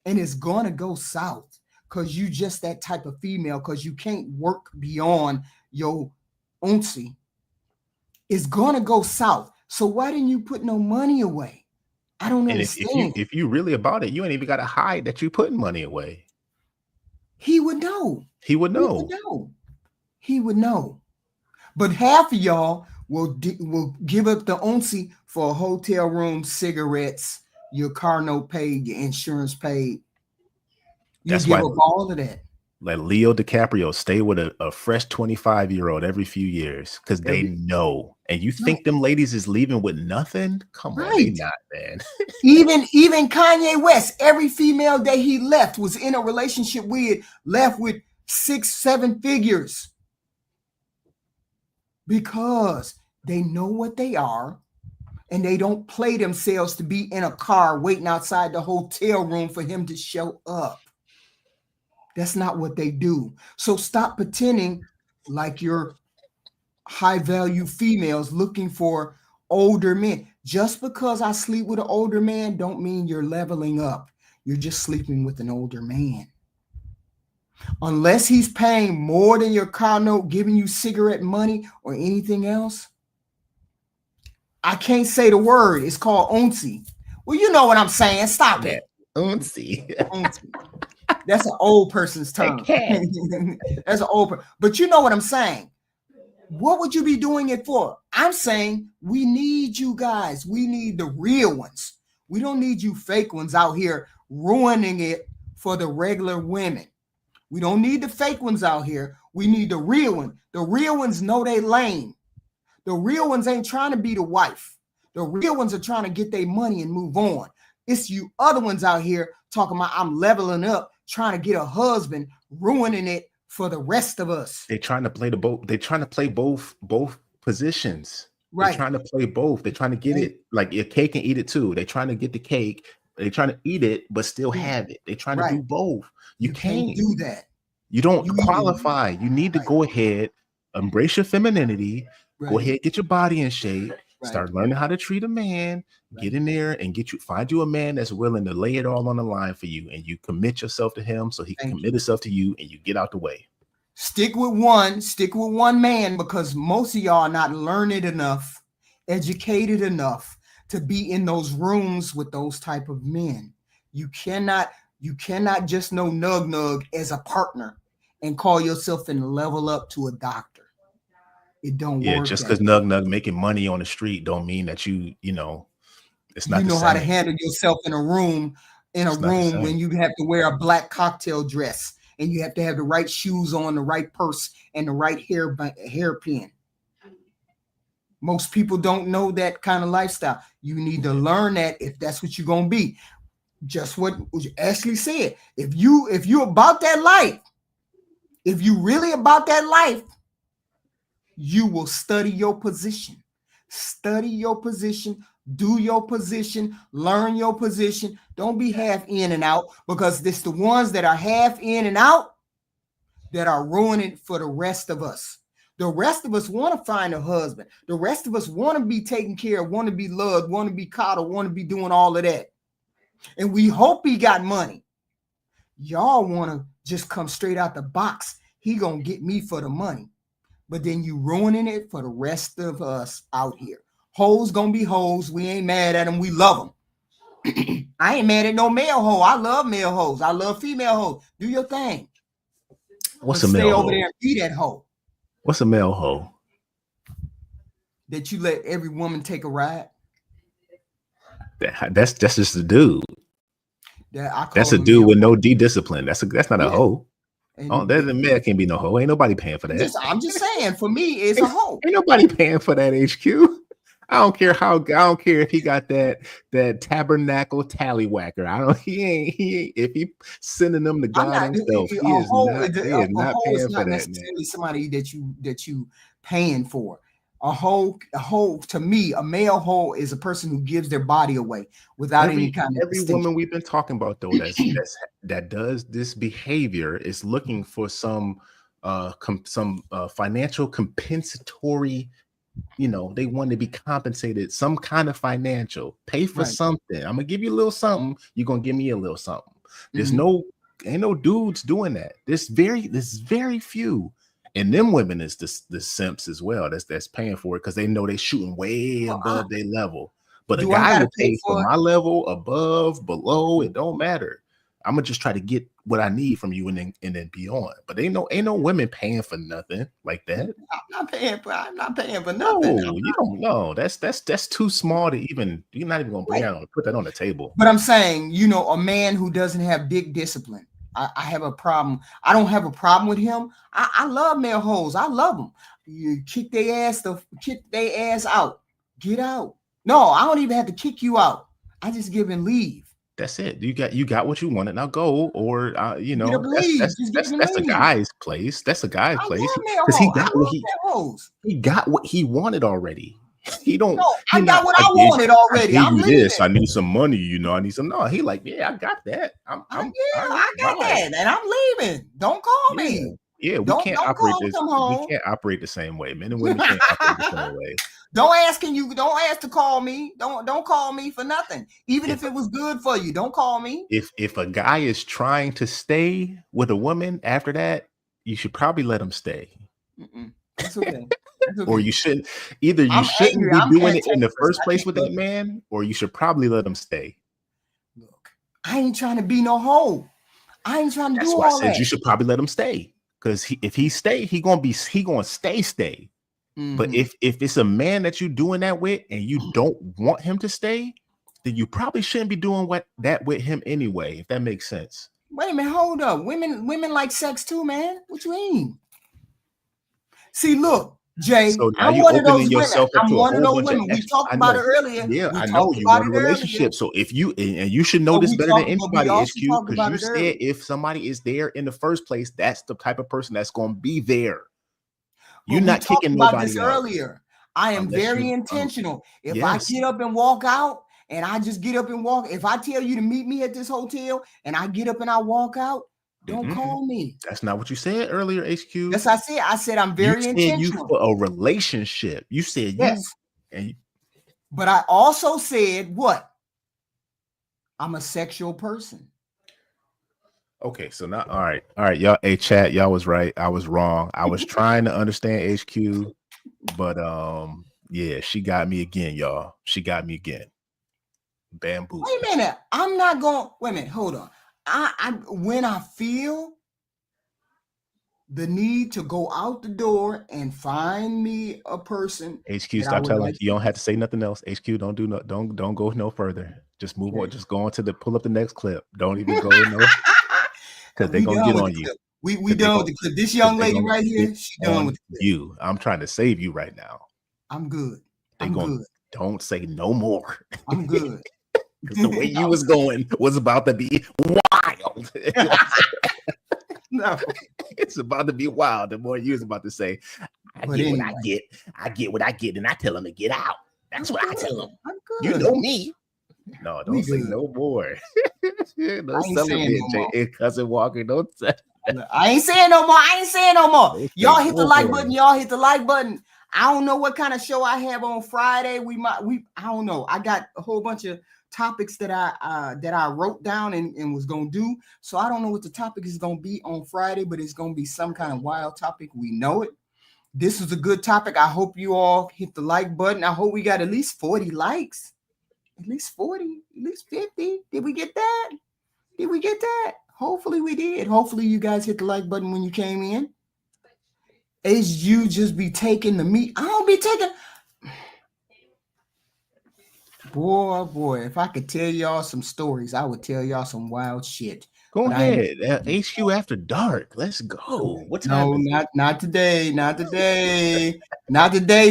and it's gonna go south, because you just that type of female, because you can't work beyond your uncy, it's gonna go south. So why didn't you put no money away? I don't understand. If you really about it, you ain't even got to hide that you putting money away. He would know. He would know. He would know. But half of y'all will give up the ONCE for a hotel room, cigarettes, your car note paid, your insurance paid. You'll give up all of that. Like Leo DiCaprio stay with a fresh 25-year-old every few years because they know. And you think them ladies is leaving with nothing? Come on, they not, man. even Kanye West, every female that he left was in a relationship with, left with 6-7 figures. Because they know what they are and they don't play themselves to be in a car waiting outside the hotel room for him to show up. That's not what they do. So stop pretending like you're high value females looking for older men. Just because I sleep with an older man don't mean you're leveling up. You're just sleeping with an older man. Unless he's paying more than your car note, giving you cigarette money or anything else. I can't say the word. It's called ONCE. Well, you know what I'm saying. Stop it. ONCE. That's an old person's term. That's an old person. But you know what I'm saying. What would you be doing it for? I'm saying we need you guys. We need the real ones. We don't need you fake ones out here ruining it for the regular women. We don't need the fake ones out here. We need the real one. The real ones know they lame. The real ones ain't trying to be the wife. The real ones are trying to get their money and move on. It's you other ones out here talking about I'm leveling up, trying to get a husband, ruining it for the rest of us. They're trying to play they're trying to play both positions. Right. They're trying to play both. They're trying to get it like your cake and eat it too. They're trying to get the cake. They're trying to eat it, but still have it. They're trying to do both. You can't do that. You don't qualify. You need to go ahead, embrace your femininity, go ahead, get your body in shape, start learning how to treat a man, get in there and find you a man that's willing to lay it all on the line for you, and you commit yourself to him so he can commit himself to you, and you get out the way. Stick with one man, because most of y'all are not learned enough, educated enough to be in those rooms with those type of men. You cannot just know nug as a partner and call yourself and level up to a doctor. It don't work. Yeah, just because nug making money on the street don't mean that you know, it's not. You know how to handle yourself in a room when you have to wear a black cocktail dress and you have to have the right shoes on, the right purse, and the right hairpin. Most people don't know that kind of lifestyle. You need to learn that if that's what you're gonna be. Just what Ashely said. If you about that life, if you really about that life, you will study your position. Study your position, do your position, learn your position. Don't be half in and out, because it's the ones that are half in and out that are ruining for the rest of us. The rest of us want to find a husband. The rest of us want to be taken care of, want to be loved, want to be coddled, want to be doing all of that. And we hope he got money. Y'all want to just come straight out the box. He gonna get me for the money. But then you ruining it for the rest of us out here. Hoes gonna be hoes. We ain't mad at them. We love them. I ain't mad at no male hoe. I love male hoes. I love female hoes. Do your thing. What's a male hoe? Stay over there and be that hoe. What's a male hoe? That you let every woman take a ride. That's just a dude. That's a dude with no discipline. That's not a hoe. There's a man can't be no hoe. Ain't nobody paying for that. I'm just saying, for me, it's a hoe. Ain't nobody paying for that, HQ. I don't care if he got that tabernacle tallywhacker. He ain't if he sending them to God himself. He is not paying for that. Necessarily somebody that you paying for. A hoe to me, a male hoe is a person who gives their body away without any kind of every woman we've been talking about though that does this behavior is looking for some financial compensatory. You know, they want to be compensated, some kind of financial, pay for something. I'm gonna give you a little something, you're gonna give me a little something. There's ain't no dudes doing that. There's very few. And them women is the simps as well. That's paying for it because they know they're shooting way above their level. But a guy will pay for my level, above, below, it don't matter. I'm gonna just try to get what I need from you and then be on. But ain't no women paying for nothing like that. I'm not paying for nothing. No, you don't know. That's too small to even. You're not even gonna put that on the table. But I'm saying, a man who doesn't have big discipline, I have a problem. I don't have a problem with him. I love male hoes. I love them. You kick their ass out. Get out. No, I don't even have to kick you out. I just give and leave. That's it. You got what you wanted. Now go, or that's a guy's place. That's a guy's place because he got what he wanted already. He don't. No, I got what I wanted already. I'm this. I need some money. I need some. No, he like, yeah, I got that. I got that, and I'm leaving. Don't call me. Yeah, we can't operate this. We can't operate the same way. Men and women can't operate the same way. Don't ask to call me. Don't call me for nothing. Even if it was good for you, don't call me. If a guy is trying to stay with a woman after that, you should probably let him stay. That's okay. Or you shouldn't. Either you shouldn't be doing it in the first place with that man, or you should probably let him stay. Look, I ain't trying to be no hoe. I ain't trying to do all that. That's why I said you should probably let him stay. Because if he stay, he gonna stay. Mm-hmm. But if it's a man that you're doing that with and you don't want him to stay, then you probably shouldn't be doing that with him anyway. If that makes sense. Wait a minute, hold up. Women like sex too, man. What you mean? See, look, Jay, so now I'm you're one of those women. I'm one of those women. We talked about it earlier. Yeah, I know you want a relationship. So if you and you should know this better than anybody, HQ, because you said if somebody is there in the first place, that's the type of person that's going to be there. You're not kicking nobody out. Earlier, I am very intentional. If I get up and walk out, and I just get up and walk, if I tell you to meet me at this hotel, and I get up and I walk out, don't call me. That's not what you said earlier, HQ. Yes, I said. I said I'm very intentional. You for a relationship. You said yes. But I also said what? I'm a sexual person. Okay, so now, all right, y'all. Hey, chat, y'all was right. I was wrong. I was trying to understand HQ, but yeah, she got me again, y'all. She got me again. Bamboo. Wait a minute. I'm not going. Wait a minute. Hold on. When I feel the need to go out the door and find me a person. HQ, stop telling. You don't have to say nothing else. HQ, don't go no further. Just move on. Just go on to pull up the next clip. Don't even go no. Because they're gonna get on you. We done with the clip. This young lady right here, she done with you. I'm trying to save you right now. I'm good. Good. Don't say no more. I'm good. Because the way you was going was about to be wild. No, it's about to be wild. The more you was about to say, I get what I get, and I tell them to get out. That's what I tell them. You know me. No, don't say no more. Don't celebrate Cousin Walker. Don't say. I ain't saying no more. Y'all hit the like button. I don't know what kind of show I have on Friday. I don't know. I got a whole bunch of topics that I wrote down and was gonna do. So I don't know what the topic is gonna be on Friday, but it's gonna be some kind of wild topic. We know it. This is a good topic. I hope you all hit the like button. I hope we got at least 40 likes. At least 40, at least 50. Did we get that? Hopefully we did. Hopefully you guys hit the like button when you came in. Is you just be taking the meat? I don't be taking. Boy, if I could tell y'all some stories, I would tell y'all some wild shit. Go ahead. HQ After Dark. Let's go. What's happening? Not today. Not today,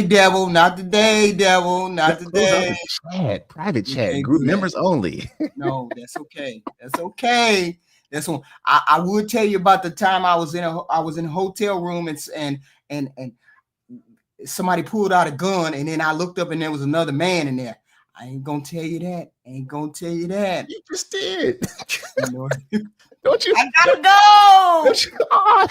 devil. Not today, devil. Not today. Chat, private chat, group members only. No, that's okay. That's one. I would tell you about the time I was in a hotel room and somebody pulled out a gun, and then I looked up and there was another man in there. I ain't gonna tell you that. You just did. Don't you? I gotta go.